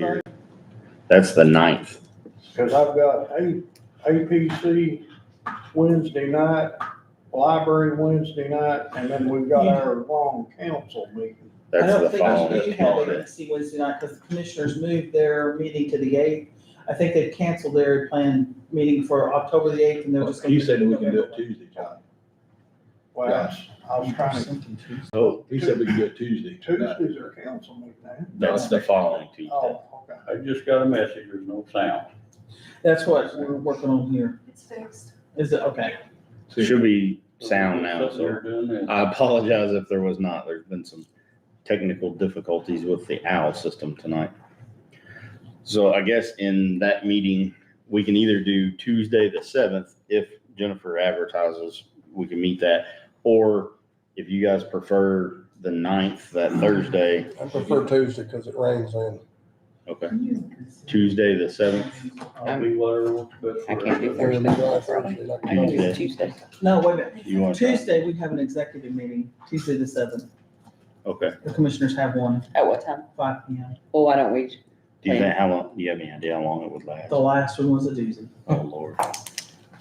here. Right. That's the 9th. Cause I've got APC Wednesday night, library Wednesday night, and then we've got our long council meeting. I That's don't the think following you have Monday. ABC Wednesday night because the commissioners moved their meeting to the 8th. I think they've canceled their planned meeting for October the 8th and they're just gonna. You said we can do it Tuesday, John. Well, I was trying to, Oh, He said we can do it Tuesday. Tuesday's our council meeting, eh? that's the following Tuesday. Oh, okay. I just got a message, there's no sound. That's what we're working on here. It's fixed. Is it, okay. Should be sound now, Sitting there so doing this. I apologize if there was not. There's been some technical difficulties with the OWL system tonight. So I guess in that meeting, we can either do Tuesday the 7th, if Jennifer advertises, we can meet that. Or if you guys prefer the 9th, that Thursday, I prefer Tuesday because it rains then. okay. Tuesday the 7th, I'll be whatever works best I for can't do everybody. Thursday. Dry Thursday, like- I can do Tuesday. No, wait a minute. you want to? Tuesday, we have an executive meeting, Tuesday the 7th. Okay. The commissioners have one, At what time? 5 p.m. Well, why don't we, Do you think, how long, do you have any idea how long it would last? The last one was a doozy. Oh, Lord.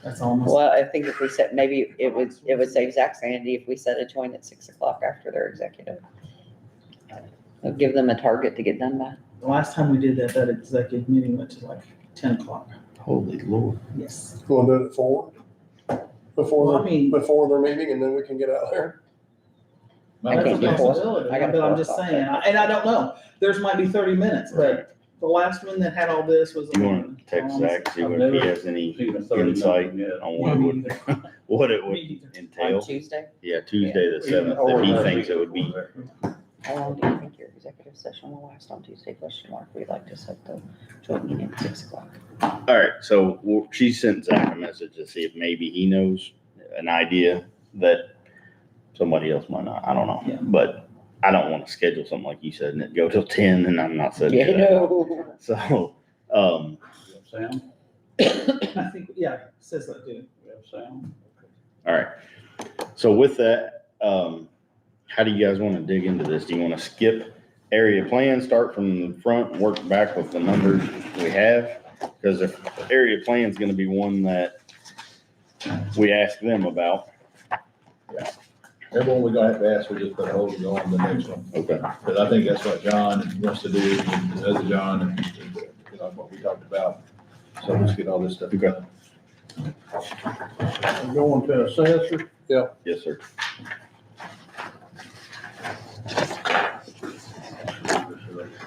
That's almost. well, I think if we set, maybe it would save Zach sanity if we set a joint at 6 o'clock after their executive. It'll give them a target to get done by. The last time we did that, that executive meeting went to like 10 o'clock. Holy Lord. Yes. You wanna do it at 4? Well, I mean- Before their meeting and then we can get out there. I That's a can't do four. possibility, I got but I'm 4 just o'clock. saying, and I don't know, there's might be 30 minutes, but the last one that had all this was. You want to text Zach, see I've if he never has any Seen a 30 insight minute yet. on what it would, what it would Me either. entail? On Tuesday? Yeah, Tuesday the 7th, if he thinks it would be. How long do you think your executive session will last on Tuesday? Question mark. We'd like to set the joint meeting at 6 o'clock. All right, so she sent Zach a message to see if maybe he knows an idea that somebody else might not. I don't know. Yeah. But I don't want to schedule something like you said and it go till 10 and I'm not setting Yeah, it up. no. So, Sound? I think, yeah, it says that, dude. We have sound? all right. So with that, how do you guys want to dig into this? Do you want to skip area plan, start from the front and work back with the numbers we have? Because if the area plan is going to be one that we ask them about. Everyone we're gonna have to ask, we just put a hold on the next one. Okay. Because I think that's what John wants to do, and the other John, and, you know, what we talked about. So let's get all this stuff done. I'm going to assessor. Yes, sir.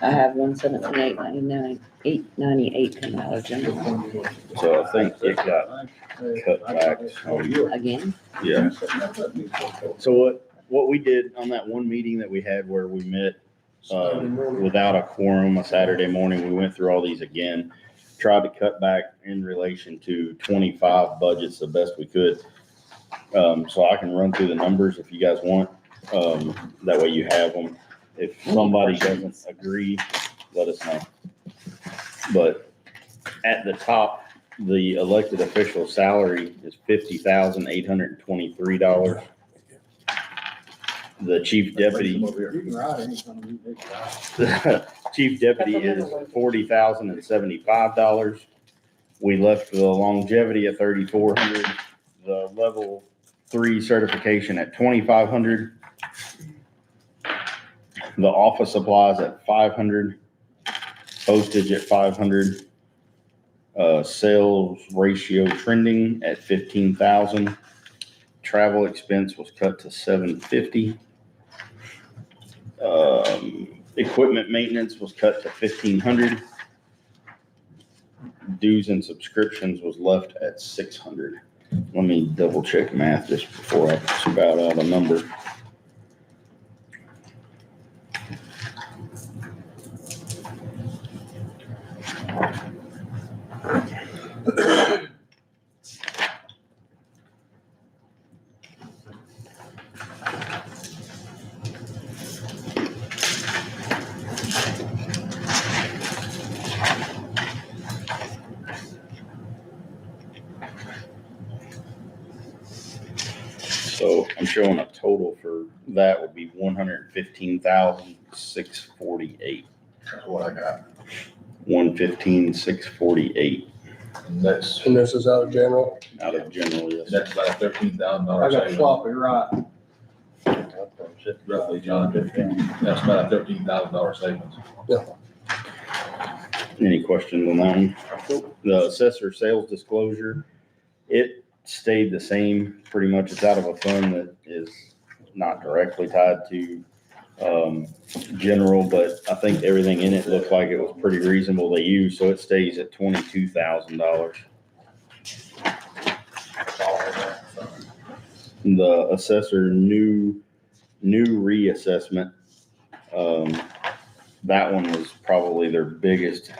I have 117,899, 898 coming out of general. So I think it got cut back. Again? Yeah. So what we did on that one meeting that we had where we met without a quorum, a Saturday morning, we went through all these again, tried to cut back in relation to 25 budgets the best we could. So I can run through the numbers if you guys want. That way you have them. If somebody doesn't agree, let us know. But at the top, the elected official salary is $50,823. The chief deputy, You can write anything. the chief deputy is $40,075. We left the longevity at $3,400, the level 3 certification at $2,500. The office supplies at $500, postage at $500, sales ratio trending at $15,000. Travel expense was cut to $750. Equipment maintenance was cut to $1,500. Dues and subscriptions was left at $600. Let me double check math just before I spout out a number. So I'm showing a total for that would be $115,648. That's what I got. 115,648 And that's, And this is out of general. out of general, yes. that's about a $13,000 I got savings. sloppy, right? Roughly, John, that's about a $13,000 savings. Any questions on that one? The assessor sales disclosure, it stayed the same, pretty much. It's out of a fund that is not directly tied to, general, but I think everything in it looked like it was pretty reasonable to use, so it stays at $22,000. The assessor new reassessment, that one was probably their biggest,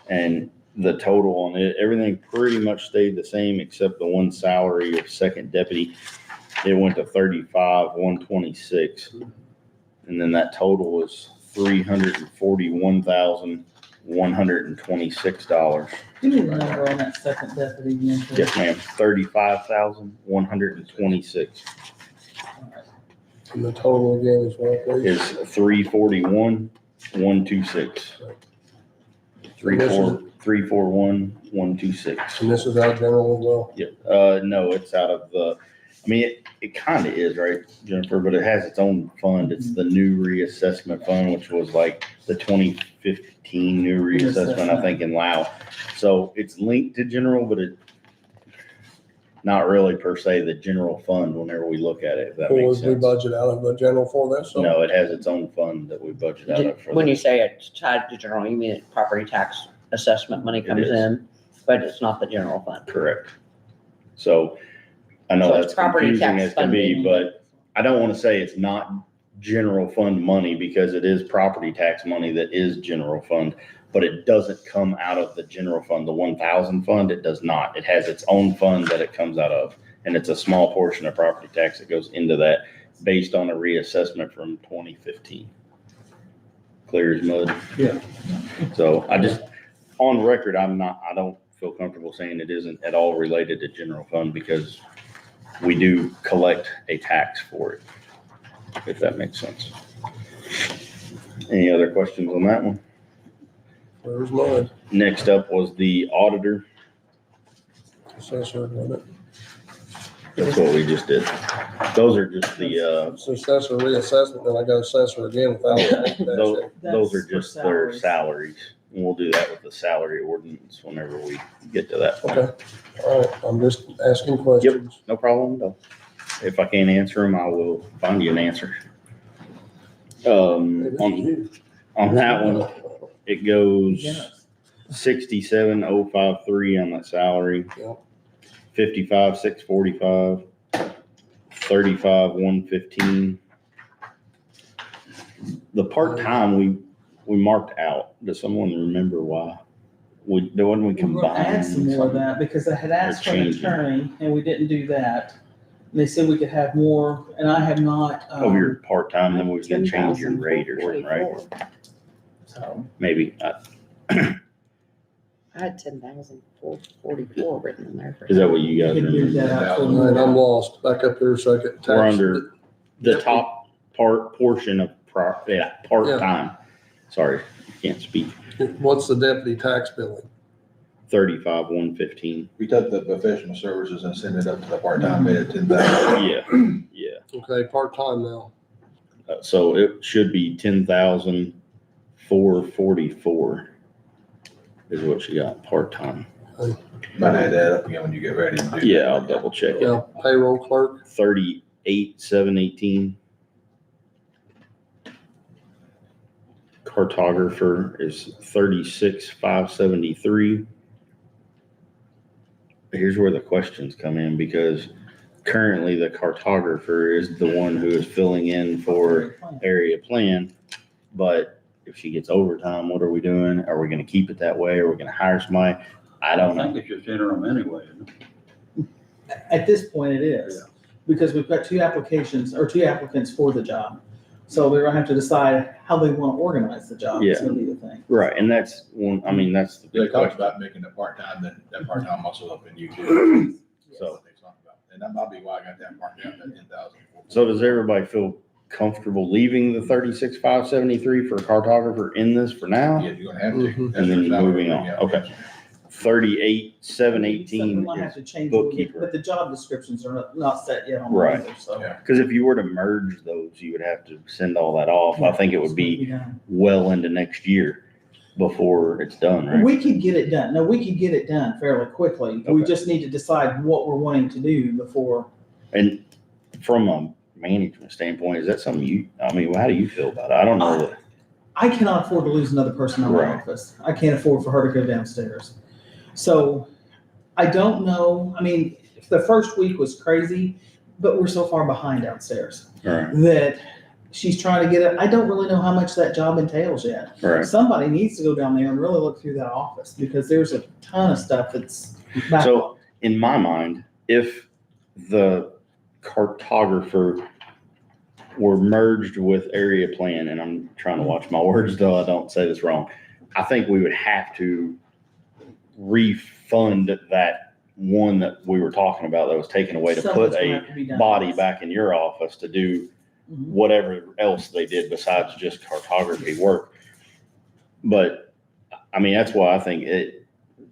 and the total on it, everything pretty much stayed the same except the one salary of second deputy. It went to 35,126, and then that total was $341,126. Give me the number on that second deputy again. please. Yes, ma'am. 35,126 And the total again is what, please? is 341,126. 341,126. And this is out of general as well. Yep. No, it's out of the, I mean, it kind of is, right, Jennifer, but it has its own fund. It's the new reassessment fund, which was like the 2015 new reassessment, I think, in Lao. So it's linked to general, but it, not really per se the general fund whenever we look at it, if that Or makes was we sense. budget out of the general for this? So No, it has its own fund that we budget out of for When you this. say it's tied to general, you mean property tax assessment money It comes is. in, but it's not the general fund. Correct. So I know So it's that's property confusing tax as can be, funding. but I don't want to say it's not general fund money because it is property tax money that is general fund, but it doesn't come out of the general fund, the 1,000 fund. It does not. It has its own fund that it comes out of. And it's a small portion of property tax that goes into that based on a reassessment from 2015. Clear as mud. Yeah. So I just, on record, I don't feel comfortable saying it isn't at all related to general fund because we do collect a tax for it, if that makes sense. Any other questions on that one? Where's mine? Next up was the auditor. Assessor, wasn't it? That's what we just did. Those are just the, It's assessor reassessment, then I got assessor again without. those are That's for just their salaries. salaries. And we'll do that with the salary ordinance whenever we get to that point. Okay, all right, I'm just asking questions. No problem, though. If I can't answer them, I will find you an answer. On that one, it goes Yes. 67,053 on that salary. Yep. 55,645, 35,115. The part-time, we marked out. Does someone remember why? When we We're gonna combined? add some more of that because I had asked for an changing. attorney and we didn't do that. And they said we could have more, and I have not, Of your part-time, then we can change your rate or something, right? 10,444. so. Maybe. I had 10,444 written in there. for Is that what you guys We can move remember? that out. All right, I'm lost. Back up here a second. We're Tax- under the top portion of part-time. Sorry, can't speak. What's the deputy tax billing? 35,115. We took the professional services and sent it up to the part-time bid at 10,000. Yeah, yeah. Okay, part-time now. So it should be 10,444 is what she got part-time. Might add that up again when you get ready to do. that. Yeah, I'll double check it. Yeah, payroll clerk, 38,718. Cartographer is 36,573. Here's where the questions come in because currently the cartographer is the one who is filling in for area plan. But if she gets overtime, what are we doing? Are we gonna keep it that way? Are we gonna hire somebody? I don't I know. think it's just interim anyway. Isn't it? At this point, it is, because we've got two applicants for the job. So we're gonna have to decide how they wanna organize the job, is gonna be the thing. Right, and that's one, I mean, that's the They big talked question. about making it part-time, then that part-time muscle up in you too. So, And that might be why I got that marked down at 10,000. so does everybody feel comfortable leaving the 36,573 for a cartographer in this for now? Yeah, you're gonna have to. Mhm. That's And then your salary, moving on. yeah. Okay. 38,718 We might have is to change a little bit, bookkeeper. but the job descriptions are not set yet on Right. either, so. Yeah. Because if you were to merge those, you would have to send all that off. I think it would be done. well into next year before it's done, right? We could get it done. No, we could get it done fairly quickly. We Okay. just need to decide what we're wanting to do before. And from a management standpoint, is that something I mean, how do you feel about it? I don't know. that- I cannot afford to lose another person in my Right. office. I can't afford for her to go downstairs. So I don't know. I mean, if the first week was crazy, but we're so far behind downstairs All right, that she's trying to get it. I don't really know how much that job entails yet. all right. Somebody needs to go down there and really look through that office because there's a ton of stuff that's backlogged. So in my mind, if the cartographer were merged with area plan, and I'm trying to watch my words though I don't say this wrong, I think we would have to refund that one that we were talking about that was taken away to put Something's gonna a have to be done. body back in your office to do Mhm. whatever else they did besides just cartography work. But, I mean, that's why I think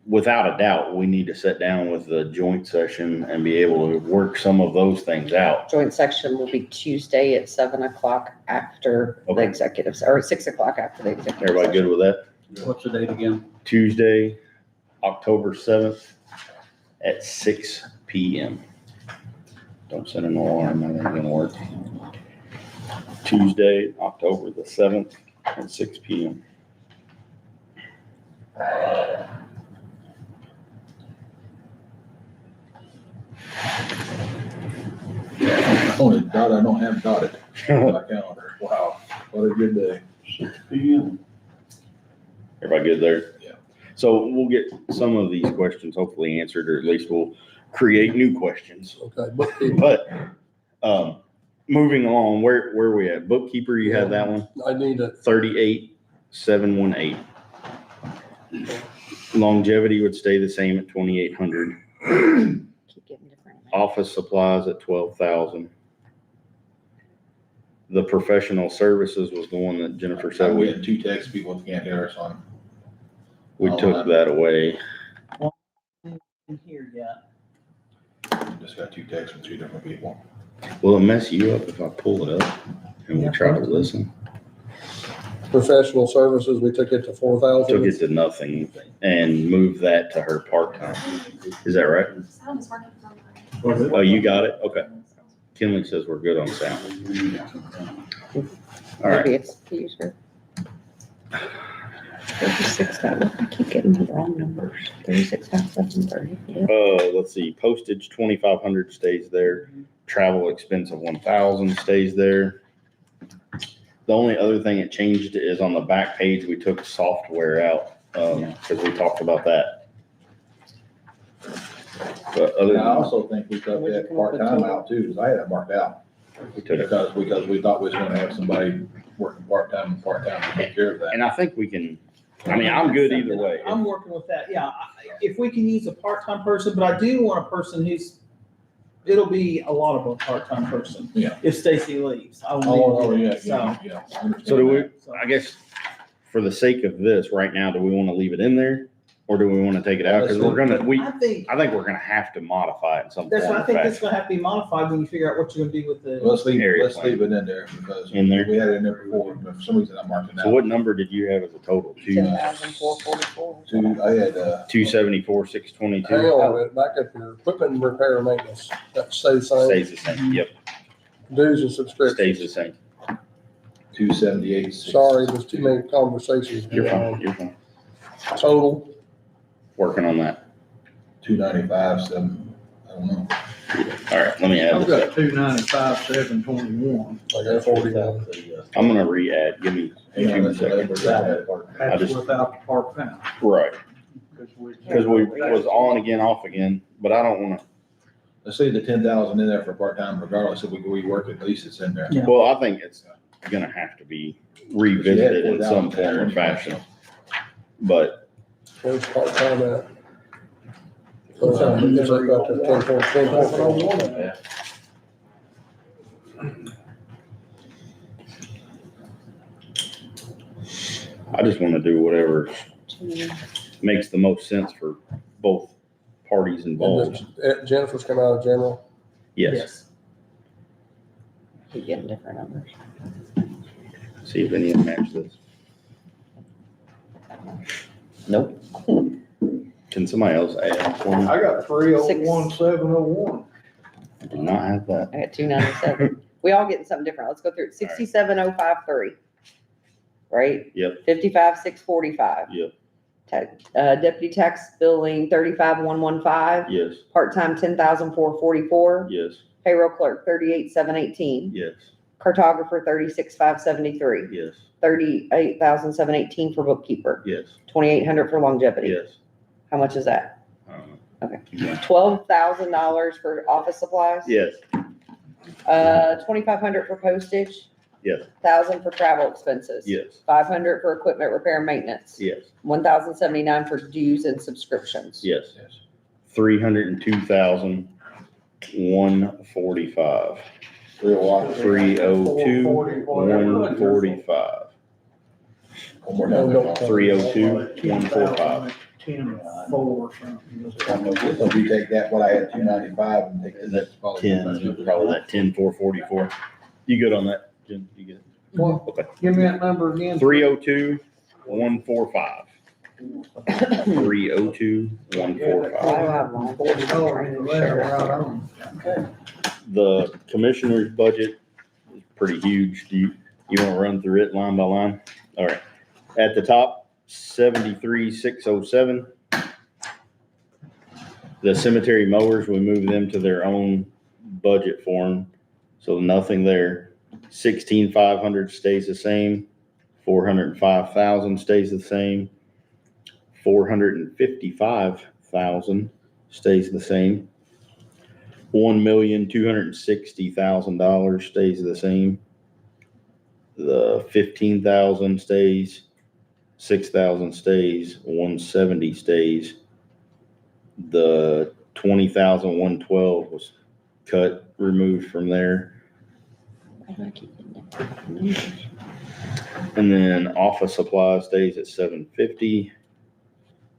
without a doubt, we need to sit down with the joint session and be able to work some of those things out. Joint section will be Tuesday at 7 o'clock after the Okay. executives, or 6 o'clock after the executive. Everybody good with that? What's the date again? Tuesday, October 7th at 6 PM. Don't set an alarm, that ain't gonna work. Tuesday, October the 7th at 6 PM. Only dot I don't have dotted on my calendar. Wow, what a good day. Everybody good there? Yeah. So we'll get some of these questions hopefully answered, or at least we'll create new questions. Okay, bookkeeper, But, moving on, where are we at? Bookkeeper, you have that one? I need a, 38,718. Longevity would stay the same at 2,800. Keep getting different. Office supplies at 12,000. The professional services was the one that Jennifer So said we we had two text people that can't hear us on. took that away. In here yet. Just got two texts from two different people. Will it mess you up if I pull it up and we try to listen? professional services, we took it to 4,000. Took it to nothing and moved that to her part-time. Is that right? Sound is working from my. Oh, you got it? Okay. Kinley says we're good on sound. All right. Maybe it's the user. 36, I keep getting the wrong numbers. 36,730. Yeah. Let's see, postage 2,500 stays there. Travel expense of 1,000 stays there. The only other thing that changed is on the back page, we took software out, because we talked about that. But other And I than also think we took that part-time out too, because I had it marked out. we took it. Because we thought we was gonna have somebody working part-time to take care of that. And I think we can, I mean, I'm good either way. I'm working with that, yeah. If we can use a part-time person, but I do want a person who's, it'll be a lot of a part-time person. Yeah. If Stacy leaves, I will Oh, need yeah, to do yeah, that, yeah. I understand So do we, that. I guess, for the sake of this, right now, do we want to leave it in there? Or do we want to take it out? Because we're gonna, So I think, I think we're gonna have to modify it in some that's form why I or think it's fashion. gonna have to be modified when you figure out what you're gonna do with the. Let's leave Area it plan. in there because In there? we had it in there before, but for some reason I marked it So out. what number did you have as a total? 10,444. I had, 274, Hang 622? on a minute, back up here, equipment and repair and maintenance, that stays the same, Stays the same, yep, dues and subscriptions. stays the same. 278. Sorry, there's too many conversations. You're going fine, you're fine. on. Total, Working on that. 295, 7, I don't know. All right, let me add I've this got 295, 721. I got 41. up. I'm gonna re-add, give me Hang on, 2 that's the labor seconds. that I had part- I That's just- without the part-time. Right, 'Cause we- because we was on again, off again, but I don't wanna, Let's leave the 10,000 in there for part-time regardless if we rework it, at least it's in there. Yeah. well, I think it's gonna have to be revisited in some form or fashion. But Where's part-time at? It's like got the 10.10. I just wanna do whatever makes the most sense for both parties involved. And Jennifer's come out of general. Yes, Keep getting different numbers. see if any of them match this. Nope. Can somebody else add for me? I got 301,701. I do not have that. I got 297. We all getting something different. Let's go through it. 67,053. Right? Yep. 55,645. Yep. Deputy tax billing 35,115. Yes, Part-time 10,444. yes, Payroll clerk 38,718. yes, Cartographer 36,573. yes, 38,718 for bookkeeper. yes, 2,800 for longevity. yes. How much is that? I don't know. Okay. Yeah. $12,000 for office supplies. Yes, 2,500 for postage. Yes. 1,000 for travel expenses. yes, 500 for equipment repair and maintenance. yes, 1,079 for dues and subscriptions. yes. 302,145. 302,145. One more time. 302,145. 10,4 something. So if you take that, what I had, 295, and take that. 10, probably that 10,444. You good on that, Jen? You good? Well, Okay. give me that number again. 302,145. 302,145. I have one. $40 in the letter right on. The commissioner's budget is pretty huge. Do you want to run through it line by line? All right. At the top, 73,607. The cemetery mowers, we move them to their own budget form, so nothing there. 16,500 stays the same. 405,000 stays the same. 455,000 stays the same. $1,260,000 stays the same. The 15,000 stays, 6,000 stays, 170 stays. The 20,112 was cut, removed from there. And then office supplies stays at 750.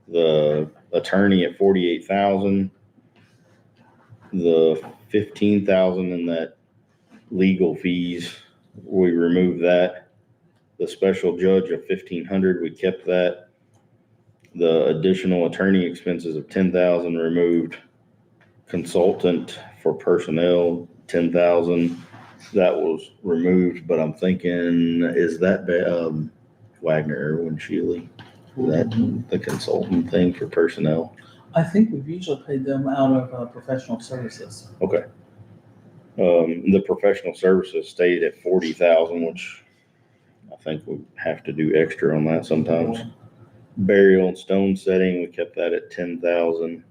The attorney at 48,000. The 15,000 in that legal fees, we removed that. The special judge of 1,500, we kept that. The additional attorney expenses of 10,000 removed. Consultant for personnel, 10,000, that was removed, but I'm thinking, is that Wagner Irwin Shealy? Is that the consultant thing for personnel? I think we've usually paid them out of professional services. Okay. The professional services stayed at 40,000, which I think we have to do extra on that sometimes. Burial and stone setting, we kept that at 10,000.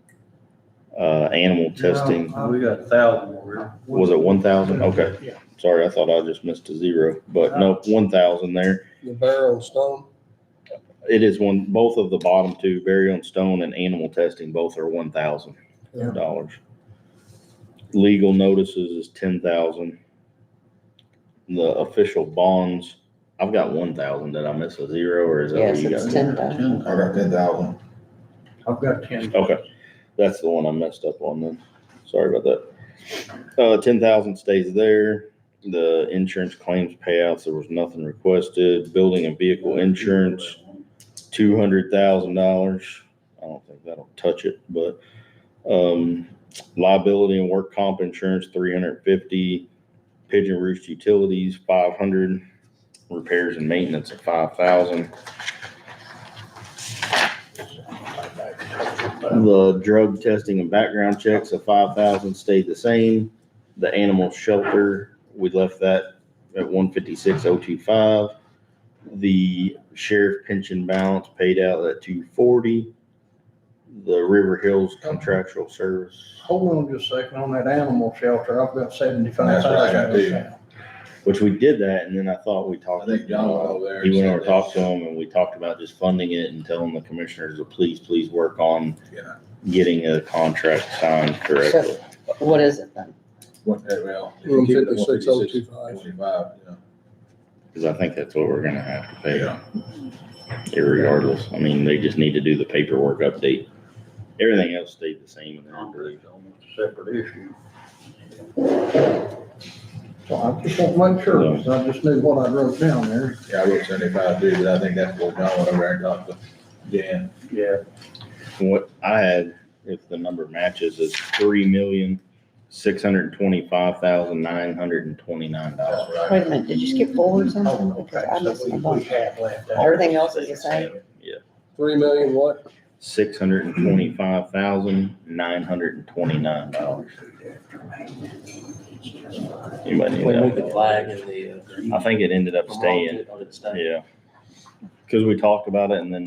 Animal testing, We got 1,000 over was it 1,000? Okay. Yeah. Sorry, I thought I just missed a zero, but no, 1,000 there. The barrel and stone. It is one, both of the bottom two, burial and stone and animal testing, both are $1,000. Legal notices is 10,000. The official bonds, I've got 1,000. Did I miss a zero or is that what Yes, you it's got? 10,000. I got 10,000. I've got 10. Okay, that's the one I messed up on then. Sorry about that. 10,000 stays there. The insurance claims payouts, there was nothing requested. Building and vehicle insurance, $200,000. I don't think that'll touch it, but, liability and work comp insurance, 350. Pigeon Roost utilities, 500. Repairs and maintenance of 5,000. The drug testing and background checks of 5,000 stayed the same. The animal shelter, we left that at 156,025. The sheriff pension balance paid out at 240. The River Hills contractual service, Hold on just a second on that animal shelter. I've got 75,000. That's what I got too. which we did that, and then I thought we talked. I think John went over there. He and went said over, talked to him, and we talked about just funding it and telling the commissioners to please work on Yeah. getting a contract signed correctly. What is it then? Well, if you Room keep it at 56,025. 156,025, Cause I think that's what we're gonna have to pay Yeah. irregardless. I mean, they just need to do the paperwork update. Everything else stayed the same in there, I believe. Almost a separate issue. So I just want to make sure, 'cause I just knew what I wrote down there. Yeah, I wrote 75 too, but I think that's what John went over there and talked to Dan. Yeah. What I had, if the number matches, is $3,625,929. Wait a minute, did you skip forward something? Oh, Because okay, I so missed my we bump. have left out. Everything else is the same. 3 million what? $625,929. Anybody need We moved that? the flag and the. I think it ended up staying, yeah. Cause we talked about it and then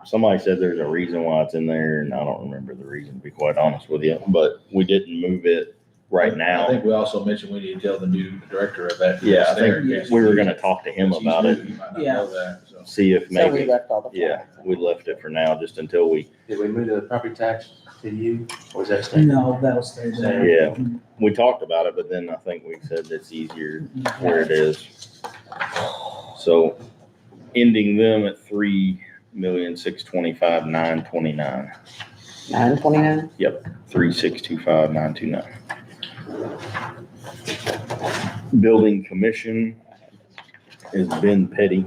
somebody said there's a reason why it's in there and I don't remember the reason, to be quite honest with you, but we didn't move it right I now. think we also mentioned we need to tell the new director of that. Yeah, I there in think case we were he's- gonna talk to him since he's about new, it, he might not Yeah. know that, so. see if So we maybe, left all the yeah, flags. we left it for now, just until we, Did we move the property tax to you, or is that staying? No, that'll stay there. yeah, we talked about it, but then I think we said it's easier where it is. So ending them at 3,625,929, 929? 3,625,929. Building commission is Ben Petty.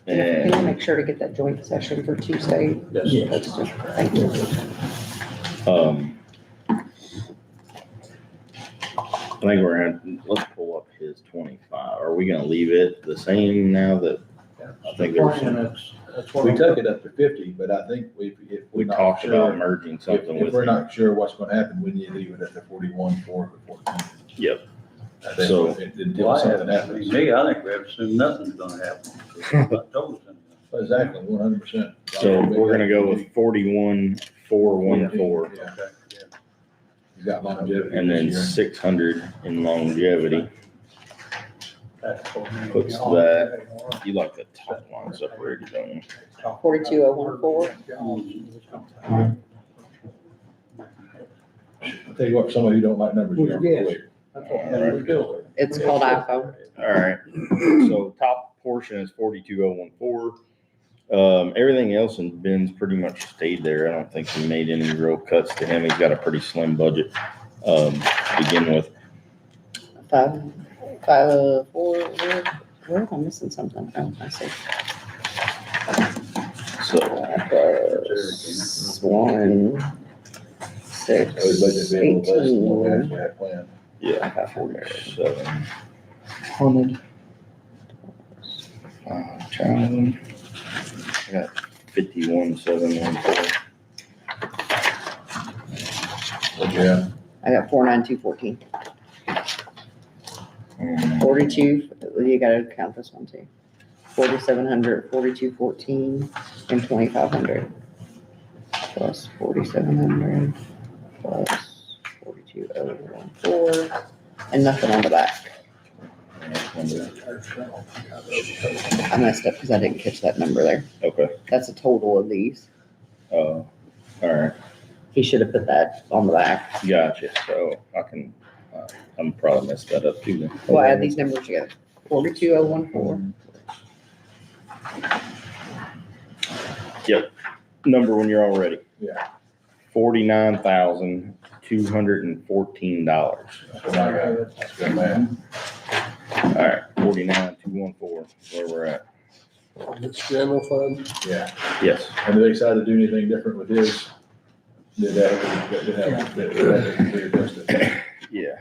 Can you And, make sure to get that joint session for Tuesday? Yeah. That's just, thank you. I think we're gonna, let's pull up his 25. Are we gonna leave it the same now that, I think there's some, That's what We I'm- took it up to 50, but I think if we we're not talked about sure, merging if something if with we're him. not sure what's gonna happen, we need to leave it at the 41, 4, or 14. Yep. I think So- until something happens. Me, I think we have to assume nothing's gonna happen. I told us something. Exactly, 100%. So we're gonna go with 41,414, Yeah, Okay, yeah. he's got longevity and then this year. 600 in longevity. That's what we- Puts that, you like the top line separated, don't you? 42014? I'll tell you what, for somebody who don't like numbers, you're Yes. quick. That's what we're doing. It's called iPhone. All right, so top portion is 42,014. Everything else in Ben's pretty much stayed there. I don't think he made any real cuts to him. He's got a pretty slim budget, to begin with. 4, where am I missing something? Oh, I see. So, Plus 1, 6, I was budgeting to be able to less than what we 18. actually had planned. yeah, I got 4 7, Haunted. child. I got 51,714. Yeah, I got 49214. 42, you gotta count this one too. 4,700, 4214, and 2,500. Plus 4,700, plus 42,014, and nothing on the back. I messed up because I didn't catch that number there. Okay, That's a total of these. all right, He should have put that on the back. gotcha. So I can, I'm probably messed that up too then. We'll add these numbers together. 42014. Number when you're all ready. Yeah. $49,214. that's what I got. That's good, man. All right, 49,214, where we're at. It's general fund. Yeah, Yes. and if they decide to do anything different with this, then that would be adjusted. Yeah,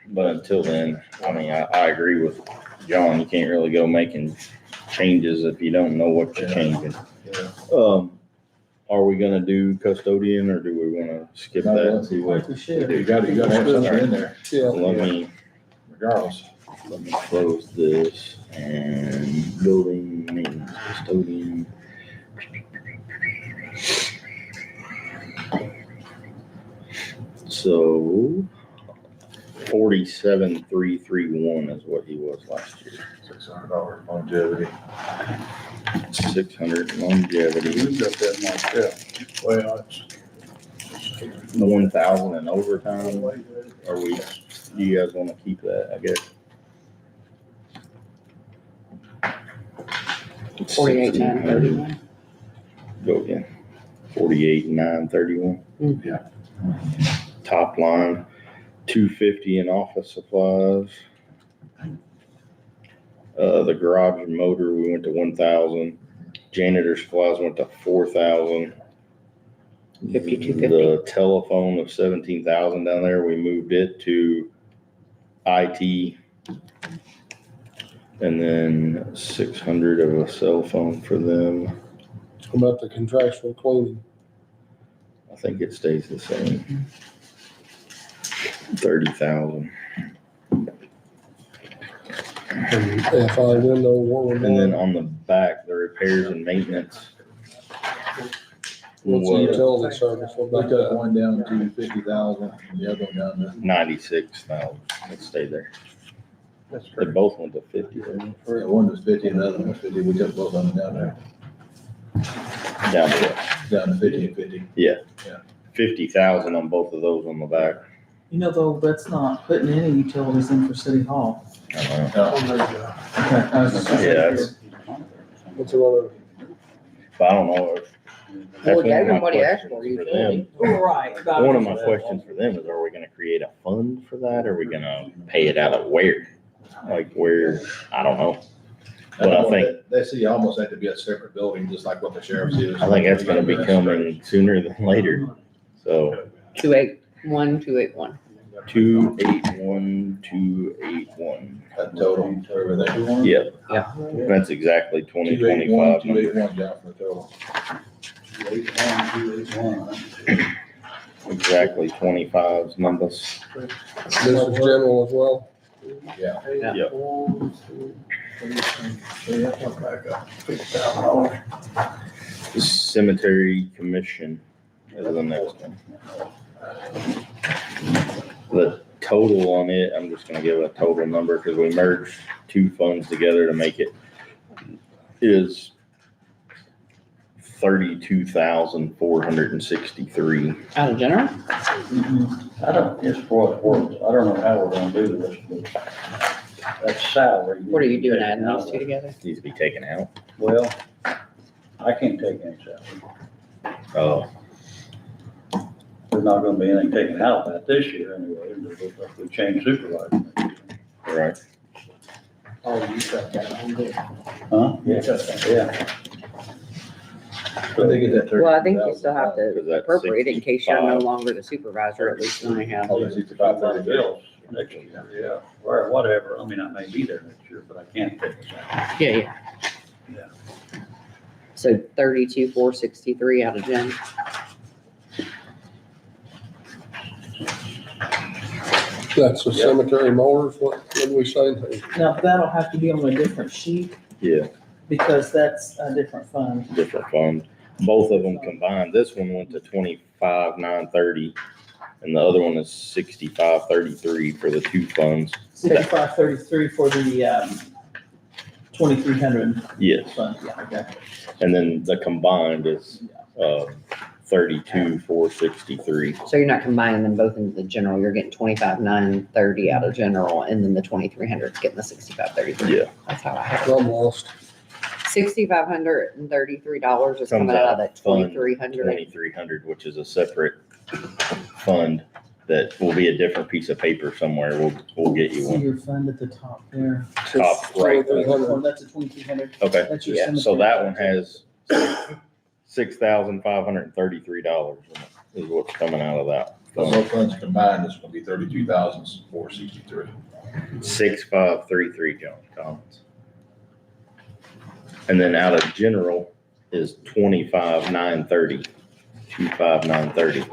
but until then, I mean, I agree with John, you can't really go making changes if you don't know what you're Yeah. changing. Yeah. Are we gonna do custodian or do we wanna skip No, that? let's see what- We should. You gotta have something in there, Yeah. regardless. Let me close this and building maintenance custodian. So 47,331 is what he was last year. $600 longevity. 600 longevity. We got that myself. Well, it's 1,000 in overtime, or do you guys wanna keep that, I guess? 48,931. Go again. 48,931. Mhm. Top line, 250 in office supplies. The garage and motor, we went to 1,000. Janitor supplies went to 4,000. 5250. The telephone of 17,000 down there, we moved it to IT. And then 600 of a cell phone for them. How about the contractual cleaning? I think it stays the same. 30,000. FI window, warmer. And then on the back, the repairs and maintenance. What's the was utility service? What We about took that? one down to 50,000 and the other one down to 96,000. It stayed there. That's They great. both went to 50, didn't Yeah, one was 50 and the other one was 50. We took both of them down there, they? Down to down to 50 and 50. 50,000 on both of those on the back. You know, though, that's not putting any utilities in for City Hall. I don't know. No, Okay, I was just- Yeah, it's- What's the other? But I don't know if. that's Well, one yeah, of my everybody asked questions for for utility. them. Right. One of my questions for them is, are we gonna create a fund for that? Are we gonna pay it out of where? Like where, I don't know. But I think, They see almost have to be a separate building, just like what the sheriff's is. I think that's gonna be coming sooner than later. So 281, 281. 281, 281. That total for everything. Yep. Yeah. That's exactly 281, 2025 number. 281 down for the total. 281. Exactly 25's numbers. This is general as well. Yeah. Yep. Cemetery commission is the next one. The total on it, I'm just gonna give a total number because we merged two funds together to make it, is 32,463. Out of general? I don't, it's for what it's worth. I don't know how we're gonna do this, but that's salary. What are you doing adding these two together? Needs to be taken out. Well, I can't take any salary. Oh, There's not gonna be anything taken out of that this year anyway, if we change supervisor. right. Oh, you got that on there. Huh? Yeah. But they get that Well, I think you still have Because to that's appropriate it in case you're no 65. longer the supervisor, at least anyhow. Oh, that's 65, About the bills next year, yeah, or whatever. I mean, I may be there next year, but I can't take it out. Yeah, yeah. Yeah. So 32,463 out of gen. That's the cemetery mowers. What did we say? Now, that'll have to be on a different sheet Yeah, because that's a different fund. different fund. Both of them combined. This one went to 25,930 and the other one is 65,33 for the two funds. 6533 for the 2,300 Yes. fund, yeah, okay. And then the combined is, 32,463. So you're not combining them both into the general. You're getting 25,930 out of general, and then the 2,300 is getting the 65,33. Yeah. That's how I have it. I'm lost. $6,533 is coming Comes out out of that of fund 2,300. 2,300, which is a separate fund that will be a different piece of paper somewhere. We'll get you See one. your fund at the top there. Top right. Oh, that's a 2,300. Okay. That's your Yeah, so cemetery. that one has $6,533 is what's coming out of that So fund. both funds combined is gonna be 32,463. 6533, John Collins. And then out of general is 25,930. 25,930.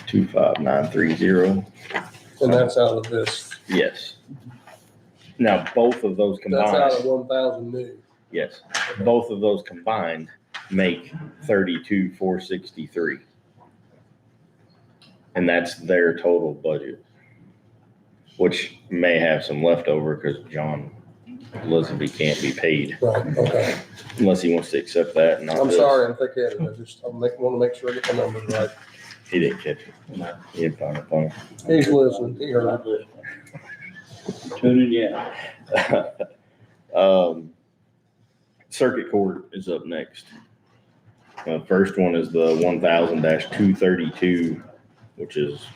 25,930. And that's out of this. Yes. Now, both of those That's out of combined, 1,000 new. yes, both of those combined make 32,463. And that's their total budget, which may have some leftover because John Elizabeth can't be paid Right, okay. unless he wants to accept that and not I'm this. sorry, I'm thick-headed. I just, want to make sure I get the numbers right. He didn't catch it. He didn't find it funny. He's listening. He heard. Tuning in. Circuit court is up next. First one is the 1000-232, which is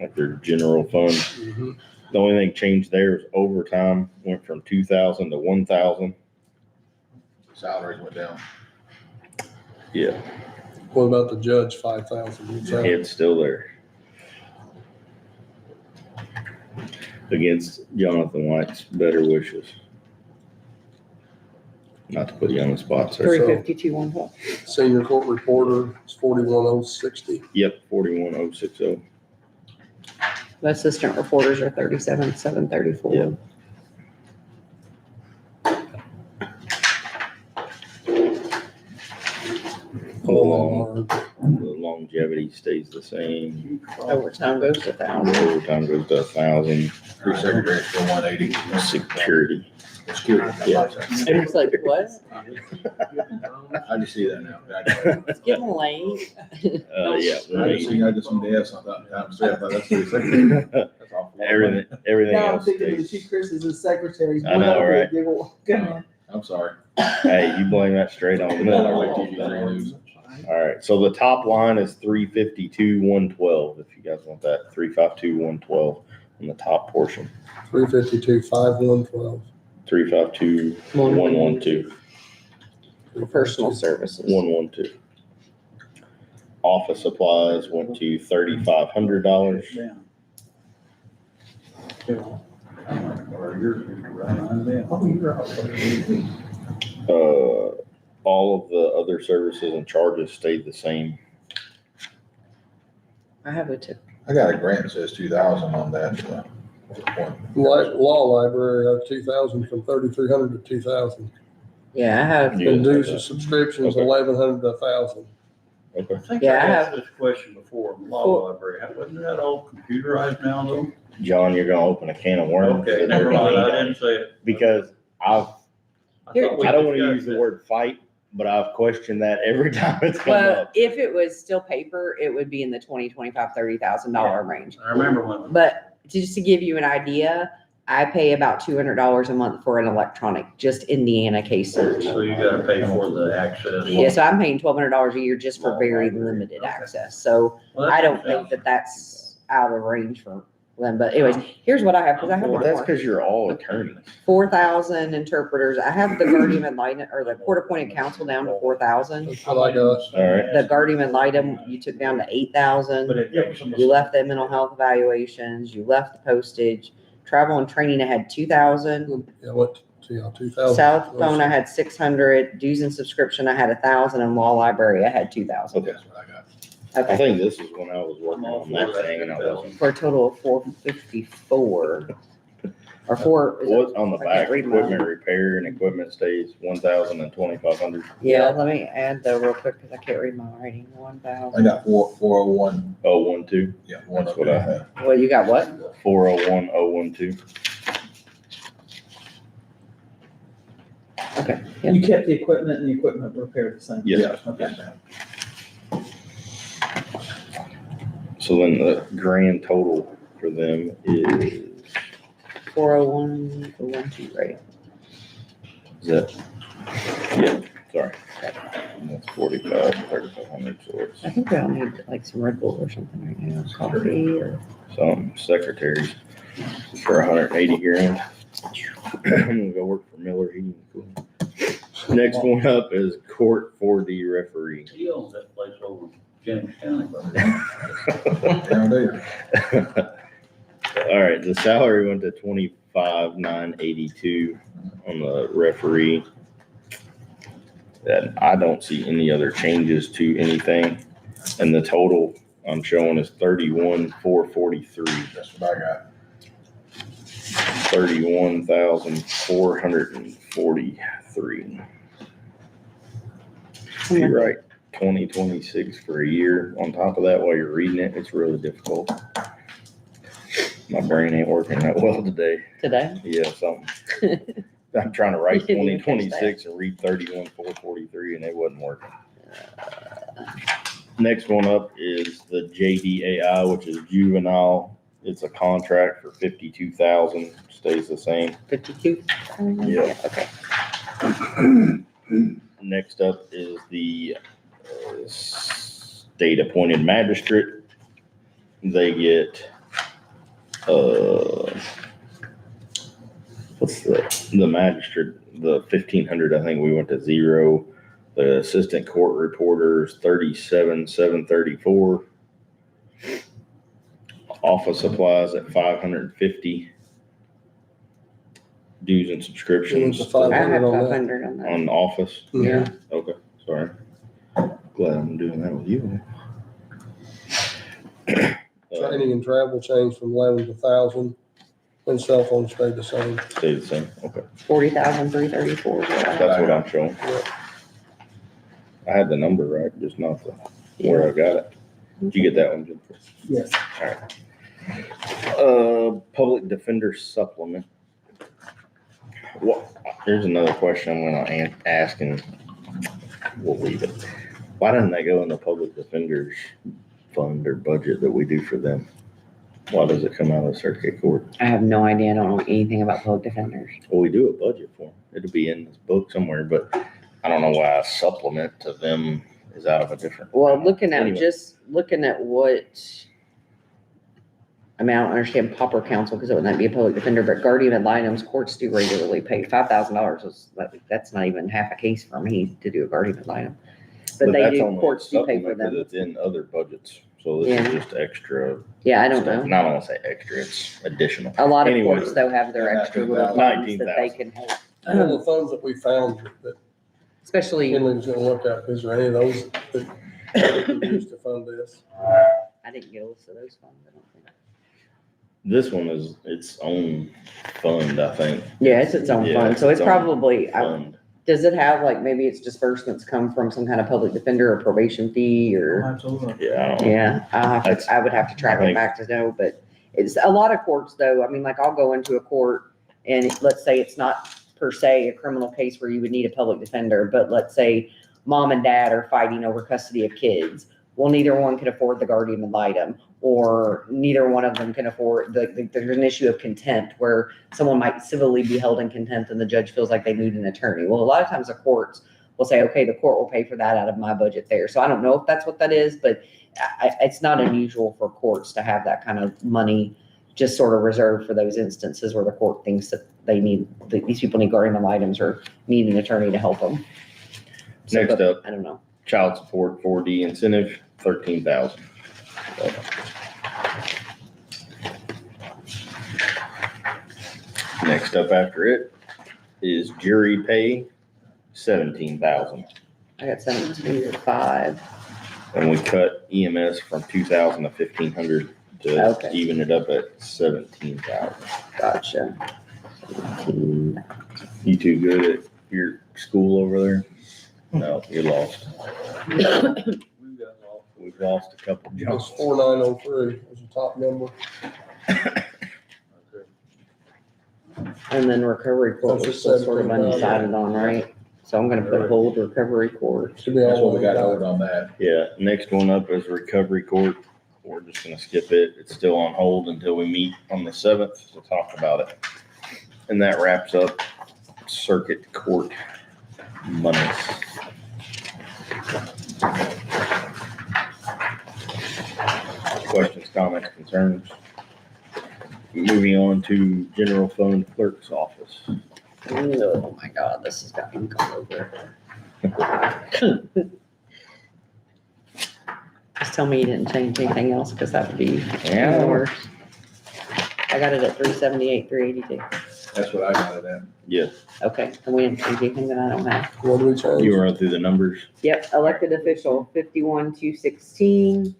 like their general fund. Mhm. The only thing changed there is overtime went from 2,000 to 1,000. Salaries went down. Yeah, What about the judge, 5,000? it's still there. Against Jonathan White's better wishes. Not to put you on the spot, sir. 352, 1 Senior court reporter is 41,060. Yep, 41,060. The assistant reporters are 37,734. Yeah. The longevity stays the same. Overtime goes to 1,000. Overtime goes to 1,000. Three secretaries for 180. Security. Security. Yeah. And it's like, what? I just see that now. It's getting late. Yeah. I just see, I just some deaths, I thought, I thought that's three secretaries. That's awful. Everything Now I'm else thinking of the stays. chief Chris's as secretaries. I know, right? Come on. I'm sorry. Hey, you blame that straight on me. I like TV3 News. All right, so the top line is 352,112. If you guys want that, 352,112 on the top portion. 352, 5112. 352,112. Personal services. 112. Office supplies went to $3,500. All of the other services and charges stayed the same. I have a tip. I got a grant that says 2,000 on that. One. Law library, 2,000 from 3,300 to 2,000. Yeah, I have. Yeah. And dues and subscriptions, Okay. 1,100 to 1,000. Okay. I think Yeah, I I asked have- this question before, law Well- library, wasn't that all computerized now though? John, you're gonna open a can of worms. Okay, never mind, I didn't say it. Because I thought we I don't wanna discussed use the it. word fight, but I've questioned that every time it's come Well, up. if it was still paper, it would be in the $30,000 range. I remember when, But just to give you an idea, I pay about $200 a month for an electronic, just Indiana case search. so you gotta pay for the access. Yeah, so I'm paying $1,200 a year just for very limited Okay. access. So Well, I that don't think sounds- that that's out of range for them. But anyways, here's what I have, because I have But that's more. because you're all attorneys. 4,000 interpreters. I have the guardian ad litem, or the court appointed counsel down to 4,000. That's what I got. All right. The guardian ad litem, you took down to 8,000. But it. You left the mental health evaluations, you left the postage, travel and training, I had 2,000. Yeah, what, 2,000. South phone, I had 600, dues and subscription, I had 1,000, and law library, I had 2,000. That's what I got. I Okay, think this is when I was working on that thing and I wasn't. for a total of 454. Or four, is it- What's on the I can't back, read mine. equipment repair and equipment stays 1,000 and 2,500. yeah, let me add though real quick, because I can't read my writing, I 1,000. got 401, 012, yeah, one That's of what I them. Well, you got what? 401,012. Okay, yeah. You kept the equipment and the equipment repair the same? Yes. Okay. So then the grand total for them is, 401, 012, right? is that, yeah, sorry. That's 45, 3,500, so it's I think we all need like some Red Bull or something right now, coffee or. some secretaries for 180 grand. I'm gonna go work for Miller Heating and Cooling. Next one up is court 4D referee. He owns that place over in James County. Down there. All right, the salary went to 25,982 on the referee. And I don't see any other changes to anything. And the total I'm showing is 31,443, That's what I got. 31,443. You're right, 2026 for a year. On top of that, while you're reading it, it's really difficult. My brain ain't working that well today. Today? Yeah, something. I'm trying to write You didn't even twenty catch that. 26 and read 31,443 and it wasn't working. Next one up is the JDAI, which is juvenile. It's a contract for 52,000, stays the same. 52? Yeah. Okay. Next up is the state appointed magistrate. They get, what's the magistrate, the 1,500, I think we went to 0. The assistant court reporters, 37,734. Office supplies at 550. Dues and subscriptions It was a I have 500 on that. 500 on that. on office. Yeah. Okay, sorry. Glad I'm doing that with you. Training and travel changed from 11 to 1,000, and cell phone stayed the same. Stay the same, okay. 40,334 is what I have. That's what I'm showing. I had the number right, just not the, where I got it. Did you get that one, Jennifer? Yes. Public defender supplement. What, here's another question I'm gonna ask and we'll leave it. Why doesn't that go in the public defenders fund or budget that we do for them? Why does it come out of circuit court? I have no idea. I don't know anything about public defenders. Well, we do a budget for them. It'll be in this book somewhere, but I don't know why a supplement to them is out of a different. Well, looking at Anyway. what, I mean, I don't understand pauper council because it would not be a public defender, but guardian ad litems courts do regularly pay. $5,000 is, that's not even half a case for me to do a guardian ad litem. But they that's do, only a courts do pay for supplement 'cause them. It's in other budgets, so this Yeah. is just extra. Yeah, I don't stuff. know. Not, I won't say extra, it's additional. A lot of Anyway. courts though have their extra little funds that they 19,000. can help, One of the funds that we found that especially, Henley was gonna look at, is there any of those that we could use to fund this? I didn't get a list of those funds, I don't think. This one is its own fund, I think. Yeah, it's its own Yeah, fund, so it's its own probably, Fund. does it have like, maybe its disbursements come from some kind of public defender or probation fee or? Absolutely. Yeah, I don't know. Yeah, That's- I would have to track I it think- back to know, but it's a lot of courts though. I mean, like I'll go into a court and let's say it's not per se a criminal case where you would need a public defender, but let's say mom and dad are fighting over custody of kids. Well, neither one can afford the guardian ad litem, or neither one of them can afford, there's an issue of contempt where someone might civilly be held in contempt and the judge feels like they need an attorney. Well, a lot of times the courts will say, okay, the court will pay for that out of my budget there. So I don't know if that's what that is, but it's not unusual for courts to have that kind of money just sort of reserved for those instances where the court thinks that they need, that these people need guardian ad litems or need an attorney to help them. So, Next but up. I don't know. Child support 4D incentive, 13,000. Next up after it is jury pay, 17,000. I got 17 to 5. And we cut EMS from 2,000 to 1,500 to Okay. even it up at 17,000. Gotcha. 17. You too good at your school over there? No, you're lost. We've got all. We've lost a couple It's jobs. 4903 is the top number. And then recovery court That's was a still sort of 17,000. undecided on, right? So I'm gonna put hold recovery court. Should be That's all what we got got. hold on that. Yeah, next one up is recovery court. We're just gonna skip it. It's still on hold until we meet on the 7th to talk about it. And that wraps up circuit court monies. Questions, comments, concerns? Moving on to general fund clerk's office. Oh my God, this has got ink all over it. Just tell me you didn't change anything else, because that would be Yeah. even worse. I got it at 378, 382. That's what I got it at. Yes, Okay, and we didn't change anything that I don't have. What do we change? you run through the numbers. Yep, elected official, 51,216.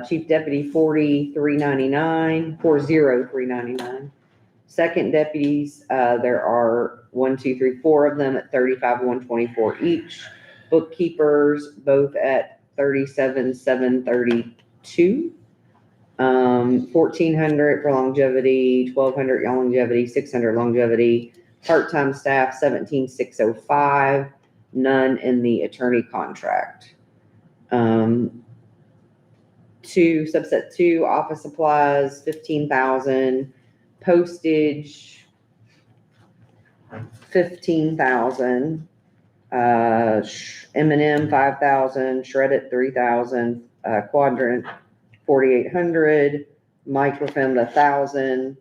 Chief deputy, 40,399, 40,399. Second deputies, there are 1, 2, 3, 4 of them at 35,124 each. Bookkeepers, both at 37,732. 1,400 for longevity, 1,200 longevity, 600 longevity, Part-time staff, 17,605, none in the attorney contract. Subset 2, office supplies, 15,000, postage, 15,000, M&M 5,000, shredded 3,000, quadrant 4,800, microfilm 1,000.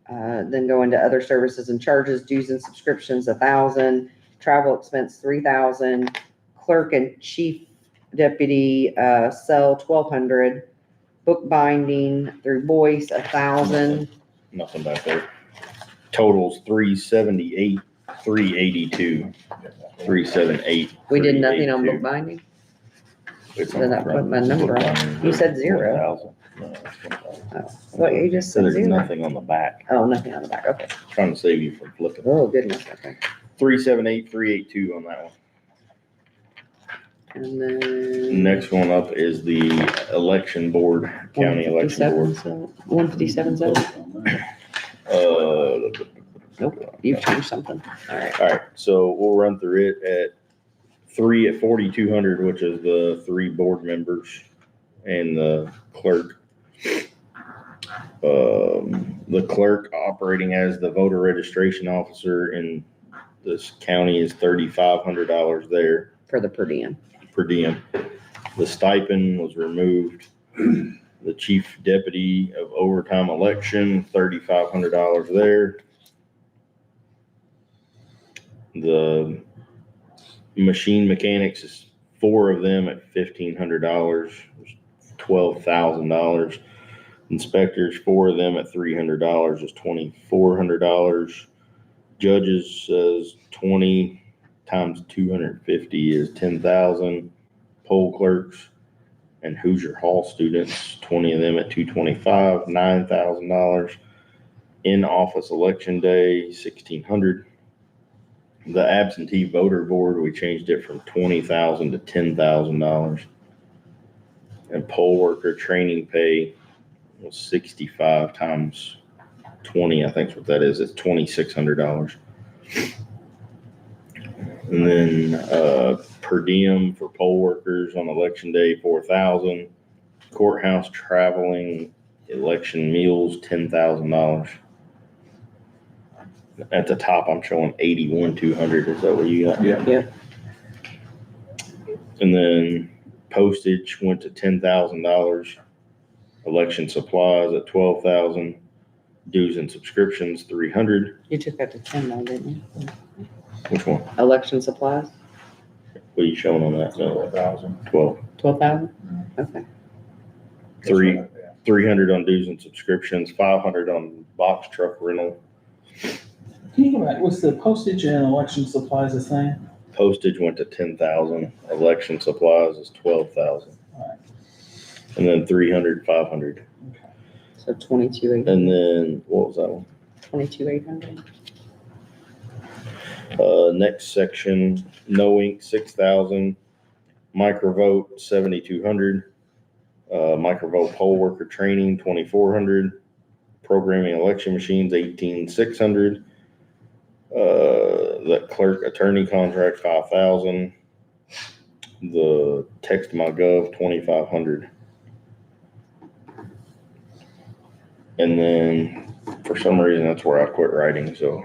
Then go into other services and charges, dues and subscriptions 1,000, travel expense 3,000, clerk and chief deputy cell 1,200, book binding through Boyce 1,000. Nothing back there. Totals 378, 382, 378. We did nothing on book binding. Then I put my number on. You said 0. No, it's 1,000. What you just So said there's 0. nothing on the back. Oh, nothing on the back. Okay. Trying to save you from flipping. Oh goodness. Okay. 378, 382 on that one. And then Next one up is the election board, county election board. 157. Nope. You've changed something. All right. All right, so we'll run through it at 4,200, which is the 3 board members and the clerk. The clerk operating as the voter registration officer in this county is $3,500 there For the per diem. per diem. The stipend was removed. The chief deputy of overtime election, $3,500 there. The machine mechanics is 4 of them at $1,500, $12,000. Inspectors, 4 of them at $300 is $2,400. Judges says 20 times 250 is 10,000. Poll clerks and Hoosier Hall students, 20 of them at $225, $9,000. In-office election day, $1,600. The absentee voter board, we changed it from $20,000 to $10,000. And poll worker training pay was 65 times 20, I think is what that is. It's $2,600. And then per diem for poll workers on election day, 4,000. Courthouse traveling, election meals, $10,000. At the top, I'm showing 81,200. Is that what you got? Yeah. And then postage went to $10,000. Election supplies at $12,000. Dues and subscriptions, $300. You took that to 10 though, didn't you? Which one? Election supplies, What are you showing on that? No, 12,000. 12. 12,000? Okay. 300 on dues and subscriptions, 500 on box truck rental. Can you go back? Was the postage and election supplies the same? Postage went to 10,000. Election supplies is 12,000. Alright. And then 300, 500. So 22,800. And then what was that one? 22,800. Next section, no ink, 6,000. Microvote, 7,200. Microvote poll worker training, 2,400. Programming election machines, 18,600. The clerk attorney contract, 5,000. The text my gov, 2,500. And then for some reason, that's where I quit writing. So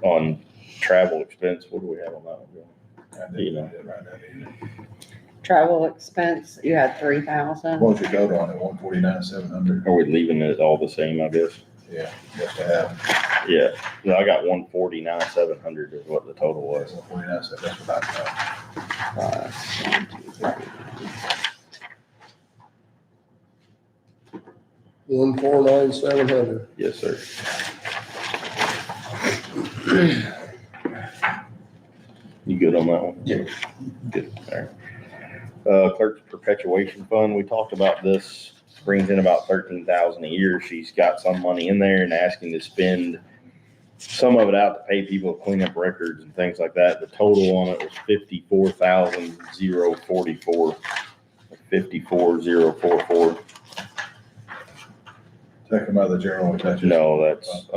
on travel expense, what do we have on that one? You know. Travel expense, you had 3,000. What was your vote on it? 149,700? Are we leaving it all the same, I guess? Yeah, just to have. Yeah. No, I got 149,700 is what the total was. 149,700, that's what I thought. 149,700. Yes, sir. You good on that one? Yeah. Good. All right. Clerk's perpetuation fund, we talked about this, brings in about 13,000 a year. She's got some money in there and asking to spend some of it out to pay people to clean up records and things like that. The total on it was 54,044. 54,044. Take them out of the general and touch it. No, that's,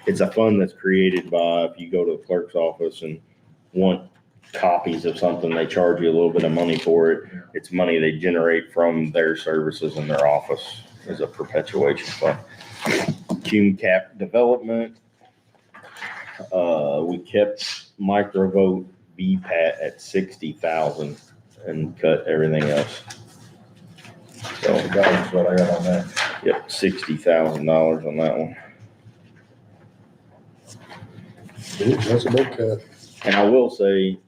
it's a fund that's created by, if you go to the clerk's office and want copies of something, they charge you a little bit of money for it. It's money they generate from their services in their office as a perpetuation fund. Cume Cap Development, we kept Microvote VPAT at 60,000 and cut everything else. So, That's what I got on that. yep, $60,000 on that one. That's a big cut. And I will say,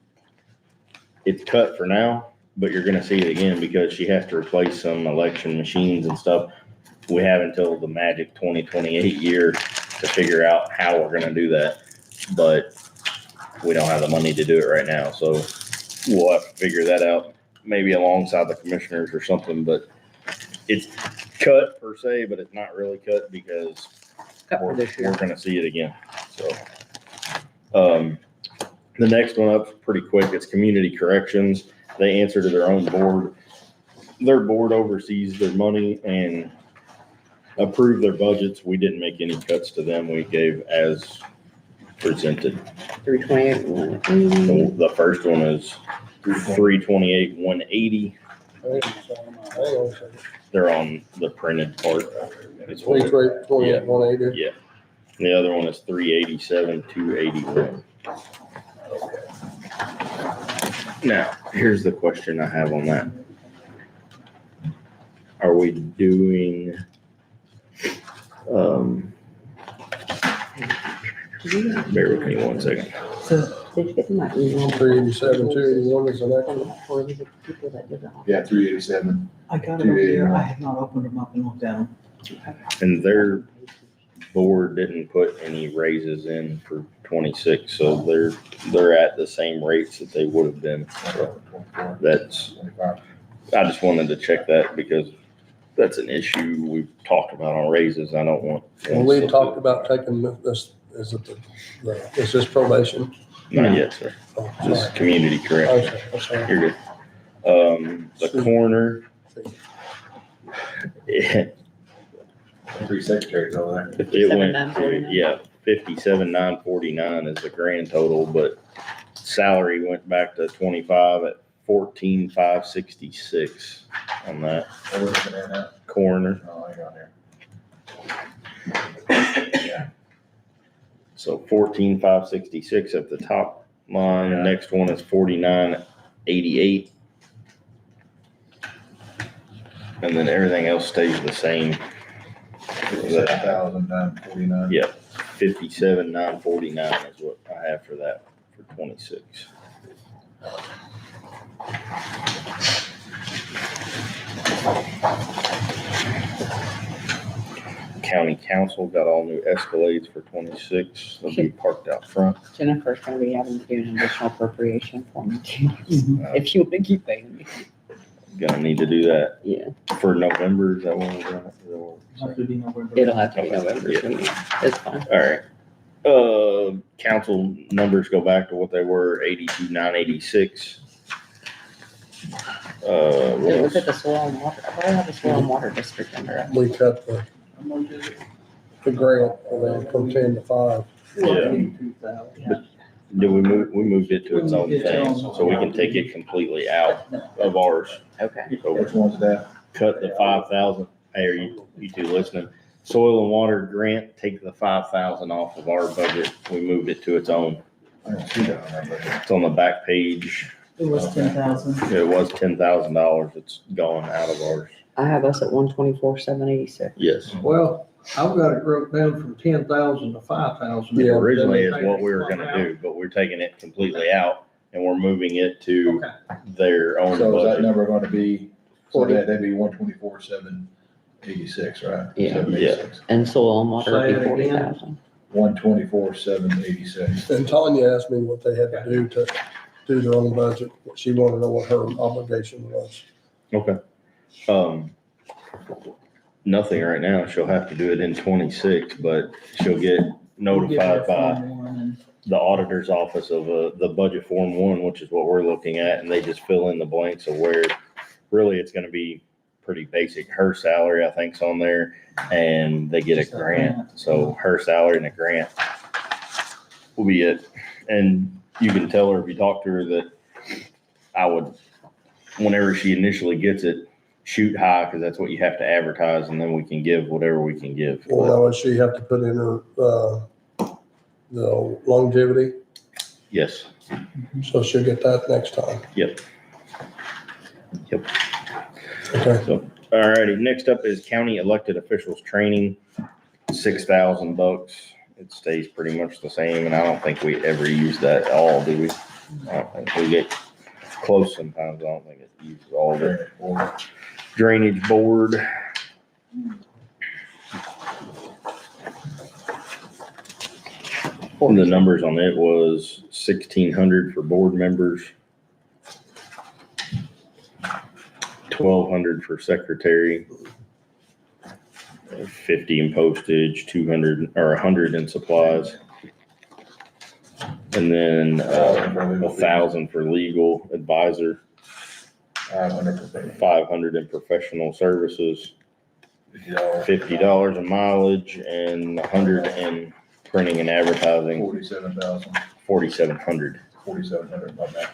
it's cut for now, but you're gonna see it again because she has to replace some election machines and stuff. We have until the magic 2028 year to figure out how we're gonna do that. But we don't have the money to do it right now, so we'll have to figure that out, maybe alongside the commissioners or something, but it's cut per se, but it's not really cut because Cut for this year. we're gonna see it again, so. The next one up's pretty quick. It's community corrections. They answer to their own board. Their board oversees their money and approve their budgets. We didn't make any cuts to them. We gave as presented. 328. The first one is 328, 180. Hang on a second. They're on the printed part. It's what- 328, 180. Yeah. The other one is 387, 281. Now, here's the question I have on that. Are we doing, bear with me one second. Did you get my email? 387, 281 is the next one. For the people that did it. Yeah, 387. I got it over here. I have not opened them up and looked at them. And their board didn't put any raises in for 26, so they're at the same rates that they would have been. That's, 25. I just wanted to check that because that's an issue we've talked about on raises. I don't want. And we talked about taking this, is it is this probation? Not yet, sir. Oh, Just sorry. community correction. Okay, I'm sorry. You're good. The coroner. It Three secretaries over there. went, 57,949. yeah, 57,949 is the grand total, but salary went back to 25 at 14,566 on that What we're looking at now. coroner. Oh, I got there. So 14,566 at the top line. The Yeah. next one is 4988. And then everything else stays the same. 57,949. Yeah, 57,949 is what I have for that for 26. County council got all new Escalades for 26. They'll be parked out front. Jennifer's gonna be having to do an additional appropriation for me too, Mhm. if you wanna keep paying me. Gonna need to do that Yeah, for November. Is that when we're doing it? Have to be November. it'll have to be November's meeting. It's fine. All right. Council numbers go back to what they were, 82,986. Did look at the soil and water, I thought I had the soil and water district under it. We cut the grant from 10 to 5. Yeah. Did we moved it to its own We moved it thing, to so we can take it completely out of ours. Okay. So Which one's that? cut the 5,000, hey, are you two listening? Soil and water grant, take the 5,000 off of our budget. We moved it to its own. I don't see that on that budget. It's on the back page. It was 10,000. It was $10,000. It's gone out of ours. I have us at 124,786. Yes. Well, I've got it broke down from 10,000 to 5,000. Yeah. Originally is what we were gonna do, but we're taking it completely out and we're moving it to Okay. their own So is that budget. number gonna be, so that'd be 124,786, right? Yeah. 786. And soil and water would Say be it again. 40,000. 124,786. And Tanya asked me what they had to do to do their own budget. She wanted to know what her obligation was. Okay. Nothing right now. She'll have to do it in 26, but she'll get notified by the auditor's office of the budget form 1, which is what we're looking at, and they just fill in the blanks of where really it's gonna be pretty basic. Her salary, I think's on there, and they get a Just a grant. grant. So her salary and a grant will be it. And you can tell her if you talk to her that I would, whenever she initially gets it, shoot high, because that's what you have to advertise, and then we can give whatever we can give. Well, now does she have to put in her, the longevity? Yes. So she'll get that next time. Yep. Okay. So, all righty, next up is county elected officials training, $6,000. It stays pretty much the same, and I don't think we ever use that at all, do we? I don't think we get close sometimes. I don't think it uses all of it. Drainage board. The numbers on it was 1,600 for board members, 1,200 for secretary, 50 in postage, 200 or 100 in supplies. And then 1,000 for legal advisor, 500 in professional services, $50 in mileage, and 100 in printing and advertising, 47,000, 4,700. 4,700, my bad.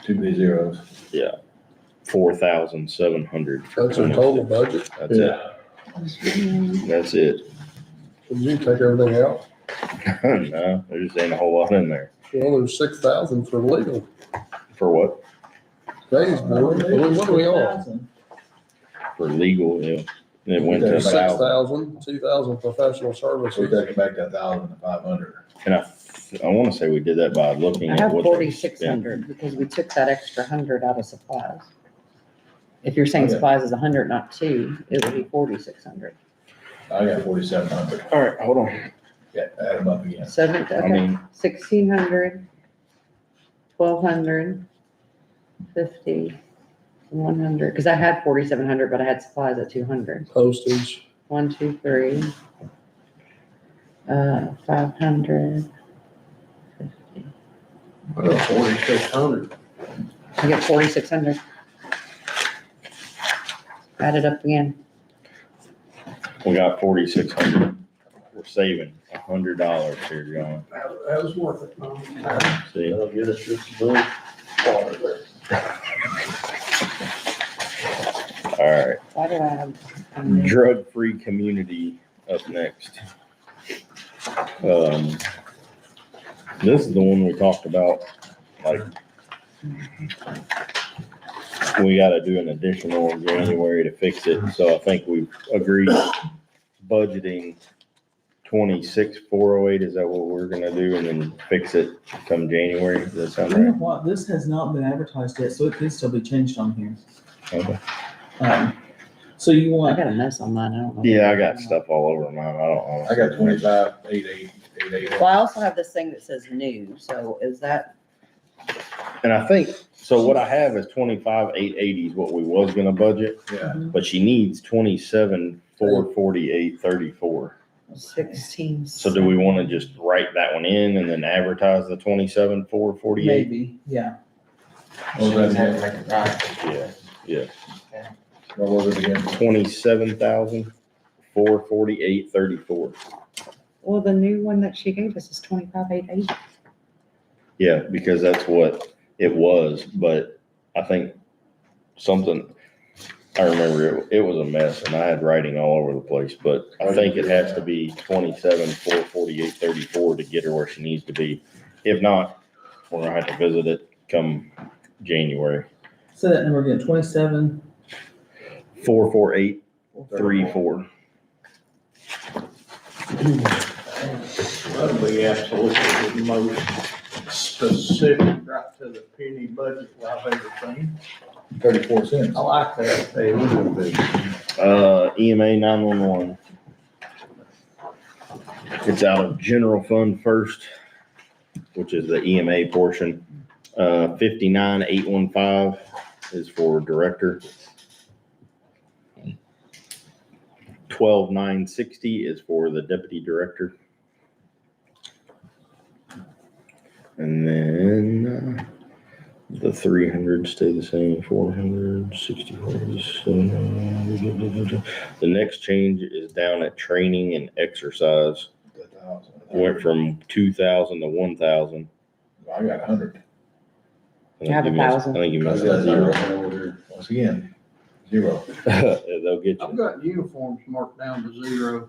Too many zeros. 4,700. That's her total budget. That's it. That's it. Did you take everything out? No, there just ain't a whole lot in there. Well, there's 6,000 for legal. For what? Days, board. What are we on? 6,000. For legal, yeah. It went to 1,000. 6,000, 2,000 professional So we services. take it back to 1,500. And I want to say we did that by looking I at have what. 4,600 because we took that extra 100 out of supplies. If you're saying Okay. supplies is 100, not 2, it would be 4,600. I got 4,700. All right, hold on. Yeah, add them up again. Seven, I okay, mean, 1,600, 1,200, 50, 100, because I had 4,700, but I had supplies at 200. Postage. 1, 2, 3. 500, 50. Well, 4,600. I get 4,600. Add it up again. we got 4,600. We're saving $100 here, John. That was worth it, Tom. See? That'll get us just a little water there. All right. Why do I have? Drug-free community up next. This is the one we talked about, like, we gotta do an additional in January to fix it, so I think we've agreed budgeting 26,408, is that what we're gonna do, and then fix it come January, does that sound You know right? what, this has not been advertised yet, so it can still be changed on here. Okay. So you I want, got a mess on mine, I don't know. Yeah, I got stuff all over mine, I don't know. I got 25,888. Well, I also have this thing that says new, so is that, And I think, so what I have is 25,880 is what we was gonna budget, Yeah, but she needs 27,448.34. 16? So do we wanna just write that one in and then advertise the 27,448? maybe, yeah. what was that Make again? it right. Yeah, What was it again? 27,448.34. Well, the new one that she gave us is 25,880. Yeah, because that's what it was, but I think something, I remember it was a mess and I had writing all over the place, but I think it has to be 27,448.34 to get her where she needs to be. If not, we're gonna have to visit it come January. So that number again, 27. 448.34. That'll be absolutely the most specific, right to the penny budget I've ever seen. 34 cents. I like that. Hey, we will be. EMA 911. It's out of general fund first, which is the EMA portion. 59,815 is for director. 12,960 is for the deputy director. And then The 300 stay the same, 464, 700. The next change is down at training and exercise. Went from 2,000 to 1,000. I got 100. I have think you missed- 1,000. I think you I missed got a zero zero. over here. Once again, 0. They'll get I've you. got uniforms marked down to 0.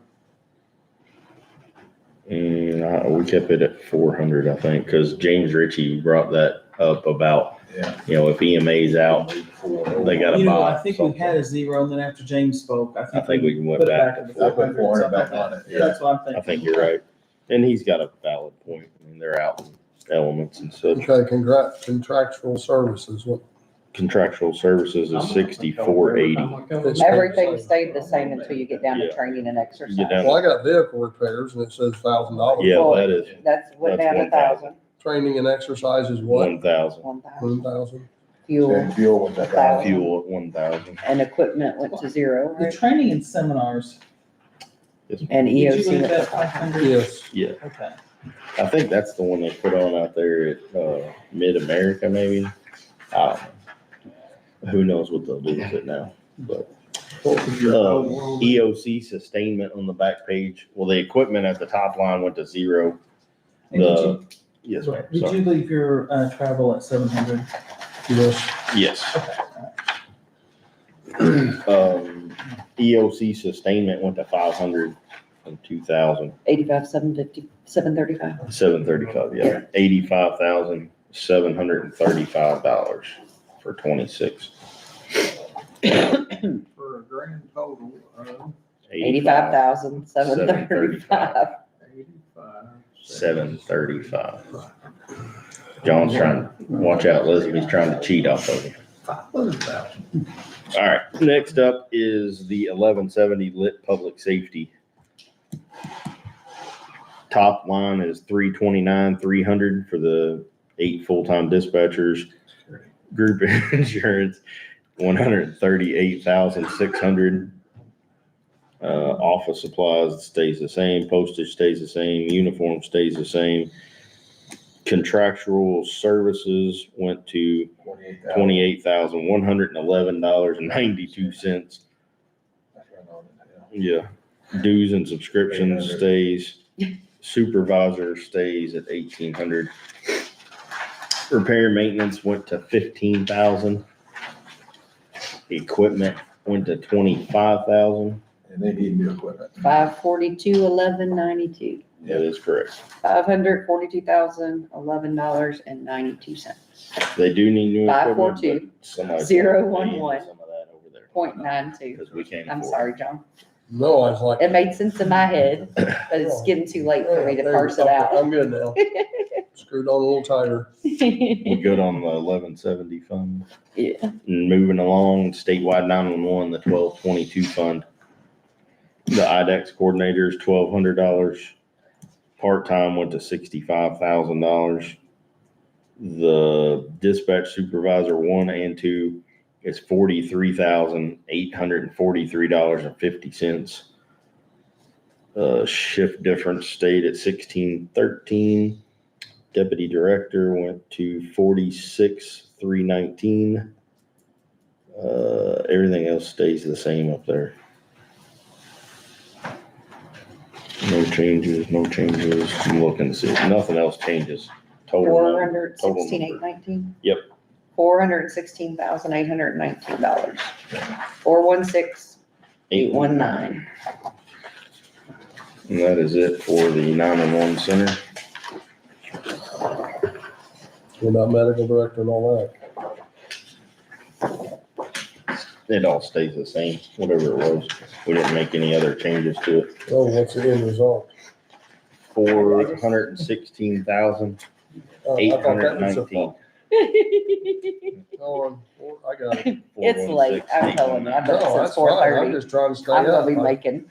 And we kept it at 400, I think, because James Ritchie brought that up about, Yeah. if EMA's out, they got to You know, buy I think we something. had a 0, and then after James spoke, I think we went put it back to to the I put 400, 400 something back like on that. it, yeah. That's what I'm thinking. I think you're right. And he's got a valid point. I mean, they're out in elements and such. Okay, contractual services, what, Contractual services is 6480. Everything stayed the same until you get down to Yeah. training and exercise. Get down- well, I got vehicle repairs and it says $1,000. Yeah, Well, that is That's went That's down to 1,000, Training and exercise is what? 1,000. 1,000. 1,000. Fuel Fuel was that. 1,000. Fuel at 1,000. and equipment went to 0, The right? training and seminars, And did you EOC leave went that to 500. Yes. Yeah, okay. I think that's the one they put on out there at Mid-America, maybe. I don't know. Who knows what they'll do with it now, but. EOC sustainment on the back page. Well, the equipment at the top line went to 0. And did Yes, ma'am. Did Sorry. you leave your travel at 700? Yes. Yes. EOC sustainment went to 500 from 2,000. 85, 750, 735. 735, yeah, $85,735 for 26. For a grand total of 85,735. 85. 735. John's trying, watch out, Elizabeth's trying to cheat off of him. 500,000. All right, next up is the 1170 lit public safety. Top line is 329,300 for the 8 full-time dispatchers. Group insurance, 138,600. Office supplies stays the same, postage stays the same, uniform stays the same. Contractual services went to $28,111.92. Yeah, dues and subscriptions 800. stays, supervisor stays at 1,800. Repair and maintenance went to 15,000. Equipment went to 25,000. And they need new equipment. 542,1192. That is correct. $542,011.92. They do need new equipment. 542, but somebody's 011, gonna pay some of that over there. 0.92. Because we can't I'm afford it. sorry, John. No, I was like. It made sense in my head, but it's getting too late for me to parse it out. I'm good now. Screwed on a little tighter. We good on the 1170 fund. Yeah. And moving along, statewide 911, the 1222 fund. The IDEX coordinator is $1,200. Part-time went to $65,000. The dispatch supervisor 1 and 2 is $43,843.50. Shift difference stayed at 1613. Deputy director went to 46,319. Everything else stays the same up there. No changes, no changes. I'm looking to see if nothing else changes. Total number. 416,819? Yep. $416,819. 416,819. And that is it for the 911 center. We're not medical director and all that. It all stays the same, whatever it was. We didn't make any other changes to it. Oh, what's the end result? 416,819. Oh, I thought that was a fault. Oh, I got it. It's late, I'm telling you. I've done it No, since that's fine. I'm 4:30. just trying to stay I'm gonna up. be making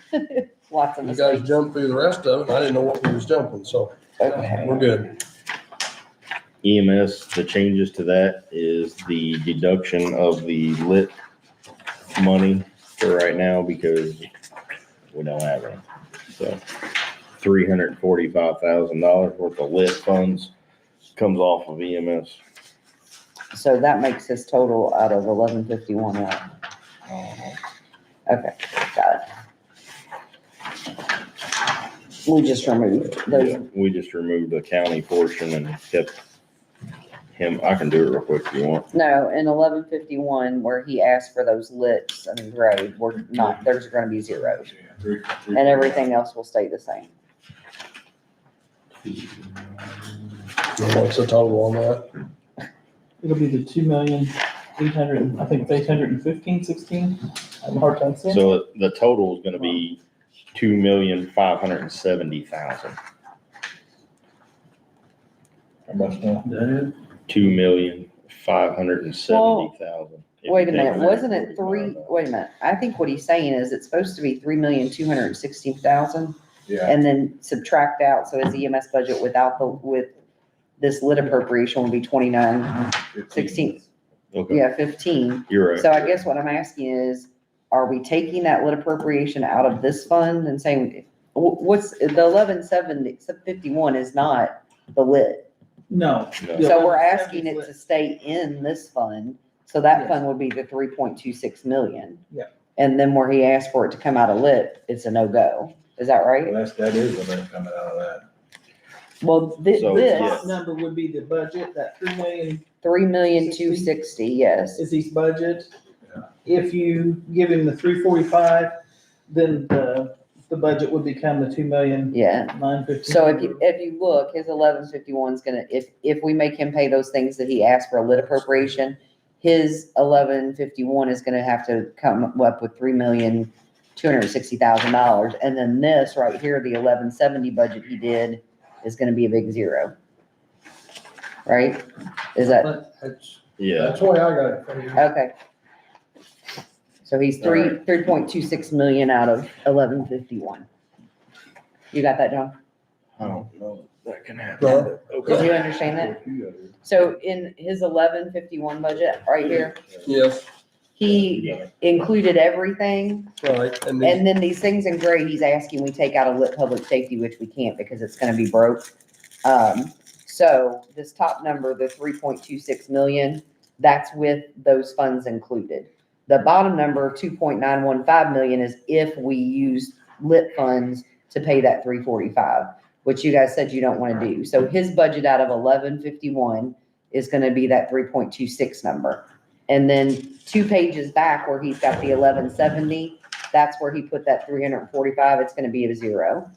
lots of You guys mistakes. jumped through the rest of it. and I didn't know what we was jumping, so Okay. we're good. EMS, the changes to that is the deduction of the lit money for right now because we don't have any. So $345,000 worth of lit funds comes off of EMS. So that makes his total out of 1151 what? Okay, got it. We just removed those. We just removed the county portion and kept him, I can do it real quick if you want. No, in 1151, where he asked for those lits and grade, we're not, there's gonna be zeros. And everything else will stay the same. What's the total on that? It'll be the 2,800,000, I think it's 815,16. I have a hard time saying. So the total is gonna be 2,570,000. How much now? 2,570,000. Wait a minute, wasn't it wait a minute, I think what he's saying is it's supposed to be 3,216,000 Yeah, and then subtract out, so his EMS budget with this lit appropriation would be 2916. Okay, Yeah, 15. you're right. So I guess what I'm asking is, are we taking that lit appropriation out of this fund and saying, what's, the 11,751 is not the lit? No. No. So we're asking it to stay in this fund, so that Yes. fund would be the 3.26 million. Yeah. And then where he asked for it to come out of lit, it's a no-go. Is that right? well, that is the money coming out of that. Well, So, this, yeah. Top number would be the budget, that 3 million 3,260,000, yes. is his budget. Yeah. If you give him the 345, then the budget would become the 2,915,000. Yeah. So if you look, his 1151 is gonna, if we make him pay those things that he asked for a lit appropriation, his 1151 is gonna have to come up with $3,260,000. And then this right here, the 1170 budget he did is gonna be a big zero. Right? Is that, Yeah, That's the way I got it figured. okay. So he's All right. 3.26 million out of 1151. You got that, John? I don't know if that can happen. No. Did you understand that? So in his 1151 budget right here, Yes, he included everything. right, and then, And then these things in gray, he's asking we take out of lit public safety, which we can't because it's gonna be broke. So this top number, the 3.26 million, that's with those funds included. The bottom number, 2.915 million, is if we use lit funds to pay that 345, which you guys said you don't wanna do. So his budget out of 1151 is gonna be that 3.26 number. And then 2 pages back where he's got the 1170, that's where he put that 345, it's gonna be a zero.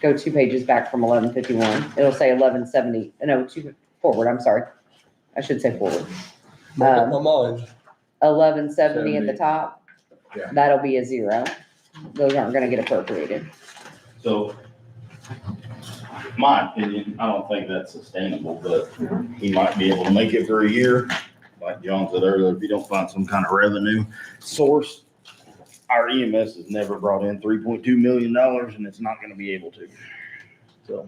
Go 2 pages back from 1151, it'll say 1170, no, 2 forward, I'm sorry. I should say forward. look at my mind. 1170 at the top, Yeah. that'll be a zero. Those aren't gonna get appropriated. So, my opinion, I don't think that's sustainable, but he might be able to make it for a year. Like John said earlier, if you don't find some kind of revenue source, our EMS has never brought in $3.2 million and it's not gonna be able to. So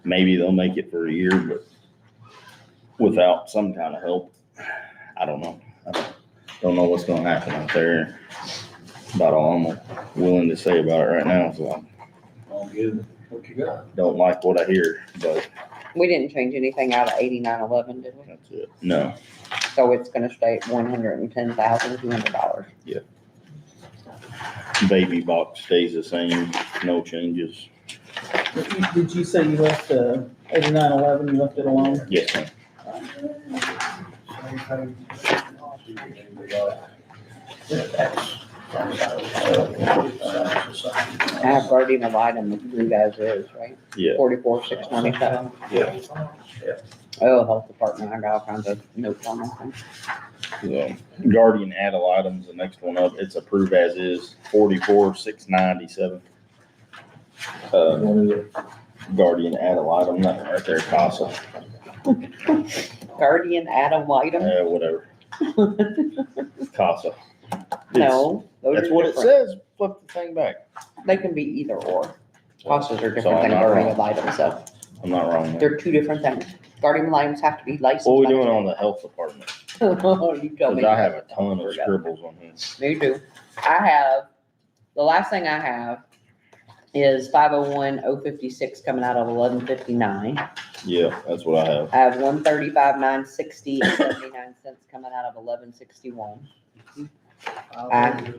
maybe they'll make it for a year, but without some kind of help, I don't know. I don't know what's gonna happen out there. About all I'm willing to say about it right now, so I'll give what you got. I don't like what I hear, but We didn't change anything out of 8911, did we? that's it. No, So it's gonna stay at $110,200. baby box stays the same, no changes. Did you say you left 8911, you left it alone? Yes, ma'am. I have guardian ad litem with you guys is, right? Yeah. 44,697. Yeah. Oh, health department, I got all kinds of notes on that thing. So, Guardian ad litem's the next one up. It's approved as is, 44,697. What is it? Guardian ad litem, that right there, CASA, Guardian ad litem? whatever. CASA. No. those That's are what it different. says. Flip the thing back. They can be either or. Costas are So different I'm than not guardian wrong. ad litem, so I'm not wrong there. they're 2 different things. Guardian ad litems have to be licensed. What are we by the doing on the health department? You tell Cause me. I have a ton of scribbles on here. Me too. The last thing I have is 501,056 coming out of 1159. Yeah, that's what I have. I have 135,960 and 79 cents coming out of 1161. I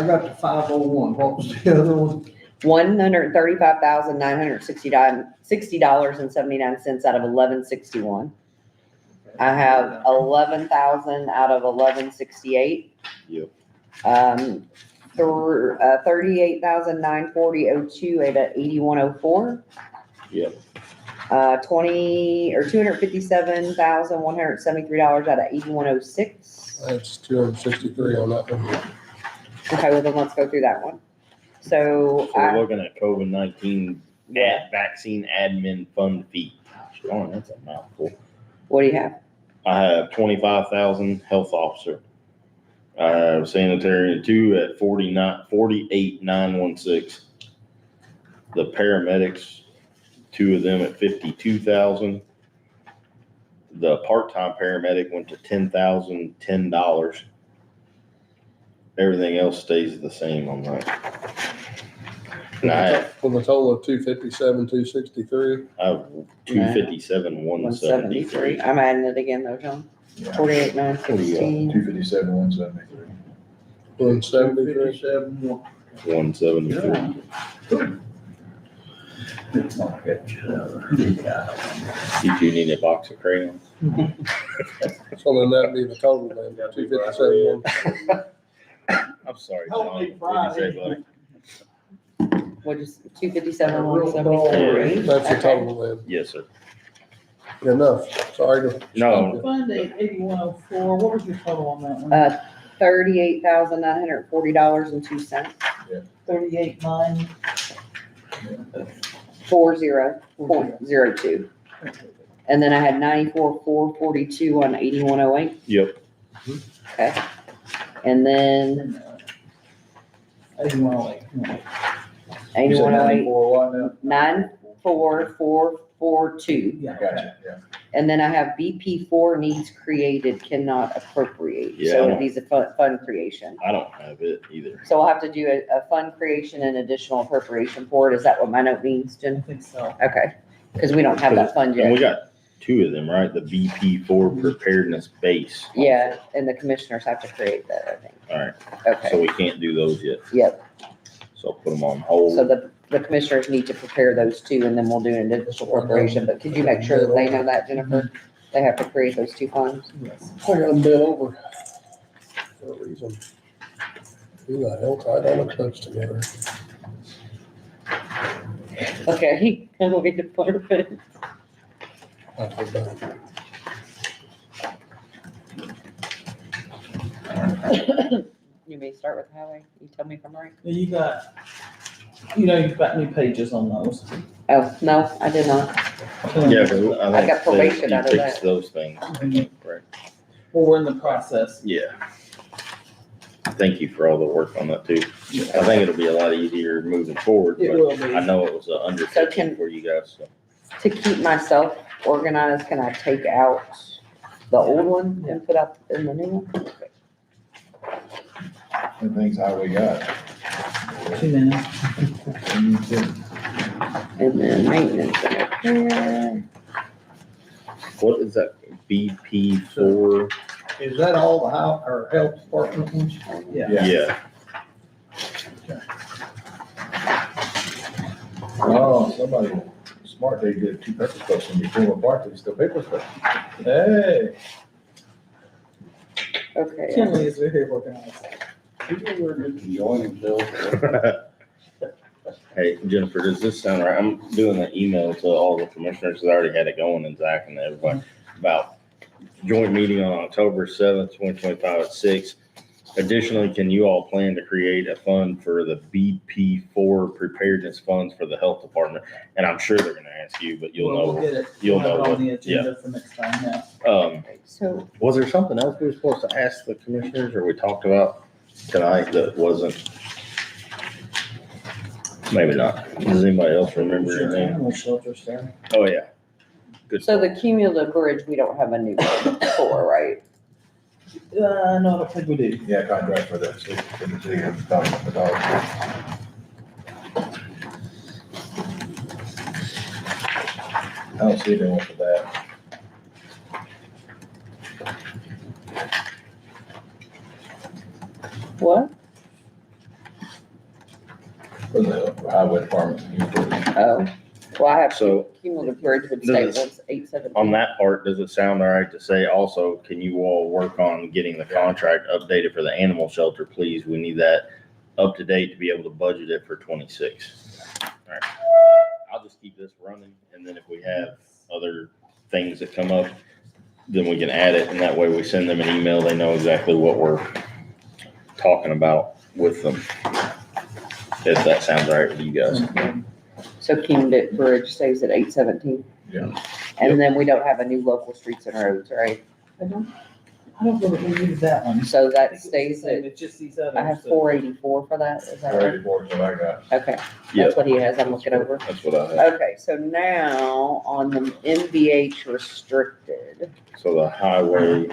got the 501. What was the other one? $135,960.79 out of 1161. I have 11,000 out of 1168. Yep. 38,940.02 at 8104. Yep. 257,173 out of 8106. That's 263 on that one. Okay, well then let's go through that one. So So we're looking at COVID-19 vaccine admin fund fee. Oh, that's a mouthful. what do you have? I have 25,000 health officer. I have sanitarian 2 at 48,916. The paramedics, 2 of them at 52,000. The part-time paramedic went to $10,010. Everything else stays the same on that. And I have, With a total of 257, 263. I have 257, 173. I'm adding it again though, John. 48,916. 257, 173. 173. 257, 173. You two need a box of crayons? So then that'd be the total then, 257. I'm sorry, Help John. me, What did you say, buddy? What is 257, 173? That's the Okay. total then. Yes, sir. Enough. Sorry to. No. Fund 8104, what was your total on that one? $38,940.02. 38,900. 40.02. And then I had 94,442 on 8108. Yep. Okay. And then 8108. 8108, For what now? 94442. Yeah. Gotcha, yeah. And then I have BP4 needs created, cannot appropriate. Yeah, I So don't- it needs a fund creation. I don't have it either. So I'll have to do a fund creation and additional appropriation for it. Is that what my note means, I Jen? think so. Okay, because we don't have that fund And we yet. got 2 of them, right? The BP4 preparedness base. Yeah, and the commissioners have to create that, I think. All right, Okay, so we can't do those yet. yep. So I'll put them on hold. So the commissioners need to prepare those two and then we'll do an additional appropriation. But could you make sure that they know that, Jennifer? They have to create those 2 funds? Yes. I got them bent over for a reason. Who the hell tied all the clips together? Okay, and we'll get to perfect. I forgot. You may start with highway. You tell me if I'm right. You got, you've got new pages on those. Oh, no, I did not. Yeah, 'cause I think got probation you out of fixed that. those things. Right. Well, we're in the process. Yeah. Thank you for all the work on that too. I think it'll be a lot easier moving forward, It but will be. I know it was an undertaking for you guys, so. To keep myself organized, can I take out the old one and put up in the new one? The things how we got. 2 minutes. And then maintenance and repair. What is that, BP4? Is that all the house, or health department ones? Yeah. Yeah, Oh, somebody smart, they did 2 paper clips and you pull them apart, they still paper clip. Hey. Okay. Kinley is very organized. People were just enjoying themselves. hey Jennifer, does this sound right? I'm doing an email to all the commissioners, 'cause I already had it going, and Zach and everybody, about joint meeting on October 7th, 2025 at 6. Additionally, can you all plan to create a fund for the BP4 preparedness funds for the health department? And I'm sure they're gonna ask you, but you'll We'll know. get it. you'll We'll have know it on what- the agenda for next time, yeah. So Was there something else we were supposed to ask the commissioners, or we talked about tonight that wasn't? Maybe not. Does anybody else remember anything? Animal shelter stuff. Oh, yeah. Good. So the cumulative bridge, we don't have a new one for, right? No, I don't think we do. Yeah, contract for that, so for the city of the dog. don't see anyone for that. What? For the highway department. Oh, well, I have So- cumulative bridge with Does state it- was 817. On that part, does it sound all right to say also, can you all work on getting the contract updated for the animal shelter, please? We need that up to date to be able to budget it for 26. All right. I'll just keep this running, and then if we have other things that come up, then we can add it, and that way we send them an email, they know exactly what we're talking about with them. If that sounds all right with you guys. So cumulative bridge stays at 817. Yeah. And then we don't have a new local streets and roads, right? I don't know that we needed that one. So I that think it's the stays same, at, It's just these others. I have that- 484 for that, is that right? 34 is what I got. Okay, Yeah. that's what he has, I'm looking over. That's what I have. Okay, so now on the MVH restricted, So the highway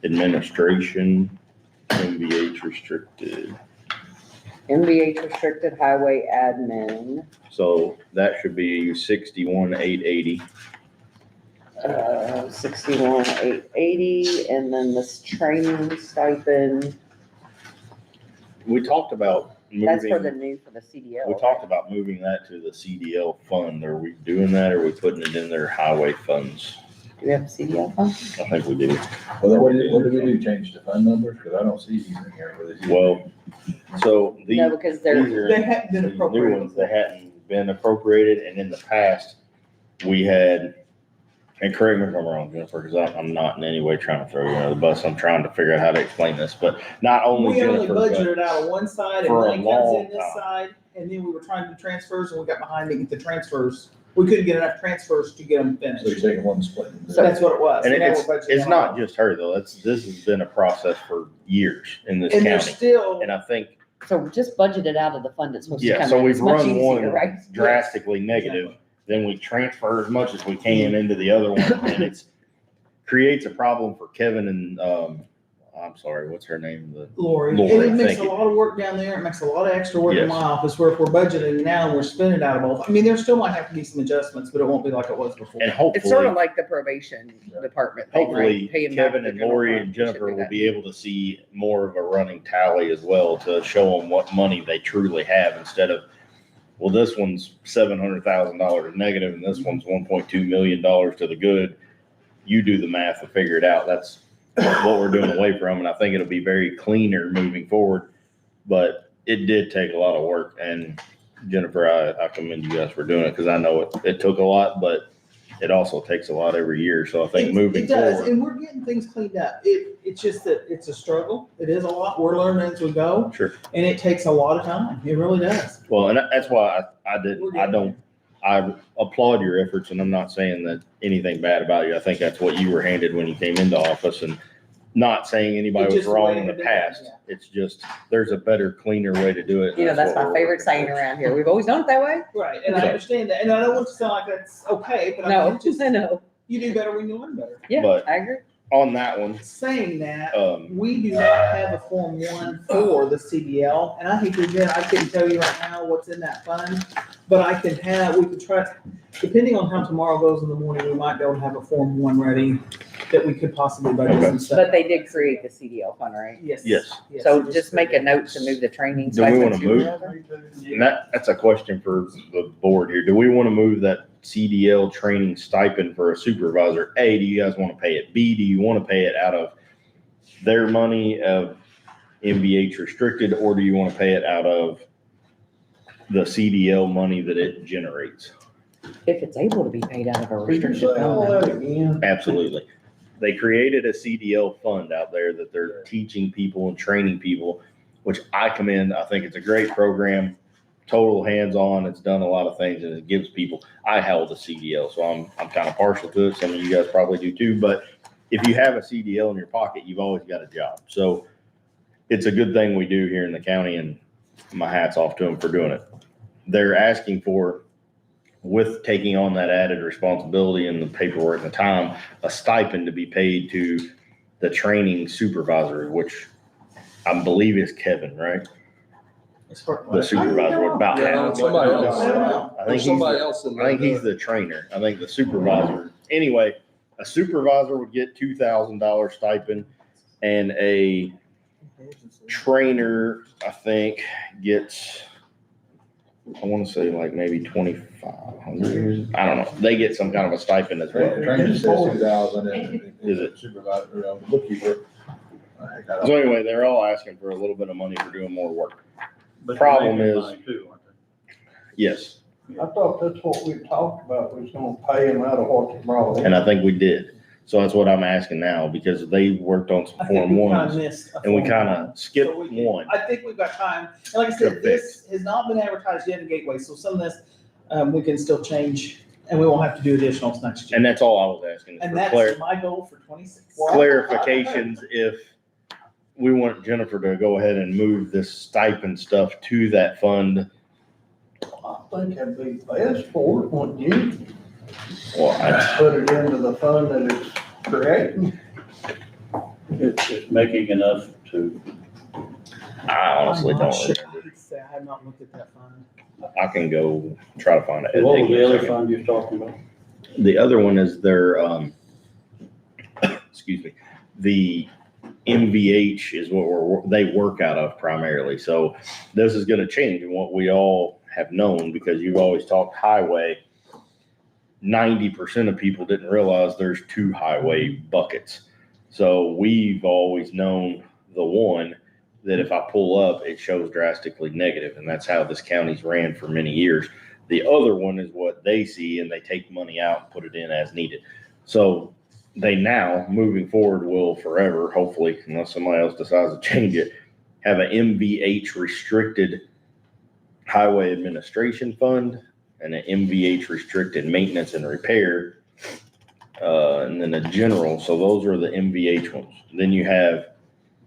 administration, MVH restricted. MVH restricted highway admin, So that should be 61,880. 61,880, and then this training stipend, We talked about that's for the moving, new, for the CDL. we talked about moving that to the CDL fund. Are we doing that, or are we putting it in their highway funds? Do we have a CDL fund? I think we do. Well, then what did we do, change the fund numbers? Because I don't see these in here for this. Well, so these No, because they're, these are They hadn't been these new appropriated. ones that hadn't been appropriated, and in the past, we had, and correct me if I'm wrong, Jennifer, because I'm not in any way trying to throw you under the bus. I'm trying to figure out how to explain this, but not only We only Jennifer, but budgeted out of one side and for a money comes long in this time. side, and then we were trying to do transfers and we got behind to get the transfers. We couldn't get enough transfers to get them So you're finished. taking one split. So that's what it was. and So now it's, we're budgeting it's on not all. just her though. This has been a process for years in this And there's county. still, And I think, so just budget it out of the fund it's supposed to yeah, come so in. we've It's much run easier, one right? drastically negative, then we transfer as much as we can into the other one, and it's creates a problem for Kevin and, I'm sorry, what's her name? Lori, Lori, and it makes thank a you. lot of work down there. It makes a lot of extra work in Yes. my office where if we're budgeting now and we're spending out of both. I mean, there still might have to be some adjustments, but it won't be like it was before. And It's sort hopefully, of like the probation department thing, hopefully right? Paying back Kevin the and general Lori fund. and We should Jennifer do will that. be able to see more of a running tally as well to show them what money they truly have instead of, well, this one's $700,000 negative and this one's $1.2 million to the good. You do the math and figure it out. That's what we're doing away from. And I think it'll be very cleaner moving forward. But it did take a lot of work. And Jennifer, I commend you guys for doing it because I know it took a lot, but it also takes a lot every year. So I think moving It does, forward. and we're getting things cleaned up. It's just that it's a struggle. It is a lot. We're learning as we go, Sure. and it takes a lot of time. It really does. Well, and that's why I applaud your efforts, and I'm not saying that anything bad about you. I think that's what you were handed when you came into office, and not saying anybody It's was just the wrong way in the to do it, past. yeah. It's just, there's a better, cleaner way to do it. and You know, that's what my we're favorite working saying towards. around here. We've always done it that way. Right, and I So- understand that, and I don't want to sound like that's okay, but I mean, No, it's just, I know. you do better when you learn better. Yeah, But- I agree. On that one, Saying that, um, we do not have a Form 1 for the CDL, and I hate to admit, I couldn't tell you right now what's in that fund, but we can try, depending on how tomorrow goes in the morning, we might be able to have a Form 1 ready that we could possibly budget some stuff. But they did create the CDL fund, right? Yes. Yes. So just make a note to move the training. Do we wanna stipends move? over. and that's a question for the board here. Do we want to move that CDL training stipend for a supervisor? A, do you guys want to pay it? B, do you want to pay it out of their money of MVH restricted, or do you want to pay it out of the CDL money that it generates? If it's able to be paid out of a Could you restricted say all fund. that again? Absolutely. They created a CDL fund out there that they're teaching people and training people, which I commend. I think it's a great program, total hands-on. It's done a lot of things and it gives people, I held a CDL, so I'm kind of partial to it. Some of you guys probably do too, but if you have a CDL in your pocket, you've always got a job. So it's a good thing we do here in the county, and my hat's off to them for doing it. They're asking for, with taking on that added responsibility and the paperwork and the time, a stipend to be paid to the training supervisor, which I believe is Kevin, right? It's hard. The supervisor would about Yeah, half. somebody else. I don't know. I think There's he's somebody the- else in I think there. he's the trainer. I think the supervisor, anyway, a supervisor would get $2,000 stipend and a trainer, I think, gets, I want to say like maybe 2,500. I don't know. They get some kind of a stipend as well. Trainer says 2,000 and Is it? supervisor, bookkeeper. I got So anyway, they're all asking for a little bit of money for doing more work. But Problem they're making is- money too, aren't they? Yes, I thought that's what we talked about, we was gonna pay them out of what they brought in. and I think we did. So that's what I'm asking now because they worked on some I think Form we kinda ones missed. a and we Form kind one. of skipped So we can- one. I think we've got time. And like I said, this has not been advertised yet in Gateway, so some of this, we can still change and we won't have to do additionals next year. And that's all I was asking. is And for that's my goal for 26. clarifications if we want Jennifer to go ahead and move this stipend stuff to that fund. I think that'd be best for it, wouldn't you? Well, I, Put it into the fund that it's creating. It's making enough to, I honestly I'm not don't sure. remember. I have not looked at that fund. I can go try to find it. what was the other fund you're talking about? The other one is their, excuse me, the MVH is what they work out of primarily. So this is gonna change in what we all have known because you've always talked highway. 90% of people didn't realize there's two highway buckets. So we've always known the one that if I pull up, it shows drastically negative, and that's how this county's ran for many years. The other one is what they see, and they take money out and put it in as needed. So they now, moving forward, will forever, hopefully, unless somebody else decides to change it, have an MVH restricted highway administration fund and an MVH restricted maintenance and repair, and then a general. So those are the MVH ones. Then you have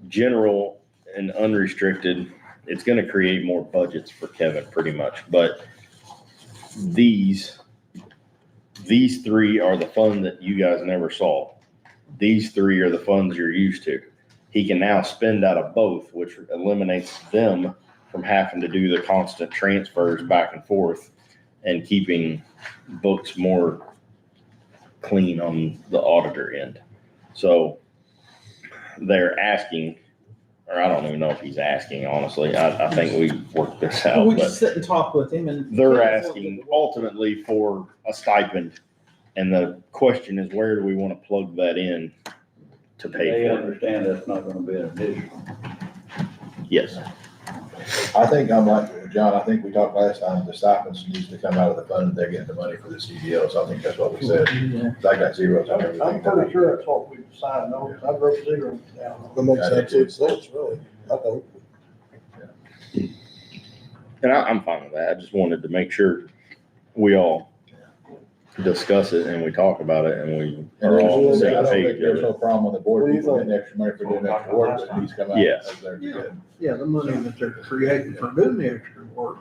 general and unrestricted. It's going to create more budgets for Kevin pretty much, but these three are the fund that you guys never saw. These three are the funds you're used to. He can now spend out of both, which eliminates them from having to do the constant transfers back and forth and keeping books more clean on the auditor end. So they're asking, or I don't even know if he's asking, honestly. I think we worked this out, We but just sit and talk with him and. they're asking ultimately for a stipend. And the question is, where do we want to plug that in to pay They for it? understand that's not gonna be an additional. Yes. I think I'm like, John, I think we talked last time, the stipends needs to come out of the fund, that they're getting the money for the CDL, so I think that's what we said. Yeah. I got zeros on I'm everything. pretty sure that's what we decided on, I wrote zeros down. That makes absolute sense, really, I think. And I'm fine with that. I just wanted to make sure we all discuss it and we talk about it and we are all on the I same don't think page. there's no problem on the board, What do you people think? getting extra money for doing extra work, but it needs to come out. Yeah. of their good. Yeah, the money that they're creating for doing the extra work.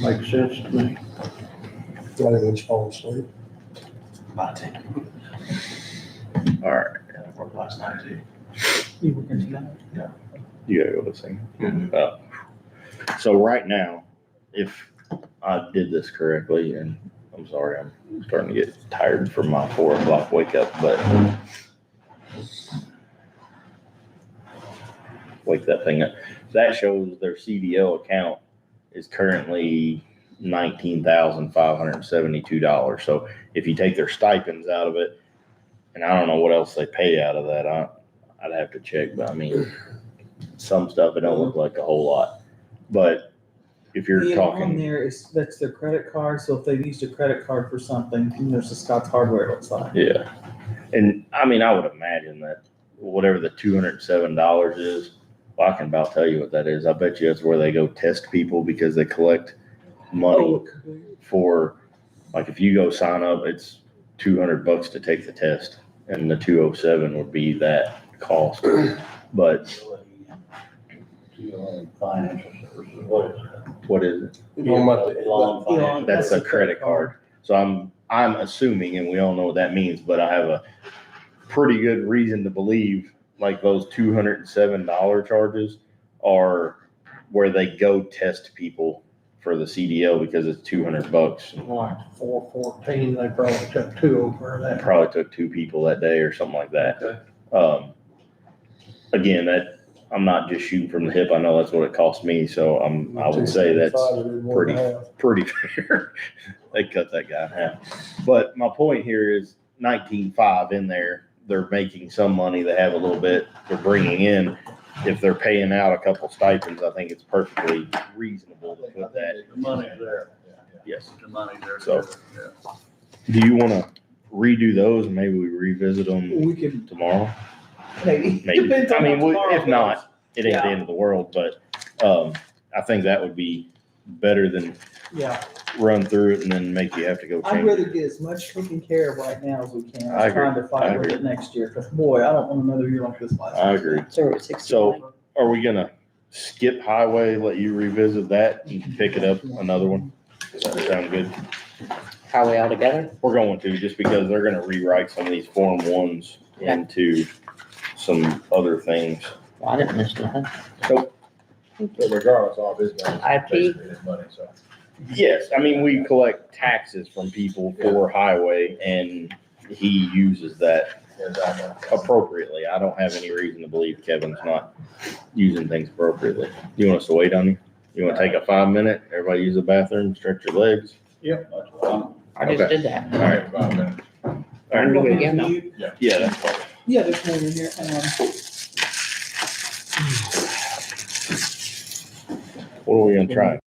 Makes sense to me. Not even falling asleep. All right. Worked last night too. You were gonna tonight? You gotta go to sing. So right now, if I did this correctly, and I'm sorry, I'm starting to get tired from my 4 o'clock wake up, but wake that thing up. That shows their CDL account is currently $19,572. So if you take their stipends out of it, and I don't know what else they pay out of that, I'd have to check, but I mean, some stuff, it don't look like a whole lot. But if you're Yeah, on talking, there is, that's their credit card, so if they've used a credit card for something, and there's a Scott's Hardware, it looks like. yeah. And I mean, I would imagine that whatever the $207 is, well, I can about tell you what that is. I bet you that's where they go test people because they collect money Oh, for, like, if you go sign up, it's $200 to take the test, and the 207 would be that cost. But Financial services, what is that? what is it? Talking about the- Elon Financial. That's a credit card. So I'm assuming, and we all know what that means, but I have a pretty good reason to believe like those $207 charges are where they go test people for the CDL because it's $200. Like 414, they probably took two over It that. probably took two people that day or something like that. Again, that, I'm not just shooting from the hip. I know that's what it cost me, so I would say that's pretty fair. They cut that guy in half. But my point here is 19.5 in there. They're making some money. They have a little bit they're bringing in. If they're paying out a couple stipends, I think it's perfectly reasonable to put that. The money's there. Yes. The money's there. So- Do you want to redo those and maybe we revisit them We could, tomorrow? maybe. Maybe. Depends I on mean, how tomorrow if goes. not, it ain't the Yeah. end of the world, but, I think that would be better than Yeah, run through it and then make you have to go I'd change rather it. get as much taken care of right now as we can, I as agree. trying to I fight with agree. it next year, because boy, I don't want another year like this last. I agree. So we're at 60. So are we gonna skip highway, let you revisit that and pick it up another one? Does that sound good? Highway altogether? We're going to, just because they're gonna rewrite some of these Form 1s into some other things. Well, I didn't miss nothing. So regardless, all of his money IP. is basically his money, so. Yes, I mean, we collect taxes from people for highway and he uses that appropriately. I don't have any reason to believe Kevin's not using things appropriately. You want us to wait on you? You wanna take a 5 minute? Everybody use the bathroom, stretch your legs? I just Okay. did that. All right. 5 minutes. All I'm right. doing it again now. Yeah, that's fine. Yeah, there's one in here, hang on. What are we gonna try?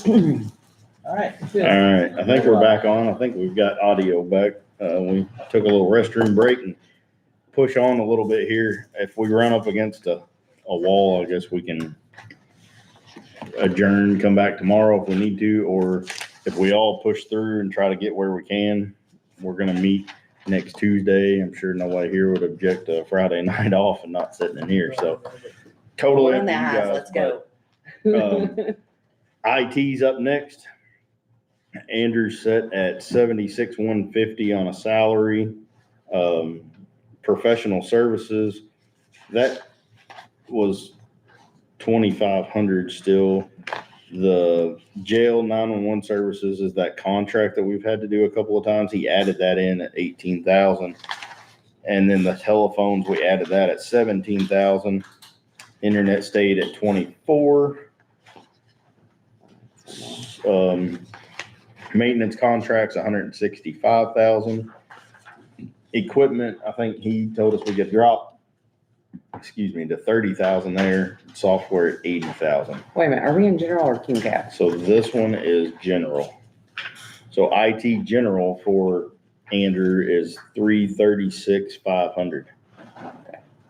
All right. All right, I think we're back on. I think we've got audio back. We took a little restroom break and push on a little bit here. If we run up against a wall, I guess we can adjourn, come back tomorrow if we need to, or if we all push through and try to get where we can, we're gonna meet next Tuesday. I'm sure nobody here would object to a Friday night off and not sitting in here, so totally We're up on to the you eyes, guys. let's go. but, IT's up next. Andrew's set at 76,150 on a salary. Professional services, that was 2,500 still. The jail 911 services is that contract that we've had to do a couple of times. He added that in at 18,000. And then the telephones, we added that at 17,000. Internet stayed at 24. Maintenance contracts, 165,000. Equipment, I think he told us we could drop, to 30,000 there. Software at 80,000. Wait a minute, are we in general or King Cap? So this one is general. So IT general for Andrew is 336,500. Yeah,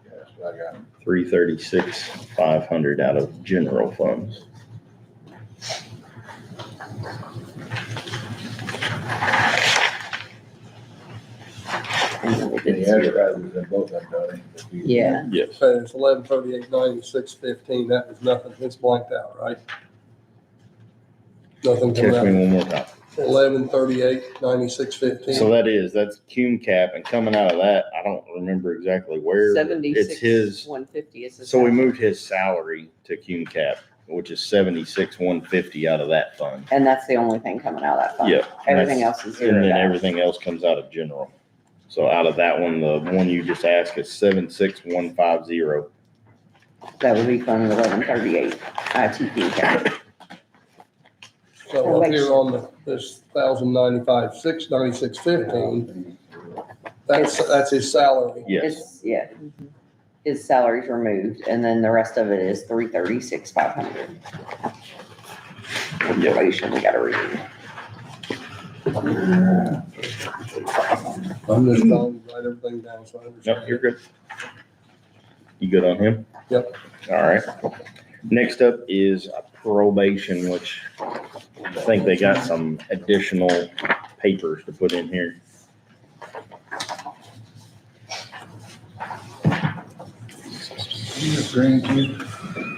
that's what I got. 336,500 out of general funds. The advertisers in both of them, Yeah, Yes. So it's 11/38/96/15, that was nothing, it's blanked out, right? Nothing Catch coming me out, one more time. 11/38/96/15. So that's cume cap, and coming out of that, I don't remember exactly where. It's his, 150 is the. so we salary. moved his salary to cume cap, which is 76,150 out of that fund. And that's the only thing coming out of that fund. Yeah. Everything else is And then zeroed out. everything else comes out of general. So out of that one, the one you just asked is 76,150. That would be fund 1138, ITP cap. So up here on this 1,095,696.15, that's his salary. Yes. Yeah. His salary's removed, and then the rest of it is 336,500. Inflation, we gotta read. I'm just trying to write everything down so I understand. Nope, you're good. You good on him? Yep. All right. Next up is probation, which I think they got some additional papers to put in here.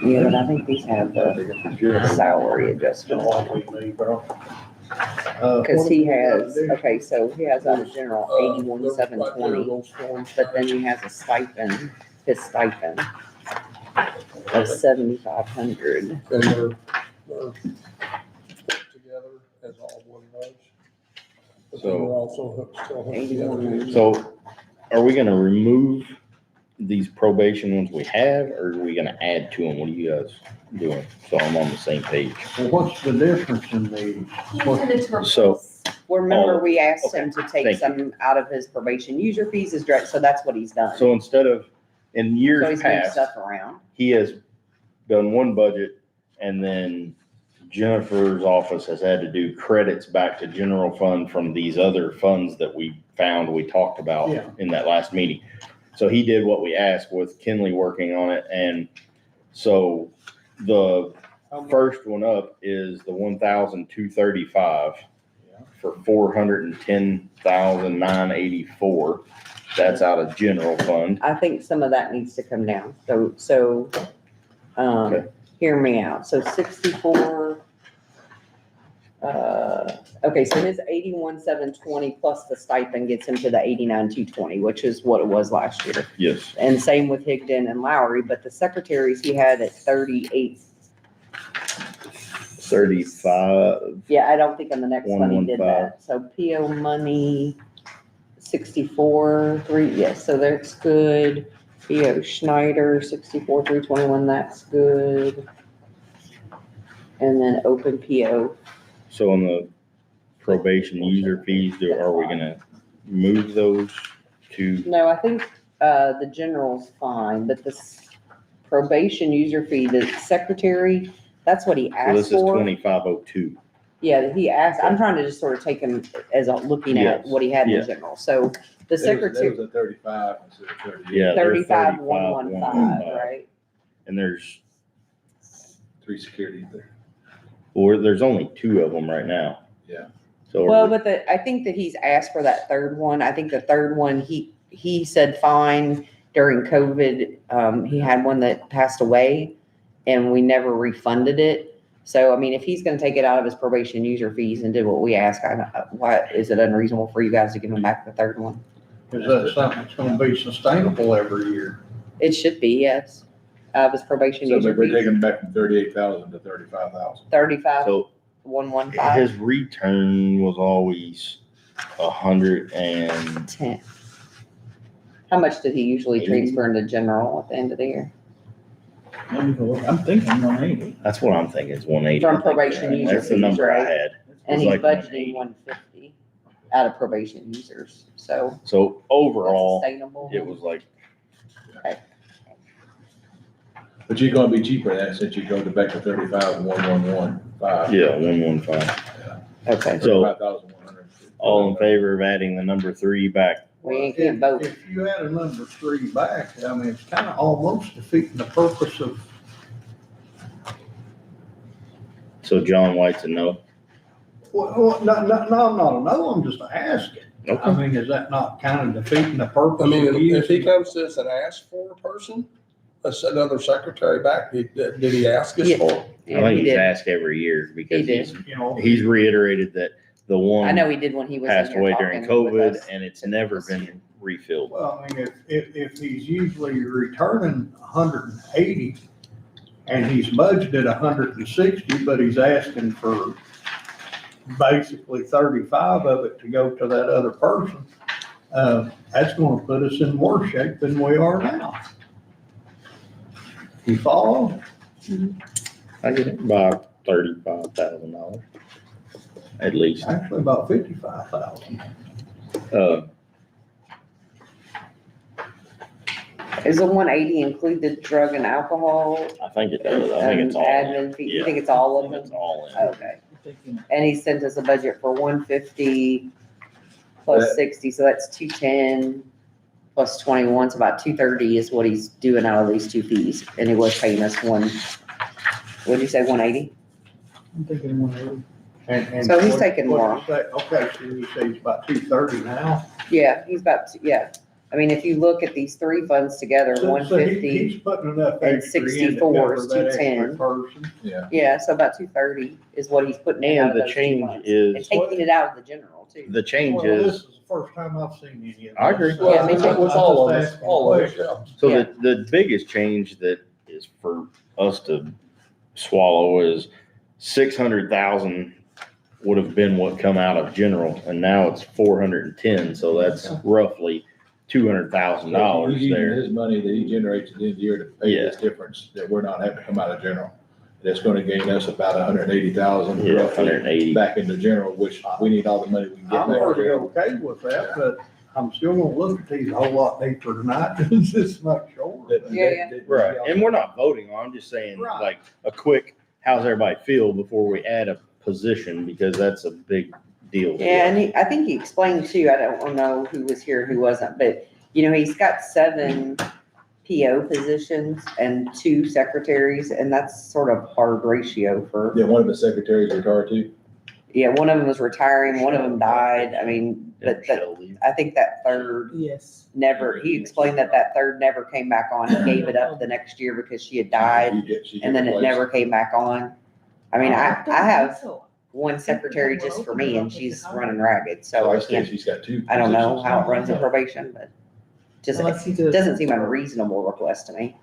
Yeah, but I think these have the salary adjustment. Cause he has, okay, so he has on the general 81,720, but then he has a stipend, his stipend of 7,500. And they're put together as all one bunch. But then they're also still hooked together. So are we gonna remove these probation ones we have, or are we gonna add to them? What are you guys doing? So I'm on the same page. Well, what's the difference in these? He intended to replace. So- Well, remember, we asked okay. him to Thank take some out of his probation user fees as direct, so that's what he's done. So instead of, in So years he's moved past, stuff around. he has done one budget, and then Jennifer's office has had to do credits back to general fund from these other funds that we talked about Yeah. in that last meeting. So he did what we asked with Kinley working on it, and so the first one up is the 1,235 for 410,984. That's out of general fund. I think some of that needs to come down, Okay. hear me out, so 64, okay, so his 81,720 plus the stipend gets him to the 89,220, which is what it was last year. Yes. And same with Higdon and Lowry, but the secretaries he had at 38. 35. Yeah, I don't think on the next one he did 115. that. So PO money, 64,3, yes, so that's good. PO Schneider, 64,321, that's good. And then open PO, So on the probation user fees, are we gonna move those to, no, I think, the general's fine, but this probation user fee, the secretary, That's what he So asked this is for. 2502. Yeah, he asked, I'm trying to just sort of take him as a looking at Yes, what he had yeah. in general. So the That secretary, was a 35 instead of 38. Yeah. they're 35,115, right? And there's, 3 security there. or there's only 2 of them right now. Yeah. So Well, but I think that he's asked for that third one. I think the third one, he said fine during COVID. He had one that passed away and we never refunded it. So, I mean, if he's gonna take it out of his probation user fees and did what we ask, why, is it unreasonable for you guys to give him back the third one? Is that something that's gonna be sustainable every year? It should be, yes, out of his probation So user we're fees, taking back from 38,000 to 35,000. 35,115, so his return was always 110. 10. How much did he usually transfer into general at the end of the year? I'm thinking 180. That's what I'm thinking, is 180. From probation user That's the fees, number I right? had. And It's he's like budgeting 180. 150 out of probation users, so. So that's overall, sustainable. it was like, But you're gonna be cheaper than that since you go to back to 35,115. yeah, 115. Okay, So 35,100. all in favor of adding the number 3 back? we can't vote. If you add a number 3 back, I mean, it's kind of almost defeating the purpose of, So John White's a no? well, no, I'm not a no, I'm just asking. I Okay. mean, is that not kind of defeating the purpose? I mean, of if he using- comes to us and asks for a person, another secretary back, did he ask us Yeah. for? I Yeah, think he he's did. asked every year because He did. he's, You know, he's reiterated that the I know one he did when he was in passed here away during talking with COVID us. and it's never been refilled. well, I mean, if he's usually returning 180 and he's budgeted 160, but he's asking for basically 35 of it to go to that other person, that's gonna put us in worse shape than we are now. You follow? I get it, about $35,000 at least. Actually, about 55,000. Uh, Is the 180 include the drug and alcohol? I think it does. I think it's all. Admin fee, you Yeah. think it's all of them? It's all in. Okay, and he sent us a budget for 150 plus That- 60, so that's 210 plus 21, so about 230 is what he's doing out of these 2 fees, and he was paying us what'd you say, 180? I'm thinking 180. And So he's what- taking what more. you say- Okay, so you say he's about 230 now? Yeah, he's about, yeah, I mean, if you look at these 3 funds together, So 150, He's putting enough and extra in to 64 is cover that extra 210. person. Yeah. yeah, so about 230 is what he's putting in out And of the those 2 change funds. And is, taking it out of the general too. the change Well, this is, is the first time I've seen any of this. I agree. Yeah, me too. I'm With all of just us, asking all of us, questions. so Yeah. the biggest change that is for us to swallow is 600,000 would have been what come out of general, and now it's 410, so that's roughly $200,000 He's using there. his money that he generates at the end of the year to pay this difference that we're not having to come out of general. That's gonna gain us about 180,000 Yeah, roughly 180. back into general, which we need all the money we can get I'm back. already okay with that, but I'm still gonna look at these a whole lot deeper tonight, this much shorter. Yeah. Right, and we're not voting on, I'm just saying, Right. like, a quick, how's everybody feel before we add a position, because that's a big deal. Yeah, and I think he explained too, I don't know who was here, who wasn't, but, you know, he's got 7 PO positions and 2 secretaries, and that's sort of hard ratio for, Yeah, one of the secretaries retired too. yeah, one of them was retiring, one of them died, I mean, but Shelby. I think that third Yes. never, he explained that third never came back on, he gave it up the next year because she had died, and then it never came back on. I mean, I have one secretary just for me, and she's running ragged, so I can't, She's got 2. I don't know positions. how it runs in probation, but just, Unless he it does. doesn't seem unreasonable request to me.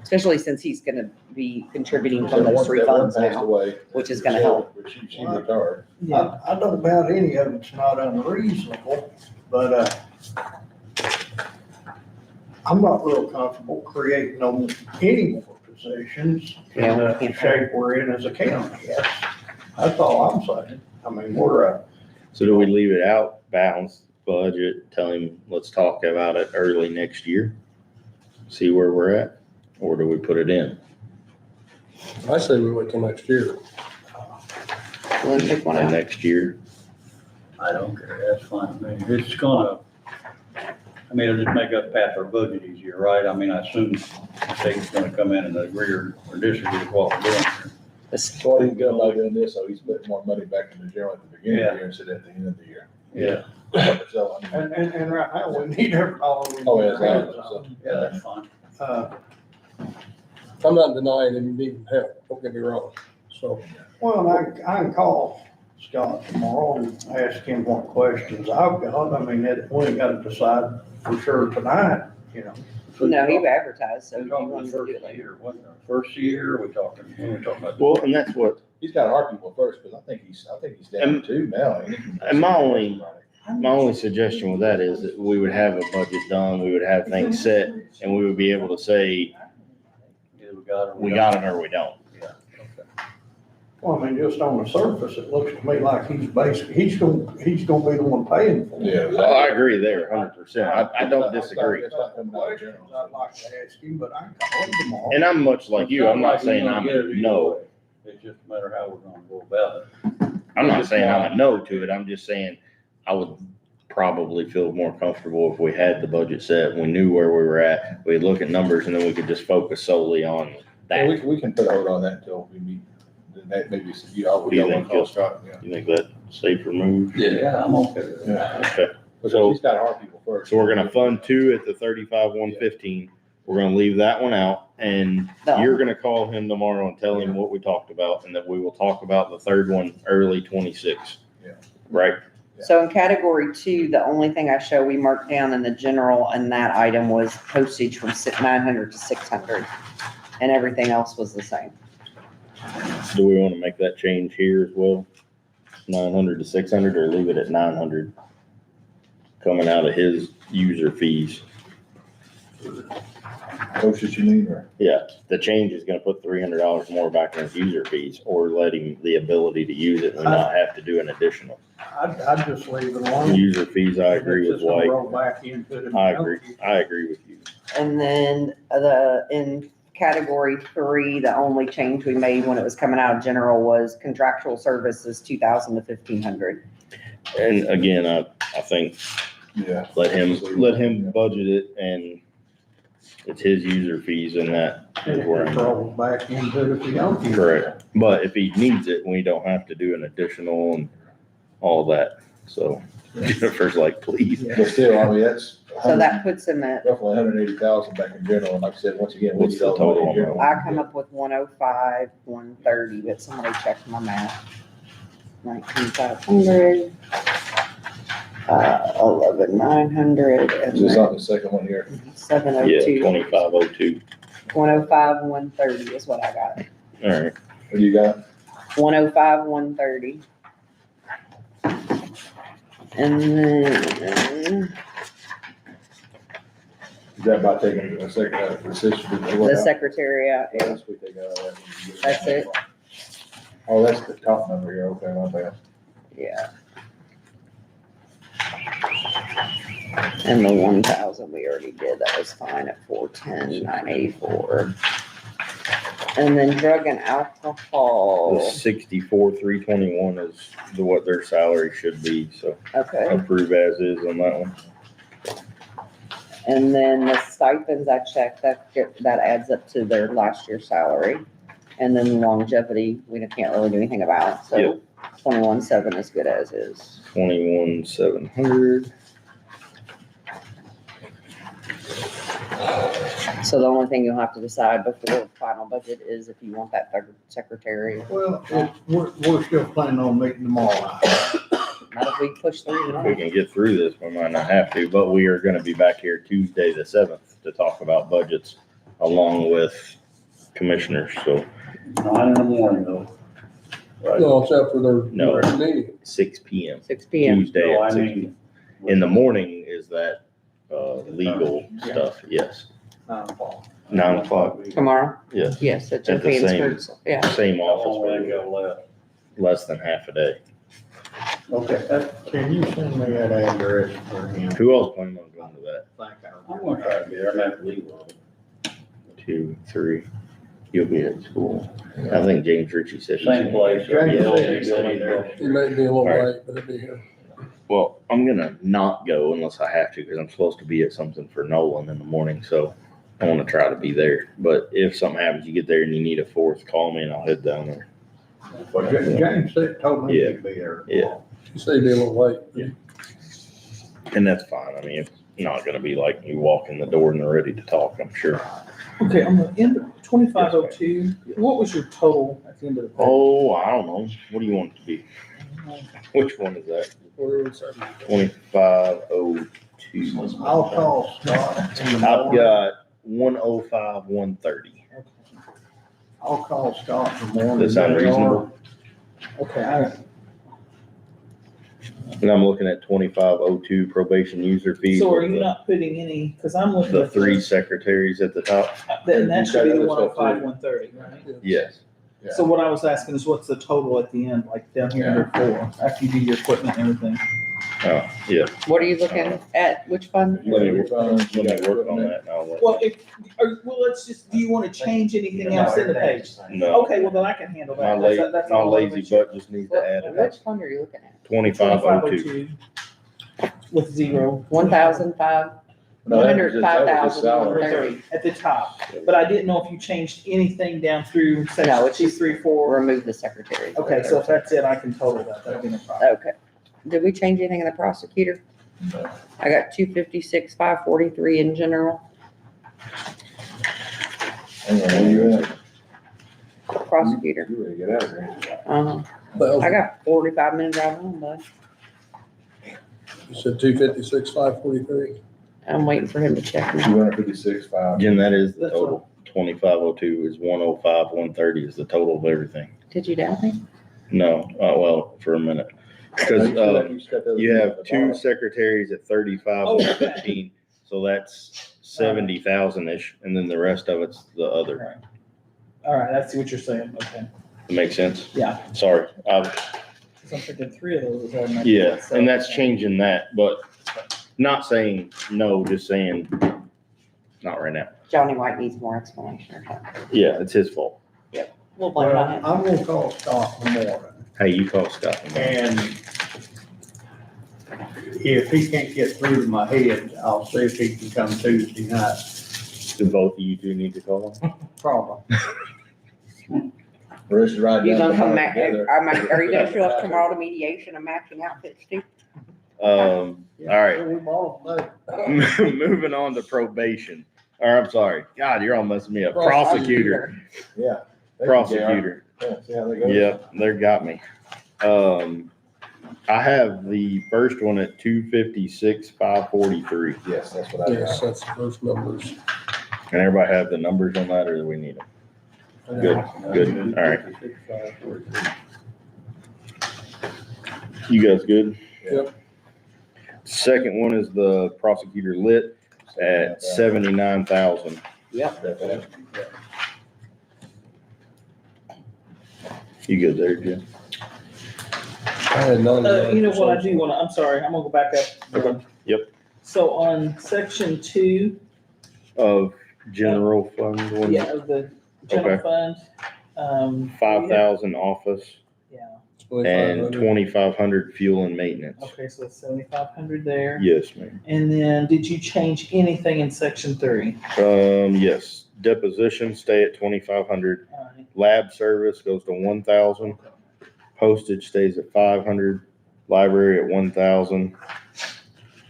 Especially since he's gonna be contributing So from those one- 3 that one funds passed now. away, which is gonna help. but She retired. Yeah. I don't doubt any of it's not unreasonable, but, I'm not real comfortable creating any more positions in Yeah, we the can't. shape we're in as a county. That's all I'm saying. I mean, we're, So do we leave it out, balance budget, tell him, let's talk about it early next year? See where we're at, or do we put it in? I say we wait till next year. We'll pick one And out. next year, I don't care, that's fine, I mean, it's gonna, I mean, it'll just make us pass our budget easier, right? I mean, I assume the state's gonna come in and agree or disagree with what we're doing here. This- What he's done by doing this, so he's putting more money back in the general at the beginning of Yeah. the year instead of at the end of the year. Yeah. So, I mean, And right now, we need every dollar we oh, yeah, can. so, Yeah, that's fine. I'm not denying him needing help, don't get me wrong, so. Well, I can call Scott tomorrow and ask him what questions I've got. I mean, we ain't gotta decide for sure tonight, you know. No, he advertised, so We're if you talking wanted the to do first it later. year, what, first year, we're talking, when we're talking about. well, and that's what, he's got our people first, because I think he's down two now. ain't he? and my only suggestion with that is that we would have a budget done, we would have things set, and we would be able to say, Either we got it or we got it or we don't. Yeah, okay. Well, I mean, just on the surface, it looks to me like he's basically, he's gonna be the one paying for it. Yeah. Well, I agree there, 100%. I don't disagree. It's not coming out of Questions general. I'd like to ask him, but I can call him tomorrow. And I'm much like you, I'm not saying I'm Get it a either no. way. It's just a matter how we're gonna go about it. I'm not saying I'm a no to it, I'm just saying I would probably feel more comfortable if we had the budget set, we knew where we were at, we'd look at numbers and then we could just focus solely on Yeah, that. we can put a hold on that until we meet, then that maybe, you know, Do we you got one think call he'll- Scott, yeah. You think that safer move? Yeah, I'm okay with that. Yeah. Okay, Because he's got our people first. so we're gonna fund two at the 35,115, we're gonna leave that one out, and No. you're gonna call him tomorrow and tell him what we talked about, and that we will talk about the third one early 26. Yeah. Right? So in category 2, the only thing I show we marked down in the general and that item was postage from 900 to 600. And everything else was the same. Do we wanna make that change here as well? 900 to 600, or leave it at 900? Coming out of his user fees. Postage you mean, or? Yeah, the change is gonna put $300 more back in his user fees, or let him the ability to use it and not have to do an additional. I'd just leave it alone. User fees, I agree with It's just gonna White. roll back into it. I agree with you. And then in category 3, the only change we made when it was coming out of general was contractual services, 2,000 to 1,500. And again, I think Yeah. let him budget it, and it's his user fees, and that And is it where just I'm rolls back into it if you don't use it. correct. But if he needs it, we don't have to do an additional and all that. So Jennifer's like, please. But still, I mean, that's. So that puts him at, Roughly 180,000 back in general, and like I said, once again, we What's need the all the money total in general. I come up with 105, 130, but somebody checked my math. 19,500, 11,900, Is this and on the second one here? Yeah, 702. 2502. 105, 130 is what I got. All right. What do you got? 105, 130. And then Is that by taking a second, the secretariat, yeah. Yes, we take out of that. That's it. Oh, that's the top number here, okay, my bad. Yeah. And the 1,000 we already did, that was fine at 410, 984. And then drug and The alcohol, 64,321 is what their salary should be, so okay. approve as is on that one. And then the stipends I checked, that adds up to their last year's salary. And then longevity, we can't really do anything about, so Yep. 21,700 is good as is. 21,700. So the only thing you'll have to decide before the final budget is if you want that third secretary. Well, we're still planning on meeting tomorrow. Not if we push through If we tonight. can get through this, we might not have to, but we are gonna be back here Tuesday, the 7th, to talk about budgets along with commissioners, so 9 in the morning though. No, it's after their No. meeting. 6 PM. 6 PM. Tuesday No, I at 6 mean- PM. In the morning is that, legal stuff, yes. 9 o'clock, Tomorrow? yes. Yes, at At the Jim same- Hansford's, yeah. Same How long we office, got left? but less than half a day. Okay, can you send me that address for him? Who else planning on going to that? I'm gonna try to be there, I'm at legal. 2, 3. You'll be at school. I think James Ritchie said. he's Same gonna- place. Yeah. He may be a little Right. late, but he'll be here. Well, I'm gonna not go unless I have to, because I'm supposed to be at something for Nolan in the morning, so I wanna try to be there. But if something happens, you get there and you need a fourth, call me and I'll head down there. Well, James said, told me he'd be there. Yeah. He said he'd be a little late. And that's fine. I mean, it's not gonna be like you walk in the door and they're ready to talk, I'm sure. Okay, on the end of 2502, what was your total at the end of the page? Oh, I don't know. What do you want it to be? Which one is that? 2502. I'll call Scott in the I've morning. got 105, 130. I'll call Scott in the morning. Does that sound reasonable? Okay, And I'm looking at 2502 probation user fees. so are with you the- not putting any, because I'm looking The at. three secretaries at the top? Then that should be the You got 105, other 130, right? Yes. Yeah. So what I was asking is what's the total at the end, like down here under 4, after you do your equipment and everything? Oh, yeah. What are you looking at? Which fund? You got your phones, you Let got me work on equipment. that and I'll let- Well, let's just, do you want to change anything else in the page? No, Okay, well, then I can handle my that. That's my all. lazy butt just needs to add it up. Which fund are you looking at? 2502. 2502 with 0. 1,005, No, that was just- that was just 105,000, salary. 130. At the top, but I didn't know if you changed anything down through No, section it's 2, just 3, 4. Remove the secretary. Okay, so if that's it, I can total that. That'd be no problem. Okay. Did we change anything in the prosecutor? No. I got 256, 543 in general. Hang on, where you at? Prosecutor. You ready to get out of here? I got 45 minutes drive home, bud. You said 256, 543. I'm waiting for him to check me. 256,500. Jen, that is the That's total. 2502 is 105, 130 is the total of everything. Did you doubt me? No, well, for a minute. Because, you have two secretaries at 35 Oh, and okay. 15, so that's 70,000-ish, and then the rest of it's the other. All right, I see what you're saying. Okay. That makes sense? Yeah. Sorry. 'Cause I'm thinking 3 of those. had an Yeah, extra, so- and that's changing that, but not saying no, just saying not right now. Johnny White needs more explanation or something. Yeah, it's his fault. We'll blame it on Well, him. I'm gonna call Scott in the morning, Hey, you call Scott. and if he can't get through to my head, I'll see if he can come Tuesday night. Do both of you two need to call him? Probably. We're just riding You down gonna come the back, together. are you gonna show up tomorrow to mediation and matching outfits too? All right. We both know. Moving on to probation, or I'm sorry, God, you're all messing me up. Prosecutor, Yeah. prosecutor. Yeah, see how they go? Yeah, they got me. I have the first one at 256, 543. Yes, that's what I Yes, got. that's those numbers. Can everybody have the numbers on that, or do we need them? Good, good, all right. You guys good? Yep. Second one is the prosecutor lit at 79,000. Yep. You good there, Jim? I had 99. You know what I do want to, I'm sorry, I'm gonna go back up. Okay. Yep. So on section 2, Of general fund, one, yeah, of the general Okay. fund. 5,000 office and 2,500. 2,500 fuel and maintenance. Okay, so it's 7,500 there. Yes, ma'am. And then did you change anything in section 3? Yes, deposition stay at 2,500. All right. Lab service goes to 1,000. Postage stays at 500. Library at 1,000.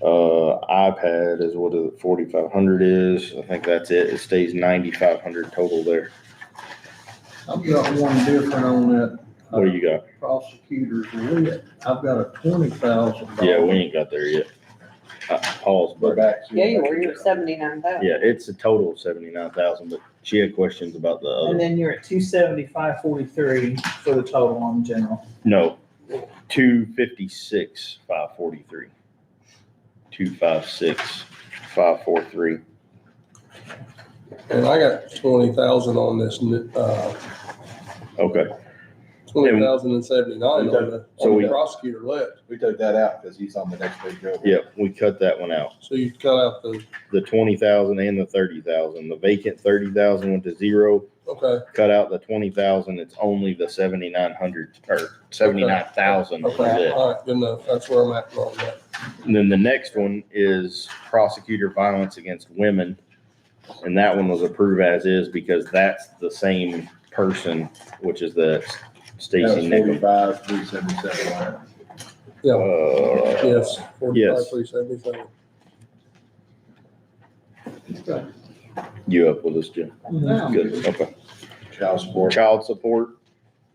iPad is what the 4,500 is. I think that's it. It stays 9,500 total there. I've got one different on that. What do you got? Prosecutor's lit. I've got a $20,000. Yeah, we ain't got there yet. Pause, Go but back. Yeah, you were, you were 79,000. yeah, it's a total of 79,000, but she had questions about the And other. then you're at 275.43 for the total on general. No, 256, 543. 256, 543. And I got 20,000 on this, Okay, $20,079 on the prosecutor left. We took that out because he's on the next page over. Yeah, we cut that one out. So you cut out The 20,000 and the 30,000. The vacant 30,000 went to zero. okay, Cut out the 20,000. It's only the 7,900 or 79,000. okay, That's it. all right, good enough. That's where I'm at on that. And then the next one is prosecutor violence against women. And that one was approved as is because that's the same person, which is the That Stacy was Nichols. 45,377. Yeah, Yes. yes, 45,377. You up with us, Jim? Mhm. Good, okay. Child support. Child support,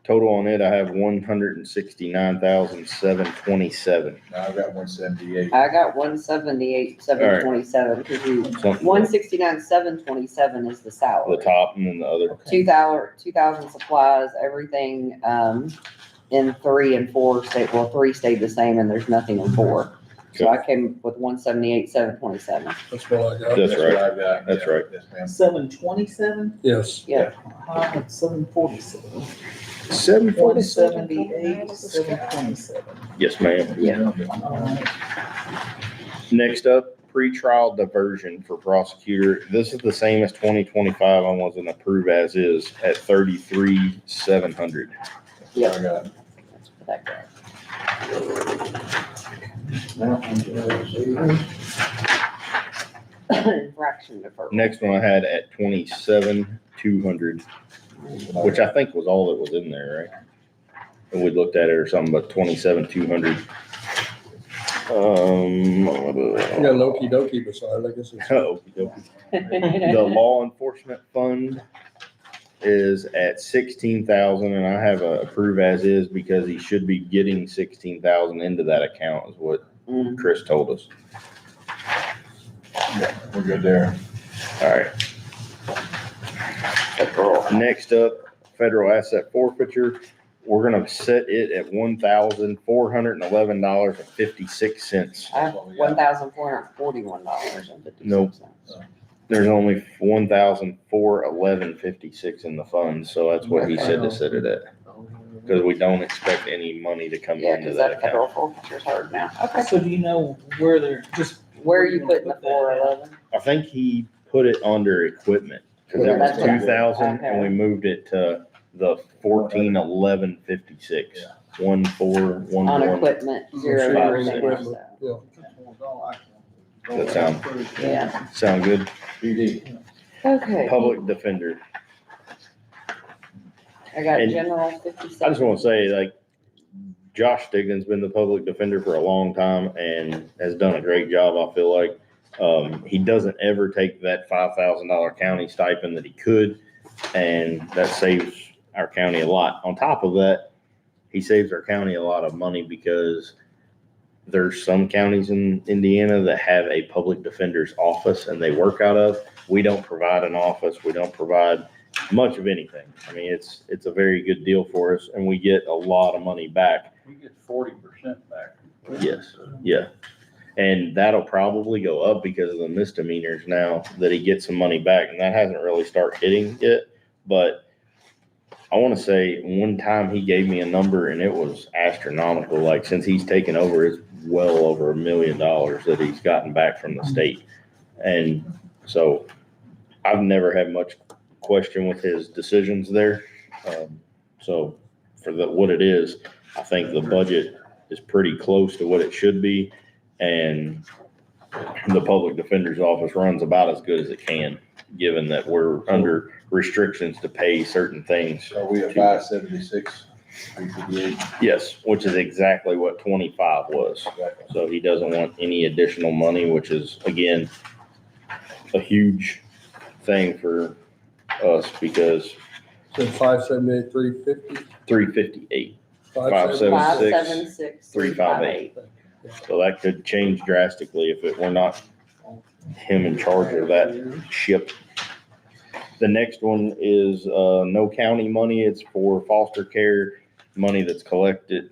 total on it, I have 169,727. Now I've got 178. I got 178, 727, because you, Something, 169, 727 is the the salary. top and then the other. 2,000 supplies, everything, in 3 and 4 stayed, well, 3 stayed the same and there's nothing in 4. So I came with 178, 727. That's what I got. That's what right. I've got. That's Yeah, right. Yes, ma'am. 727, Yes, Yeah, I had 747. 747? 178, 727. Yes, ma'am. Yeah. Next up, pretrial diversion for prosecutor. This is the same as 2025. I wasn't approved as is at 33,700. That's what I got. that's what that got. Infraction deferral. Next one I had at 27,200, which I think was all that was in there, right? And we looked at it or something, but 27,200. I got an okey dokey beside, I guess it's. Okey dokey. The law enforcement fund is at 16,000 and I have a approve as is because he should be getting 16,000 into that account is what Mm. Chris told us. We're good there. All right. Next up, federal asset forfeiture. We're gonna set it at $1,411.56. I have $1,441.56. Nope. There's only 1,411.56 in the fund, so that's what he said to set it at. Because we don't expect any money to come Yeah, into because that that federal account. forfeiture's hard now. Okay. So do you know where they're, just. Where are you gonna putting the put that? 411? I think he put it under equipment, because that was That's what I- 2,000 and we okay. moved it to the 1411.56. 1411. On equipment, zero Machinery and percent. equipment, yeah. That Yeah, sound good? PD. okay. Public defender. I got and general 57. I just want to say, like, Josh Stigden's been the public defender for a long time and has done a great job, I feel like. He doesn't ever take that $5,000 county stipend that he could, and that saves our county a lot. On top of that, he saves our county a lot of money because there's some counties in Indiana that have a public defender's office and they work out of. We don't provide an office. We don't provide much of anything. I mean, it's a very good deal for us and we get a lot of money back. We get 40% back. Yes, yeah. And that'll probably go up because of the misdemeanors now that he gets some money back, and that hasn't really started hitting yet. But I want to say one time he gave me a number and it was astronomical. Like since he's taken over, it's well over $1 million that he's gotten back from the state. And so I've never had much question with his decisions there. So for what it is, I think the budget is pretty close to what it should be. And the public defender's office runs about as good as it can, given that we're under restrictions to pay certain things. Are we at 576, 358? Yes, which is exactly what 25 was. So he doesn't want any additional money, which is, again, a huge thing for us because So 578, 350, 358, 578. 576, 358. so that could change drastically if it were not him in charge of that ship. The next one is no county money. It's for foster care money that's collected,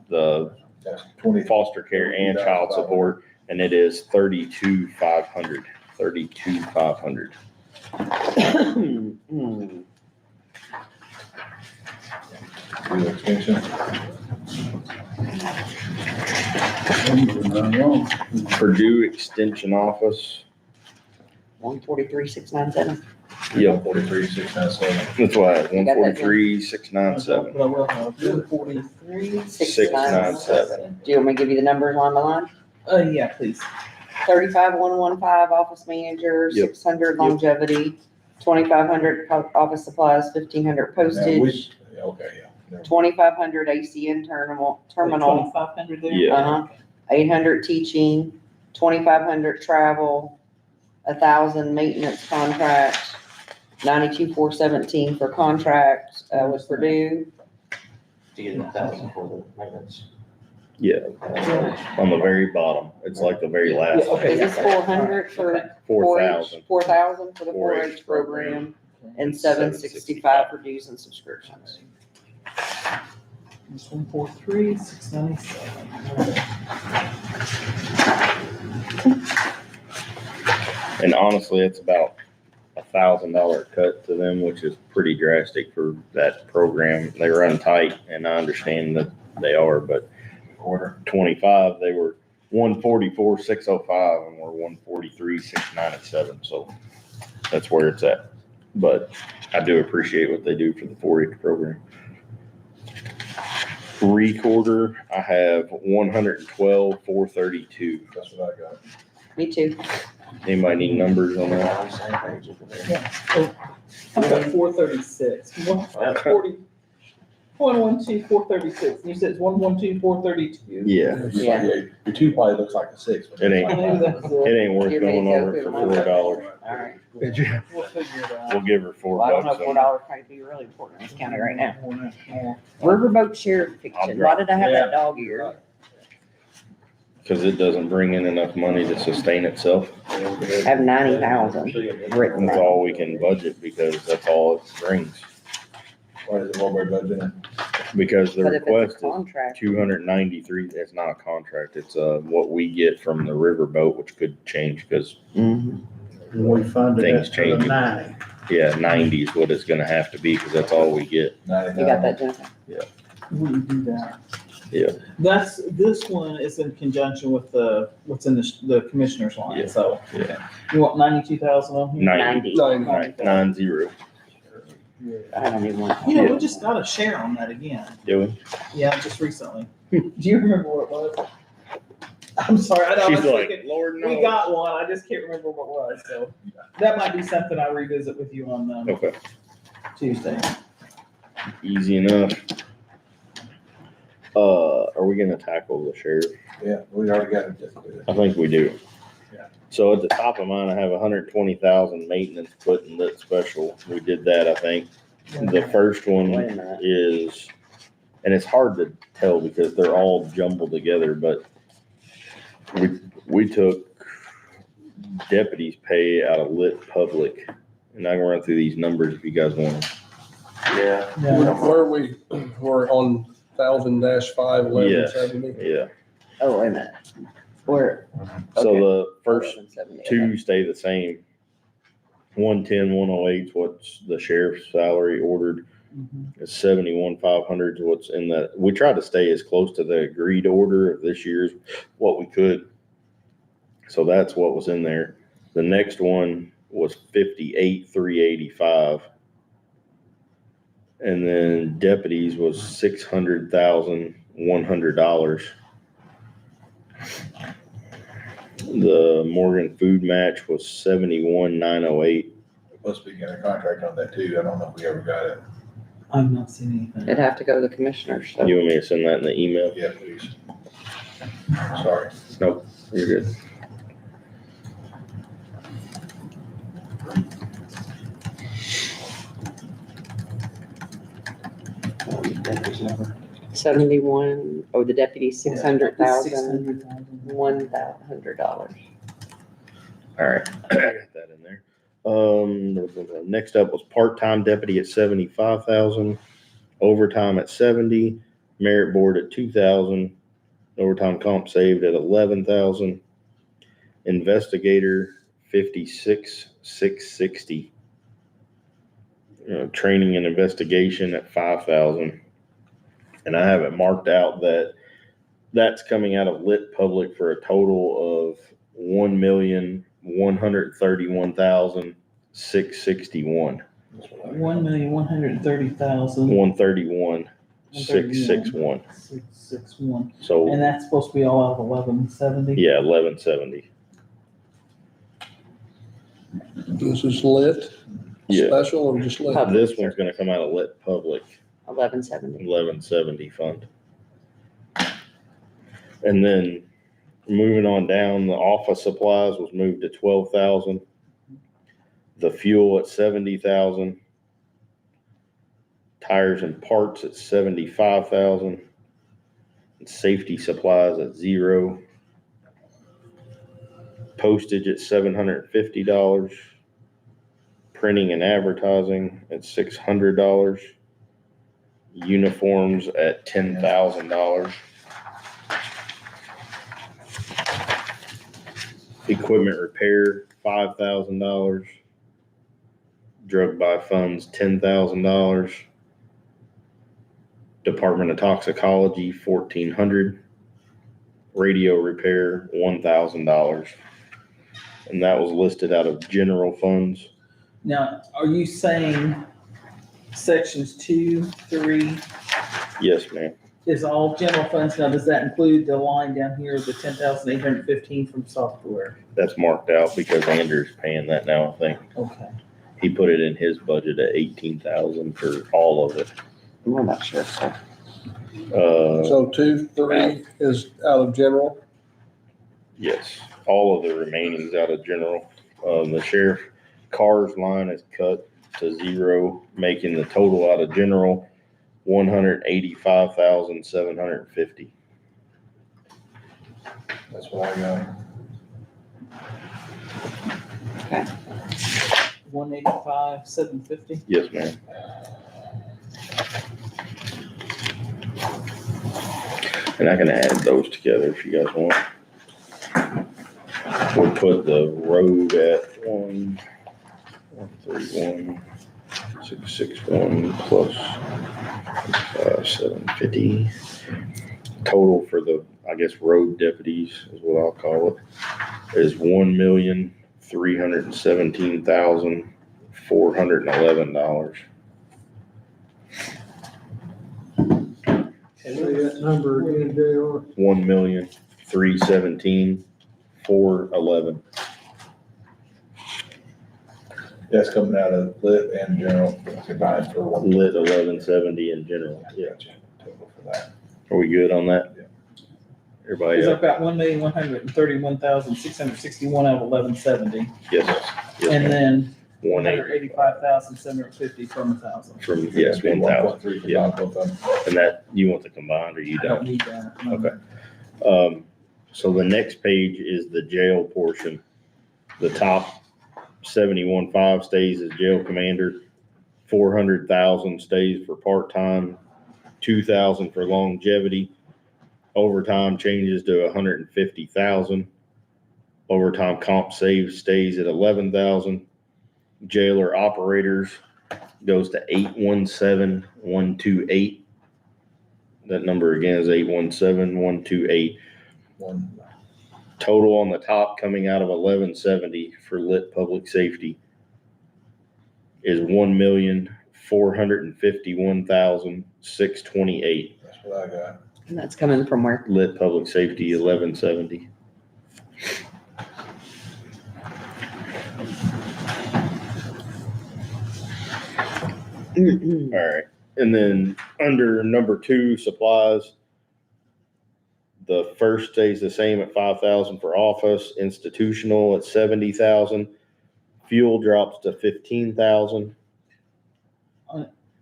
the That's 20. foster care and child support, and it is 32,500. 32,500. Do the extension. Purdue Extension Office. 143,697. Yeah, 43,697. that's why, You got that, Jim? 143,697. But I will have 143. 697. Do you want me to give you the numbers on the line? Yeah, please. 35,115 office manager, Yep. 600 longevity, 2,500 office supplies, 1,500 postage, Okay, yeah. 2,500 ACN terminal, 2,500 there? Yeah. uh-huh, 800 teaching, 2,500 travel, 1,000 maintenance contract, 92,417 for contract, with Purdue. To get 1,000 for the maintenance. Yeah, on the very bottom. It's like the very last. Yeah, okay. Is this 400 for 4,000. 4,000 for the 4-H 4-H program, and 765 for dues and subscriptions. It's 143,697. And honestly, it's about $1,000 cut to them, which is pretty drastic for that program. They run tight, and I understand that they are, but Order. 25, they were 144,605, and we're 143,697. So that's where it's at. But I do appreciate what they do for the 4-H program. Recorder, I have 112,432. That's what I got. Me too. Anybody need numbers on that? On the same page over there. I've got 436. 140. 112, 436. And you said it's 112, 432? Yeah, Yeah. Your two probably looks like a 6. but It ain't. it's like Maybe five. that's it it. ain't worth Give me going a over joke, for it might- $4. All right. We'll figure it out. We'll give her $4. Well, I don't know if on $4 might be really important in this county right now. Riverboat sheriff fiction. Why did I have that dog ear? Because it doesn't bring in enough money to sustain itself. I have 90,000 written That's down. all we can budget because that's all it brings. Why is it over budget? Because the But if request it's a is contract, 293, it's not a contract, it's what we get from the riverboat, which could change because, We funded Things it to the changing. 90. yeah, 90 is what it's gonna have to be because that's all we get. you got that, Jennifer? We do that. Yeah. This one is in conjunction with what's in the commissioner's line, Yeah. so. Yeah. You want 92,000 on here? 90, 90. right, 90. I don't even want. You know, we just got a share on that again. Doing? Yeah, just recently. Do you remember what it was? I'm sorry, I know, I was She's like, thinking, Lord knows. we got one, I just can't remember what it was, so. That might be something I revisit with you on, Okay, Tuesday. easy enough. Are we gonna tackle the sheriff? Yeah, we already got it. I think we do. Yeah. So at the top of mine, I have 120,000 maintenance put in lit special. We did that, I think. The first one Wait a minute. is, and it's hard to tell because they're all jumbled together, but we took deputies pay out of lit public. And I can run through these numbers if you guys want. Yeah. Where are we, we're on 1,000-51170. Yeah. Oh, wait a minute. Where? So Okay. the first 1170, two stay the same. 110, 108 is what's the sheriff's salary ordered. It's 71,500 is what's in that. We tried to stay as close to the agreed order of this year's what we could. So that's what was in there. The next one was 58,385. And then deputies was $600,100. The Morgan food match was 71,908. Supposed to be getting a contract on that too. I don't know if we ever got it. I've not seen anything. It'd have to go to the commissioners, so. You want me to send that in the email? Yeah, please. Sorry. Nope, you're good. Deputy's number. 71, oh, the deputy, 600,000, 600,000. $1,100. All right, I got that in there. Next up was part-time deputy at 75,000, overtime at 70, merit board at 2,000, overtime comp saved at 11,000, investigator 56,660, training and investigation at 5,000, And I have it marked out that that's coming out of lit public for a total of 1,131,661. 1,130,000. 131,661. 661. So And that's supposed to be all out of 1170? yeah, 1170. This is lit, Yeah. special or just lit? Public. This one's gonna come out of lit public, 1170. 1170 fund. And then moving on down, the office supplies was moved to 12,000. The fuel at 70,000. Tires and parts at 75,000. And safety supplies at 0. Postage at $750. Printing and advertising at $600. Uniforms at $10,000. Equipment repair, $5,000. Drug buy funds, $10,000. Department of Toxicology, $1,400. Radio repair, $1,000. And that was listed out of general funds. Now, are you saying sections 2, 3 Yes, ma'am. is all general funds? Now, does that include the line down here, the 10,815 from software? That's marked out because Andrew's paying that now, I think. Okay. He put it in his budget at 18,000 for all of it. I'm not sure, so. So 2, 3 is out of general? Yes, all of the remaining's out of general. The sheriff cars line is cut to 0, making the total out of general 185,750. That's what I got. 185,750. Yes, ma'am. And I can add those together if you guys want. We'll put the road at 131,661 plus 750. Total for the, I guess, road deputies is what I'll call it, is $1,317,411. Say that number again, JR. 1,317,411. That's coming out of lit and general combined for one. Lit 1170 in general. Yeah. Total for that. Are we good on that? Yeah. Everybody Because up? I've got 1,131,661 out of 1170. Yes. Yes, And ma'am. then 180 185,750 from 1,000. from, yes, 1,000. 1.3 for Yeah. both of them. And that, you want the combined or you I don't don't? need that. Okay. So the next page is the jail portion. The top 71.5 stays as jail commander, 400,000 stays for part-time, 2,000 for longevity. Overtime changes to 150,000. Overtime comp save stays at 11,000. Jailer operators goes to 817,128. That number again is 817,128. One. Total on the top coming out of 1170 for lit public safety is 1,451,628. That's what I got. And that's coming from where? Lit public safety 1170. All right, and then under number 2 supplies, the first stays the same at 5,000 for office, institutional at 70,000. Fuel drops to 15,000.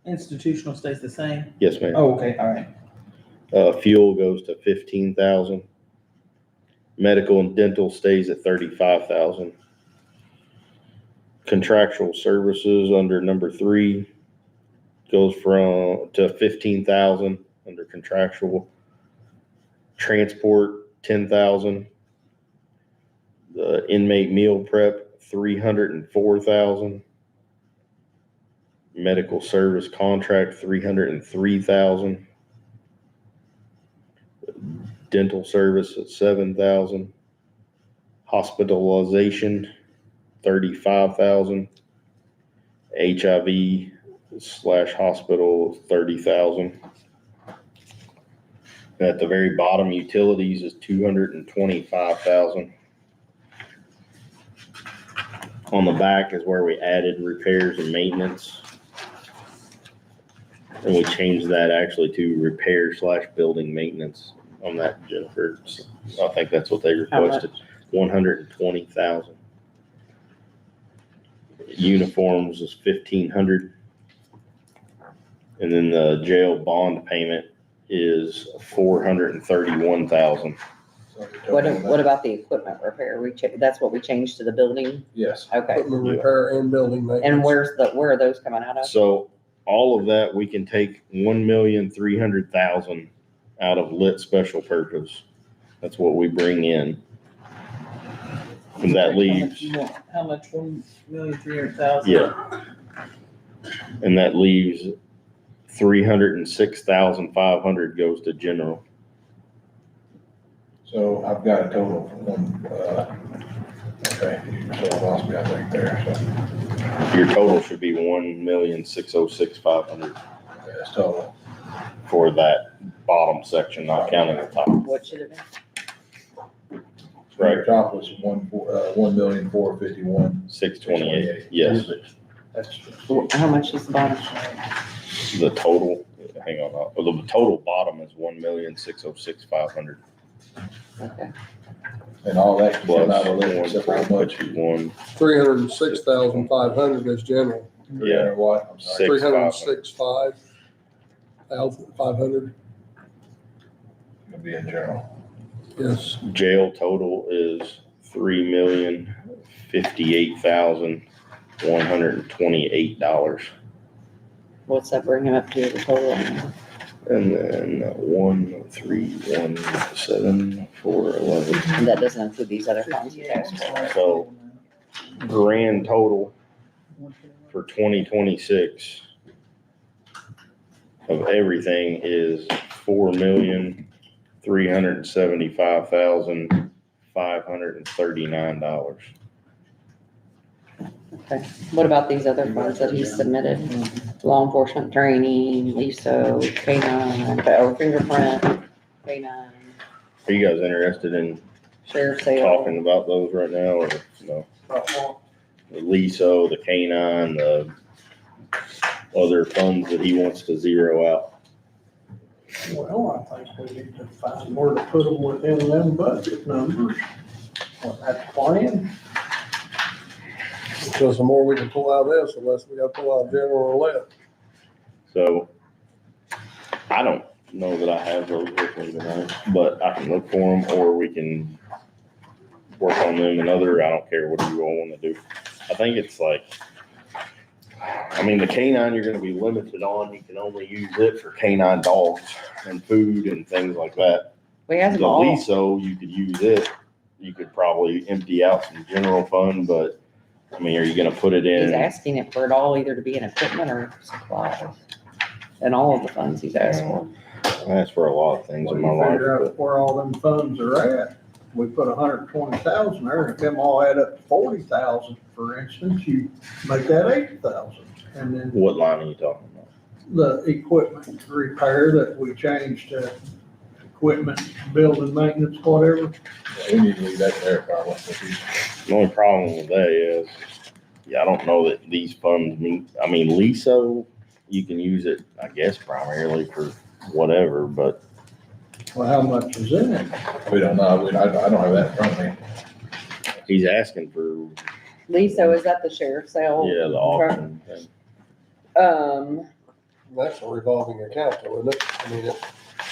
Institutional stays the same? Yes, ma'am. Oh, okay, all right. Fuel goes to 15,000. Medical and dental stays at 35,000. Contractual services under number 3 goes to 15,000 under contractual. Transport, 10,000. The inmate meal prep, 304,000. Medical service contract, 303,000. Dental service at 7,000. Hospitalization, 35,000. HIV/hospital, 30,000. At the very bottom, utilities is 225,000. On the back is where we added repairs and maintenance. And we changed that actually to repair/building maintenance on that, Jennifer. So I think that's what they How much? requested, 120,000. Uniforms is 1,500. And then the jail bond payment is 431,000. So you're talking What about the equipment repair? That's what we changed to the building? Yes. Okay. Equipment repair and building maintenance. And where are those coming out of? So all of that, we can take 1,300,000 out of lit special purpose. That's what we bring in. And that leaves, How much, 1,300,000? yeah. And that leaves 306,500 goes to general. So I've got a total from, okay, so I lost me, I think there, so, Your total should be 1,606,500 that's total. for that bottom section, not counting the top. What should it be? Right. Top was 1,451,628. 628, yes. That's, How much is the bottom? The total, hang on, the total bottom is 1,606,500. Okay. and all that can Plus come out of lit, except for how much? 1, 306,500 is general. Yeah. What, I'm sorry. 306,500, It'll be in general. yes. jail total is $3,058,128. What's that bring him up to the total? And then 1,317,411. And that doesn't include these other funds you asked for. So grand total for 2026 of everything is $4,375,539. Okay. What about these other funds that he submitted? Law enforcement training, LISO, K9, fingerprint, K9, Are you guys interested in sheriff's sale. talking about those right now or no? The LISO, the K9, the other funds that he wants to zero out. Well, I think we need to find where to put them within them budget numbers. That's the plan. Because the more we can pull out of this, the less we gotta pull out of general or lit. So I don't know that I have those with me tonight, but I can look for them or we can work on them another. I don't care what you all want to do. I think it's like, I mean, the K9 you're gonna be limited on. You can only use it for K9 dogs and food and things like that. We have The them all. LISO, you could use it. You could probably empty out some general fund, but I mean, are you gonna put it He's in? asking it for it all either to be in equipment or supplies. And all of the funds he's asked for. That's for a lot of things Well, in you my life. figure but- out where all them funds are at. We put 120,000 there, and if them all add up to 40,000, for instance, you make that 80,000. And then What line are you talking about? the equipment repair that we changed to equipment, building maintenance, whatever. We need to leave that there probably. The only problem with that is, yeah, I don't know that these funds meet, I mean, LISO, you can use it, I guess, primarily for whatever, but Well, how much is in it? We don't know, I don't have that in front of me. he's asking for, Liso, is that the sheriff's sale? yeah, the auction thing. That's a revolving account though, isn't it? I mean,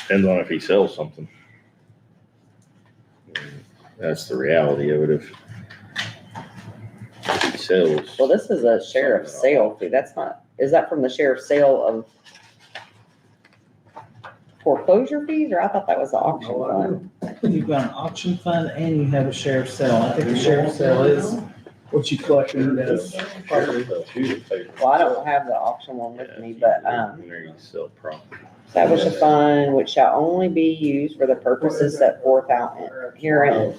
Depends on if he sells something. That's the reality of it. If he sells, Well, this is a sheriff's sale fee. That's not, is that from the sheriff's sale of foreclosure fees, or I thought that was the auction No fund? idea. You've got an auction fund and you have a sheriff's sale. I think the sheriff's sale is what you collected as property. Well, I don't have the auction one with me, but, There you sell property. Establish a fund which shall only be used for the purposes set forth out herein.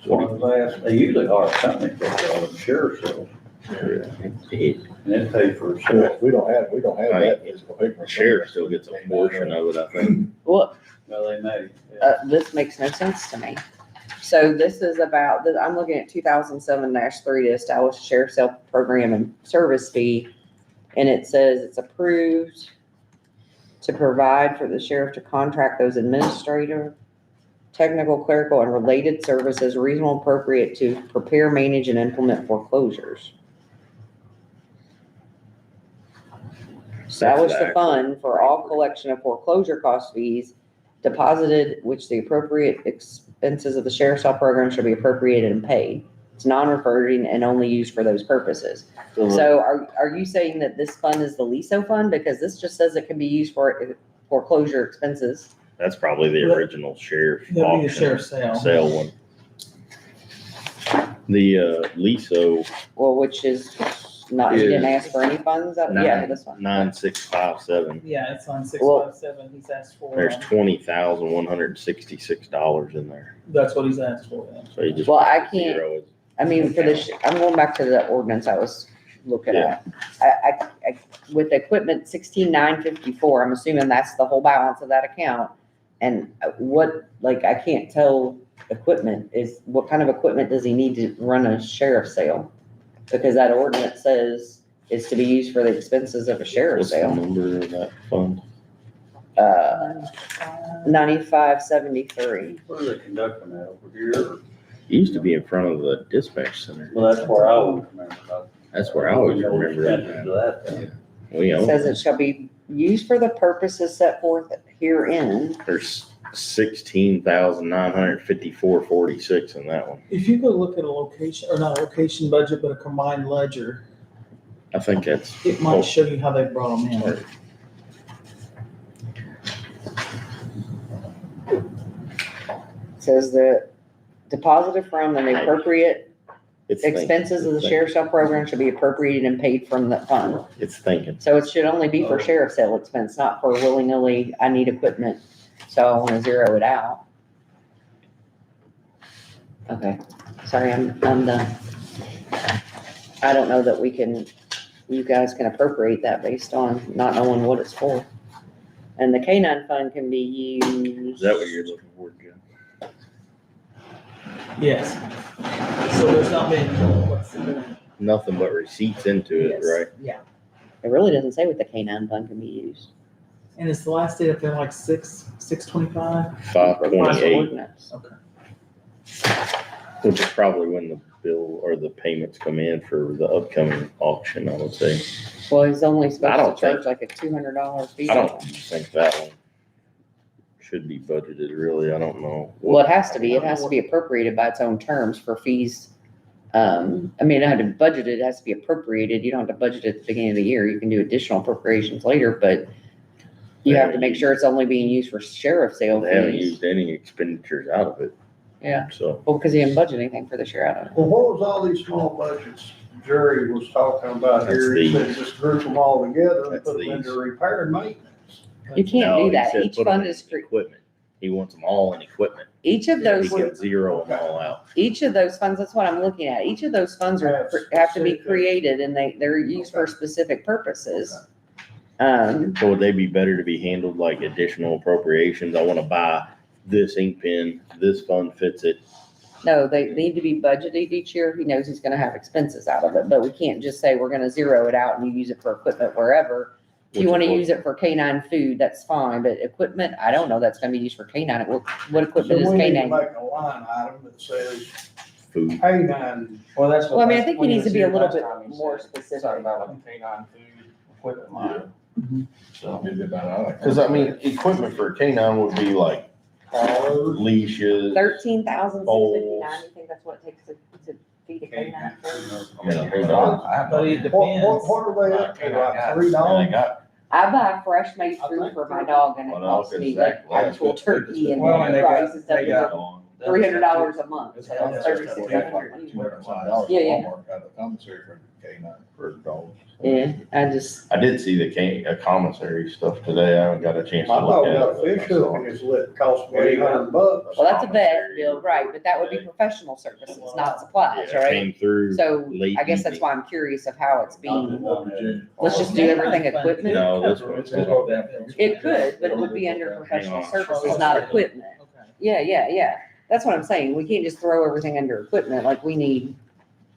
They usually are companies that share sales, and it pays for itself. We don't have that physical paper. The sheriff still gets a portion of it, I think. Well, Well, they may. Yeah. this makes no sense to me. So this is about, I'm looking at 2007-3 to establish a sheriff sale program and service fee. And it says it's approved to provide for the sheriff to contract those administrative, technical, clerical, and related services reasonable and appropriate to prepare, manage, and implement foreclosures. Establish the fund for all collection of foreclosure cost fees deposited, which the appropriate expenses of the sheriff's sale program shall be appropriated and paid. It's non-reverting and only used for those purposes. So are you saying that this fund is the LISO fund? Because this just says it can be used for foreclosure expenses. That's probably the original sheriff That'd be the auction, sheriff's sale. sale one. The, LISO Well, which is not, you didn't ask for any funds? Yeah, this one. 9657. Yeah, it's on six Well- five seven, he's asked for. There's $20,166 in there. That's what he's asked for, yeah. So you just. Well, I put can't- zero as- I mean, for this, I'm going back to the ordinance I was looking at. I, with the equipment 16,954, I'm assuming that's the whole balance of that account. And what, like, I can't tell equipment is, what kind of equipment does he need to run a sheriff's sale? Because that ordinance says it's to be used for the expenses of a sheriff's What's the sale. number of that fund? 9573. Where are they conducting that, over here? It used to be in front of the dispatch center. Well, that's where I always remember about. That's where I always remember Expenses it. to that thing. We It own says it. it shall be used for the purposes set forth herein. There's 16,954.46 in that one. If you go look at a location, or not a location budget, but a combined ledger, I think that's. it might show you how they brought them in. Says the deposited from and the appropriate It's thinking. expenses of the sheriff's sale program should be appropriated and paid from the fund. It's thinking. So it should only be for sheriff's sale expense, not for willy-nilly, I need equipment, so I wanna zero it out. Okay, sorry, I'm done. I don't know that we can, you guys can appropriate that based on not knowing what it's for. And the K-9 fund can be used. Is that what you're looking for, Jim? Yes. So there's not been, what's the? Nothing but receipts into it, Yes, right? Yeah, It really doesn't say what the K-9 fund can be used. and it's the last day up there like 6/25. 528, Ordinance. Okay. which is probably when the bill or the payments come in for the upcoming auction, I would say. Well, he's only I supposed don't to charge like a $200 fee. I don't think that one should be budgeted, really. I don't know. Well, it has to be appropriated by its own terms for fees. I mean, it had to be budgeted, it has to be appropriated. You don't have to budget at the beginning of the year. You can do additional appropriations later, but you have to make sure it's only being used for sheriff's sale They haven't fees. used any expenditures out of it, Yeah, so. well, because he didn't budget anything for this year out of it. Well, what was all these small budgets Jerry was talking about here? He said just group them all together and That's put them these. into repair and maintenance. You can't No, do he that. said Each put 'em fund in is, equipment. He wants them all in equipment. each of He those, can zero them all out. each of those funds, that's what I'm looking at. Each of those funds are, have to be created and they're used for specific purposes. So would they be better to be handled like additional appropriations? I want to buy this ink pen, this fund fits it. No, they need to be budgeted each year. He knows he's gonna have expenses out of it, but we can't just say we're gonna zero it out and you use it for equipment wherever. If you Which wanna is what- use it for K-9 food, that's fine, but equipment, I don't know that's gonna be used for K-9. What So equipment is we need to K-9? make a line item that says Food. K-9. Well, that's what. Well, I mean, I think he when needs to be a was little here bit last time, he more said specific. Something about like K-9 food equipment line. So, Maybe about all. Cause I mean, equipment for a canine would be like leashes. 13,659, you think that's what it takes to feed a K-9 food? I mean, a whole dog. I have But no it idea. depends. What are they up to, like And $3? they got, I buy fresh made food for my dog and it Well, no, costs 'cause me like Zach last actual week, turkey and Well, and they got- rice and stuff. they got- $300 a month. It's So like that's $3,600. $200 Yeah, yeah. Walmart out of the commissary for K-9. For dogs. Yeah, I just, I did see the commissary stuff today. I haven't got a chance My to dog look got at a it. fish hook in his lip, cost me $800. well, that's a vet bill, right, but that would be professional services, not supplies, Yeah, it right? Came through. So late I guess that's evening. why I'm curious of how it's being, let's just do Yeah. everything equipment. No, this one. It could, but it would be under professional Hang on. services, not equipment. Okay. Yeah. That's what I'm saying. We can't just throw everything under equipment. Like we need,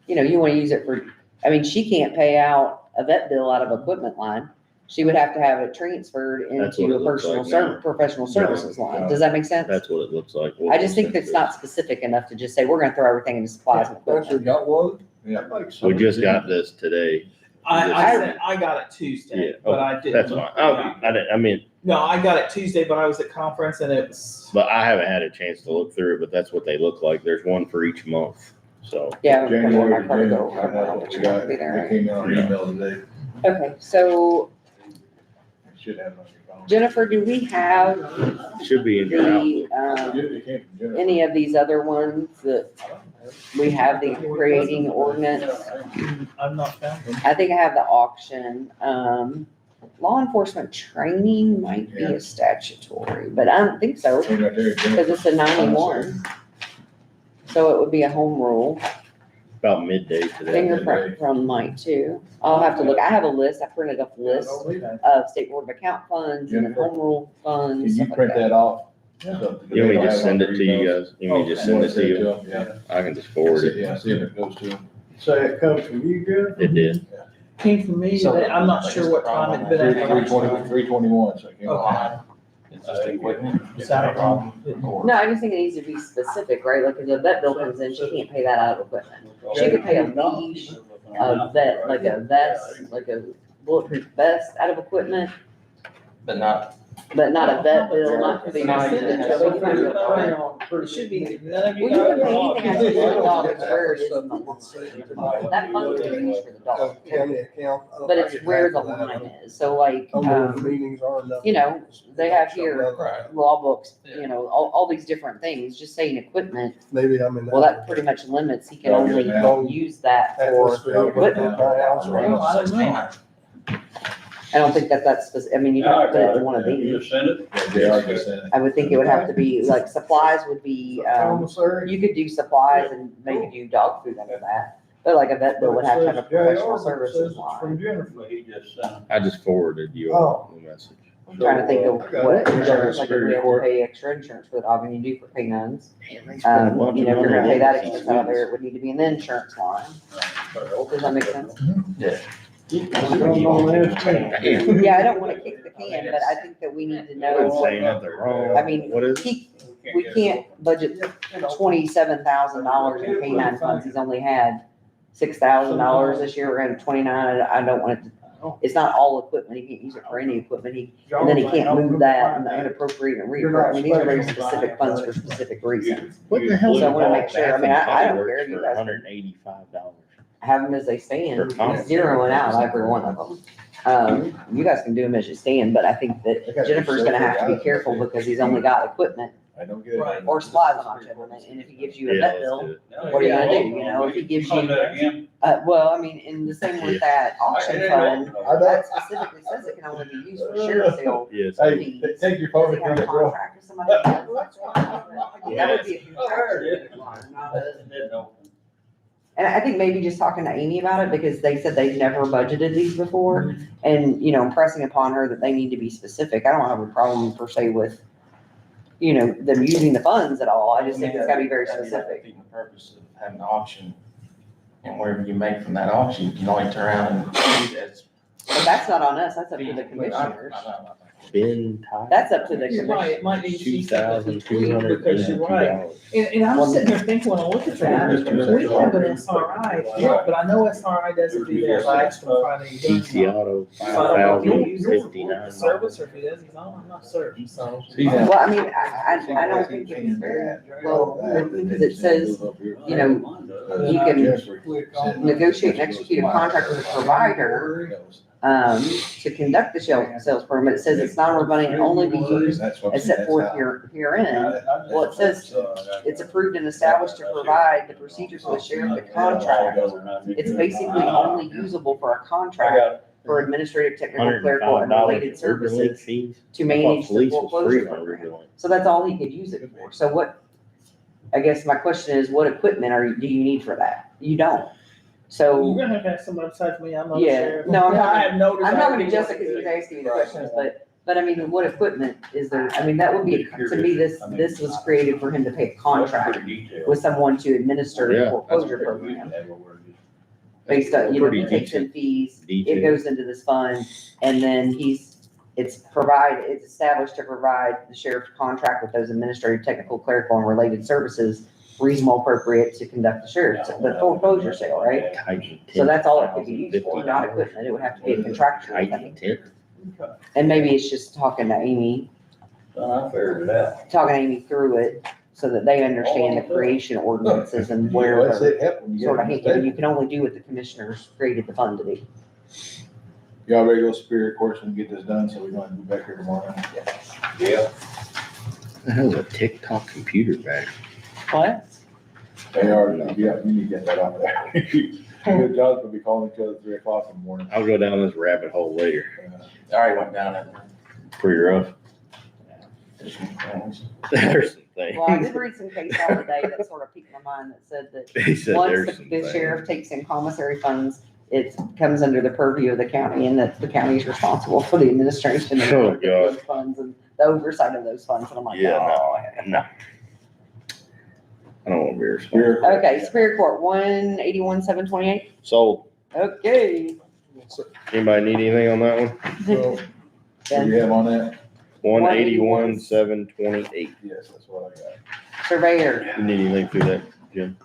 you wanna use it for, I mean, she can't pay out a vet bill out of equipment line. She would have to have it transferred That's what into it a looks like now. professional services line. Does that make sense? That's what it looks like. I just think that's not specific enough to just say, we're gonna throw everything into supplies and Actually equipment. got one. We just got this today. I got it Tuesday, Yeah, but I didn't. That's fine. I mean, No, I got it Tuesday, but I was at conference and it was, but I haven't had a chance to look through it, but that's what they look like. There's one for each month, so. Yeah. I'm gonna put it on my January, credit January, card. I have what we got, Be there. it came out on email today. Okay, so Should have it on your phone. Jennifer, do we have Should be in your the, outlook. It came from Jennifer. any of these other ones that we have the creating ordinance? I'm not found them. I think I have the auction. Law enforcement training might be Yeah. a statutory, but I don't think so, Came right there, because Jennifer. it's a 91. So it would be a home rule. About midday today. Fingerprint from Mike too. I'll have to look. I have a list. I printed up a list of state board of account funds and then home rule funds. Can you stuff like print that off? You want me to just send it to you guys? You want me to just send it to you? Yeah. I can just forward it. Yeah, see if it goes to them. Say it comes from you, Jeff? It did. Came from me, today. I'm not sure what time it's been at. 321, so it came out. It's just equipment. Is that a problem? No, I just think it needs to be specific, right? Like if a vet bill comes in, she can't pay that out of equipment. She could pay a leash, a vet, like a vest, like a bulletproof vest out of equipment, But not, but not a vet bill, not for the. It should be, none of you Well, you can guys. pay anything out of the dog, it's where it is in the line. That fund is used for the dog, County account. I don't but it's think it where the has that. line is. So like, I don't know what the meetings are. nothing. they have here right. law books, all these different things, just saying equipment. Maybe I'm in. Well, that pretty much limits, he can only use that for equipment. Well, I don't know. I don't think that's specific, I mean, you Yeah, have to put it in I one of got it. You these. just send it? Yeah, JR just sent it. I would think it would have to be, like, supplies would be, Commissary? you could do supplies and maybe do dog food under that. But like a vet bill would have to have a professional services line. From Jennifer. He just sent it. I just forwarded you Oh. the message. I'm trying to think of I got what it. insurance, like if we have to pay extra insurance for the dog, and you do for canines. If you're gonna pay that expense out of there, it would need to be in the insurance line. Does that make sense? Yeah, I don't wanna kick the can, but I think that we need to I didn't say know, nothing wrong. I mean, What is? we can't budget $27,000 in canine funds, he's only had $6,000 this year, we're at 29, I don't want it to, it's not all equipment, he can't use it for any equipment, and then he can't move that and unappropriate and reappropriate, I mean, these are very specific funds for specific reasons. What the hell? So I wanna make sure, I mean, I don't care if you guys- $185. Have them as they stand, For comments. zeroing out every one of them. You guys can do them as you stand, but I think that Jennifer's gonna have to be careful because he's only got equipment I don't get it. or supplies on each of them, and if he gives you a Yeah, vet let's bill, do it. what are you gonna do, if he gives Send you, that again. well, I mean, in the same with that auction fund, that specifically says it can only be used for sheriff sale. Yes. Hey, take your phone Does and he have get a it, bro. contract with somebody? That would be a contract line, not a- And I think maybe just talking to Amy about it, because they said they've never budgeted these before, and, impressing upon her that they need to be specific. I don't have a problem per se with, them using the funds at all. I just think it's gotta be very specific. The purpose of having an auction, and whatever you make from that auction, you can only turn around and use it as. But that's not on us, that's up to the commissioners. Ben Ty. That's up to the You're right, it might be $2,282. because you're right. And I'm sitting there thinking, when I look at that, we have an SRI, yeah, but I know SRI doesn't do that last from Friday. GT Auto, So I don't know if he uses it for $5,059. service or if he does, he's on, I'm not certain, so. Well, I mean, I don't think it's very well, because it says, you can negotiate and execute a contract with a provider, to conduct the sales program, it says it's non-reverse money and only be used That's what I'm as saying, set forth that's how- herein. Well, it says it's approved and established to provide the procedures for the sheriff to contract. It's basically only usable for a contract for administrative, technical, clerical, and related services to manage the Police was free foreclosure on program. redoing. So that's all he could use it for. So what, I guess my question is, what equipment do you need for that? You don't. So. You're gonna have to ask somebody besides me, I'm not Yeah, sure. no, I'm not I have no I'm not gonna desire just to because do he's it. asking me the questions, but I mean, what equipment is there? I mean, that would be, to me, this was created for him to pay a contract with someone to administer Yeah, the that's foreclosure program. Based on, you know, Pretty he takes in fees, it detailed. goes into this fund, and then it's established to provide the sheriff's contract with those administrative, technical, clerical, and related services reasonable appropriate to conduct the sheriff's, the foreclosure sale, right? So that's all it could be used for, not equipment, it would have to be a contractual thing. And maybe it's just talking to Amy, I figured it out. talking Amy through it, so that they understand the creation ordinances and where That's they're it, help when you sort of, get you it. can only do what the commissioners created the fund to do. Y'all ready to go Superior Courts and get this done, so we're going to be back here tomorrow night? Yeah. The hell's a TikTok computer bag? What? They are, yeah, you need to get that off there. Good job, we'll be calling each other at 3 o'clock in the morning. I'll go down this rabbit hole later. I already went down it. Pretty rough. There's some things. There's some things. Well, I did read some case law today that sort of piqued my mind that said that He said once there's the some the things. sheriff takes in commissary funds, it comes under the purview of the county and that the county is responsible for the administration of Oh, those funds and the oversight of those funds. And I'm like, Yeah, oh. No. I don't want to be responsible. Superior. Okay, Superior Court, 181,728. Sold. Okay. Anybody need anything on that one? So, What do you have on that? 181,728. Yes, that's what I got. Surveyor, You need anything through that, Jim?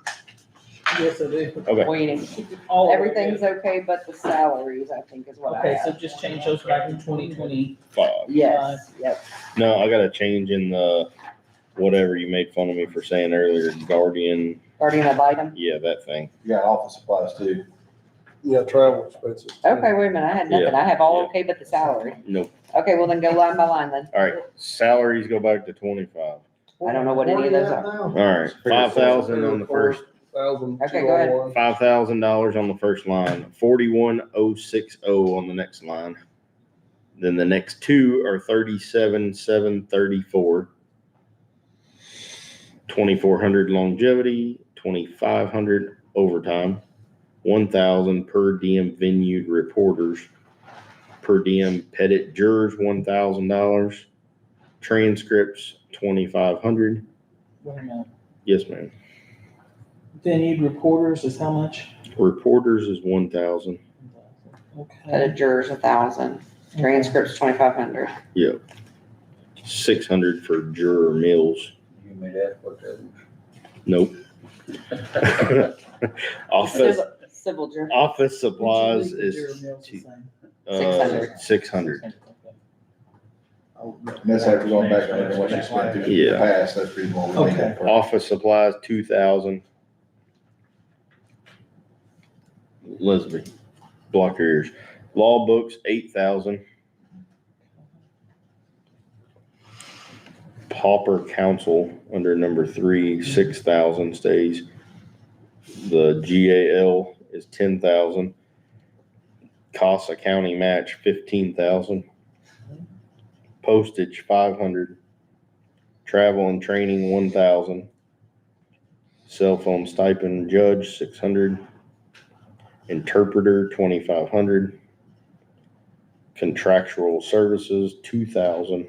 Yes, I do. Okay. what do you need? All of it. Everything's okay, but the salaries, I think, is what I Okay, so have. just change those back in 2020. 5. Yes, yep. No, I got a change in the, whatever you made fun of me for saying earlier, Guardian. Guardian ad litem. Yeah, that thing. You got office supplies too. yeah, travel expenses. Okay, wait a minute, I had nothing. I have all Yeah. okay but the salary. Nope. Okay, well then go line by line then. All right. Salaries go back to 25. I don't know what any of those are. All right. 5,000 on the first. Okay, go ahead. $5,000 on the first line, 41,060 on the next line. Then the next two are 37,734. 2,400 longevity, 2,500 overtime, 1,000 per diem venue reporters, per diem pettit jurors, $1,000, transcripts, 2,500. Wait a minute. Yes, ma'am. Venue reporters is how much? Reporters is 1,000. At a Okay. jurors, 1,000. Transcripts, 2,500. 600 for juror meals. You made that, what Nope. Office, Civil juror. office supplies Would you leave the is juror meals the same? 600. 600. And that's after going back and looking at what you spent through the Yeah. past, that's pretty more. Okay. Office supplies, 2,000. Elizabeth, block your ears. Law books, 8,000. Pauper council under number 3, 6,000 stays. The GAL is 10,000. Casa County match, 15,000. Postage, 500. Travel and training, 1,000. Cell phone stipend, judge, 600. Interpreter, 2,500. Contractual services, 2,000.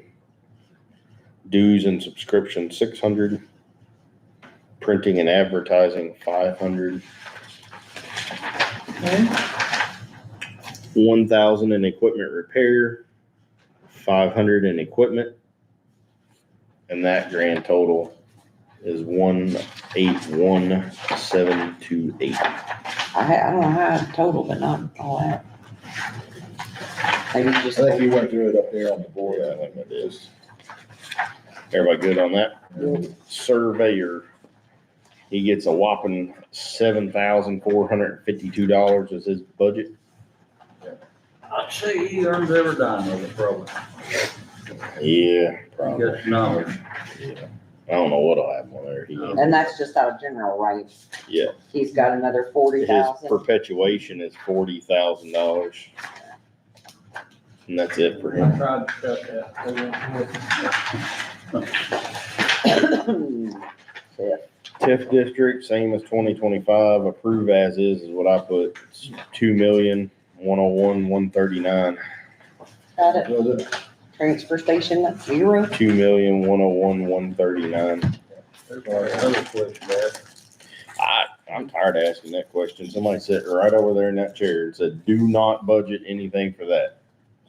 Dues and subscription, 600. Printing and advertising, 500. Okay. 1,000 in equipment repair, 500 in equipment. And that grand total is 181,728. I don't know how I total, but not all that. Maybe I just. think you went through it up there on the board. Yeah, I think it is. Everybody good on that? Surveyor, he gets a whopping $7,452 as his budget. I'd say he earns every dime of it, probably. Yeah, He probably. got knowledge. I don't know what'll happen there. And that's just out of general, right? Yeah. He's got another His 40,000. perpetuation is $40,000. And that's it for I him. tried to cut that. They won't work. Yeah. TIF district, same as 2025, approve as is what I put. It's 2,101,139. Got it. Was it? Transfer station, that's 0. 2,101,139. There's another question there. I'm tired of asking that question. Somebody sat right over there in that chair and said, do not budget anything for that.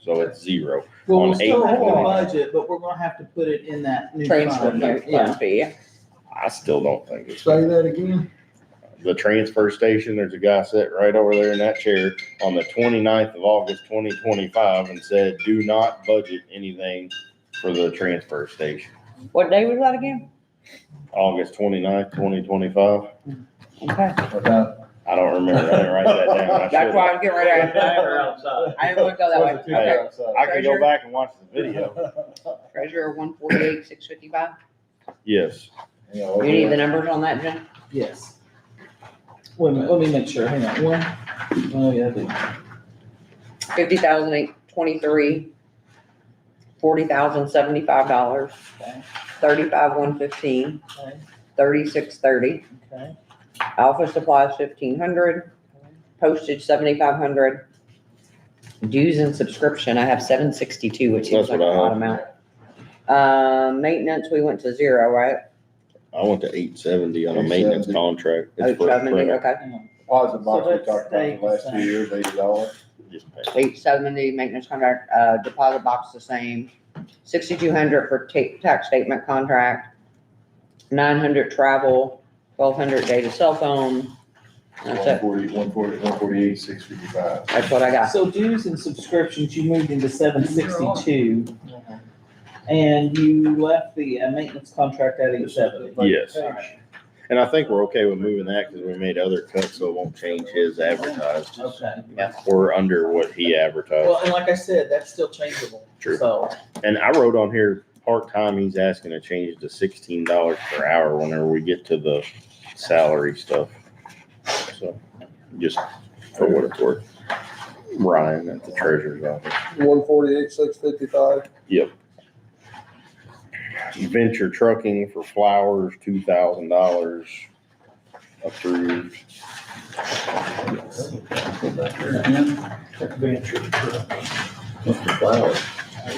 So it's 0. Well, On we'll still have to 8/20. budget, but we're gonna have to put it in that new Transfer fund. fund Yeah. fee. I still don't think it's. Say that again? The transfer station, there's a guy sitting right over there in that chair on the 29th of August, 2025, and said, do not budget anything for the transfer station. What day was that again? August 29th, 2025. Okay. What time? I don't remember. I didn't write that down. I That's should. why I was getting ready to They're outside. I didn't want to go that way. Okay. I could go back and watch the video. Treasurer 148,655. Yes. You need the numbers on that, Jen? Yes. Wait a minute, let me make sure, hang on, oh, yeah, I do. 50,823. $40,075. Okay. 35,115. Okay. 3630. Okay. Alpha supplies 1,500. Postage 7,500. Dues and subscription, I have 762, which seems That's like a what I odd have. amount. Maintenance, we went to 0, right? I went to 870 on a maintenance 870. contract. It's Oh, for 70, printer. okay. Hang on. Deposit box we So that's talked about the last 2 staying the years, $80. Just pay. 870 maintenance contract, deposit box the same. 6,200 for tax statement contract. 900 travel, 1,200 data cell phone. That's it. 148, 655. That's what I got. So dues and subscriptions, you moved into 762, and you left the maintenance contract at 870. Yes. And I think we're okay with moving that because we made other cuts, so it won't change his advertised. Okay. We're under what he advertised. Well, and like I said, that's still changeable. True. So, And I wrote on here, part-time, he's asking to change to $16 per hour whenever we get to the salary stuff. So, just for what it's worth. Ryan at the treasurer's office. 148,655. Venture trucking for flowers, $2,000 approved. What's the flower?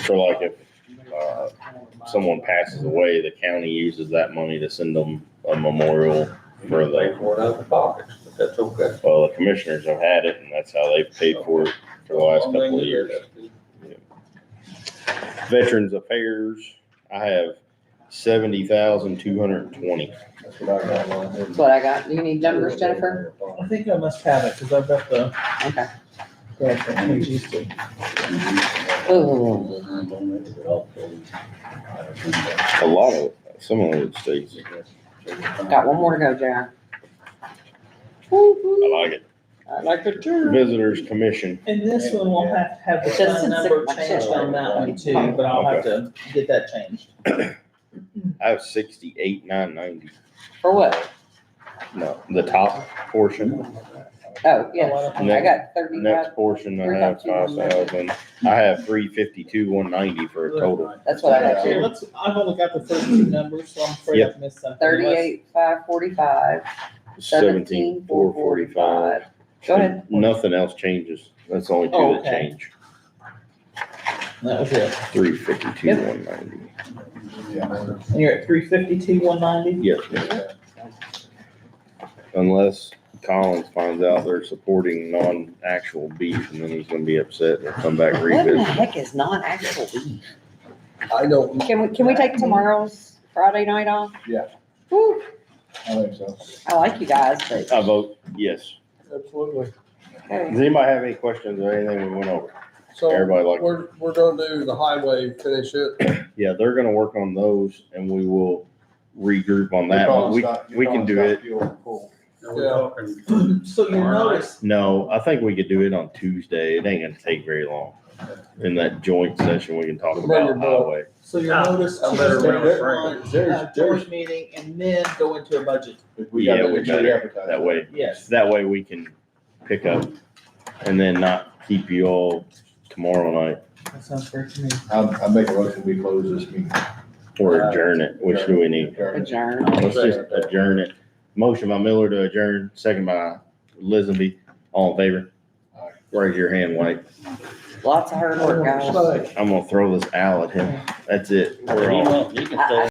So like if, someone passes away, the county uses that money to send them a memorial for Pay the, for it out of the pockets, but that's okay. well, the commissioners have had it and that's how they've paid for it for the last couple of years. Veterans Affairs, I have 70,220. That's what I got on here. That's what I got. Do you need numbers, Jennifer? I think I must have it, because I've got the, Okay. correct pages too. Ooh. A lot of it, some of it stays. Got one more to go, Jan. I like it. I like it too. Visitors Commission, And this one will have to have the It says phone number six- changed on that one too, but I'll have to get that changed. I have 68,990. For what? No, the top portion. Oh, yeah. I got 35. Next portion, I have 5,000. I have 352,190 for a total. That's what I got Here, too. let's, I've only got the first two numbers, so I'm afraid I've missed something. 38,545. 17,445. Go ahead. Nothing else changes. That's the only two Oh, that okay. change. That was it. 352,190. Yeah. And you're at 352,190? Yes, unless Collins finds out they're supporting non-actual beef and then he's gonna be upset and he'll come back and What in the revisit. heck is non-actual beef? I don't, Can we take tomorrow's Friday night off? Yeah. Woo, I think so. I like you guys, but. I vote yes. absolutely. Okay. Does anybody have any questions or anything we went over? So Everybody like, we're gonna do the highway, finish it. yeah, they're gonna work on those and we will regroup on that one. We can do it. Are we Yeah. talking, So you Tomorrow night? notice, No, I think we could do it on Tuesday. It ain't gonna take very long. In that joint session, we can talk Bring your about bill. highway. so you Yeah, notice I better Tuesday, run a one, There's- joint meeting, and then go into a budget. We gotta Yeah, we make sure we better. advertise That way, Yes. that way we can pick up and then not keep you all tomorrow night That sounds great to me. I make a motion, we close this meeting. or adjourn it. Which do we need? Adjourn. Let's just adjourn it. Motion by Miller to adjourn, second by Lisenby. All in favor? Raise your hand, White. Lots of hard work, guys. I'm gonna throw this owl at him. That's it. We're you all. know, you can stay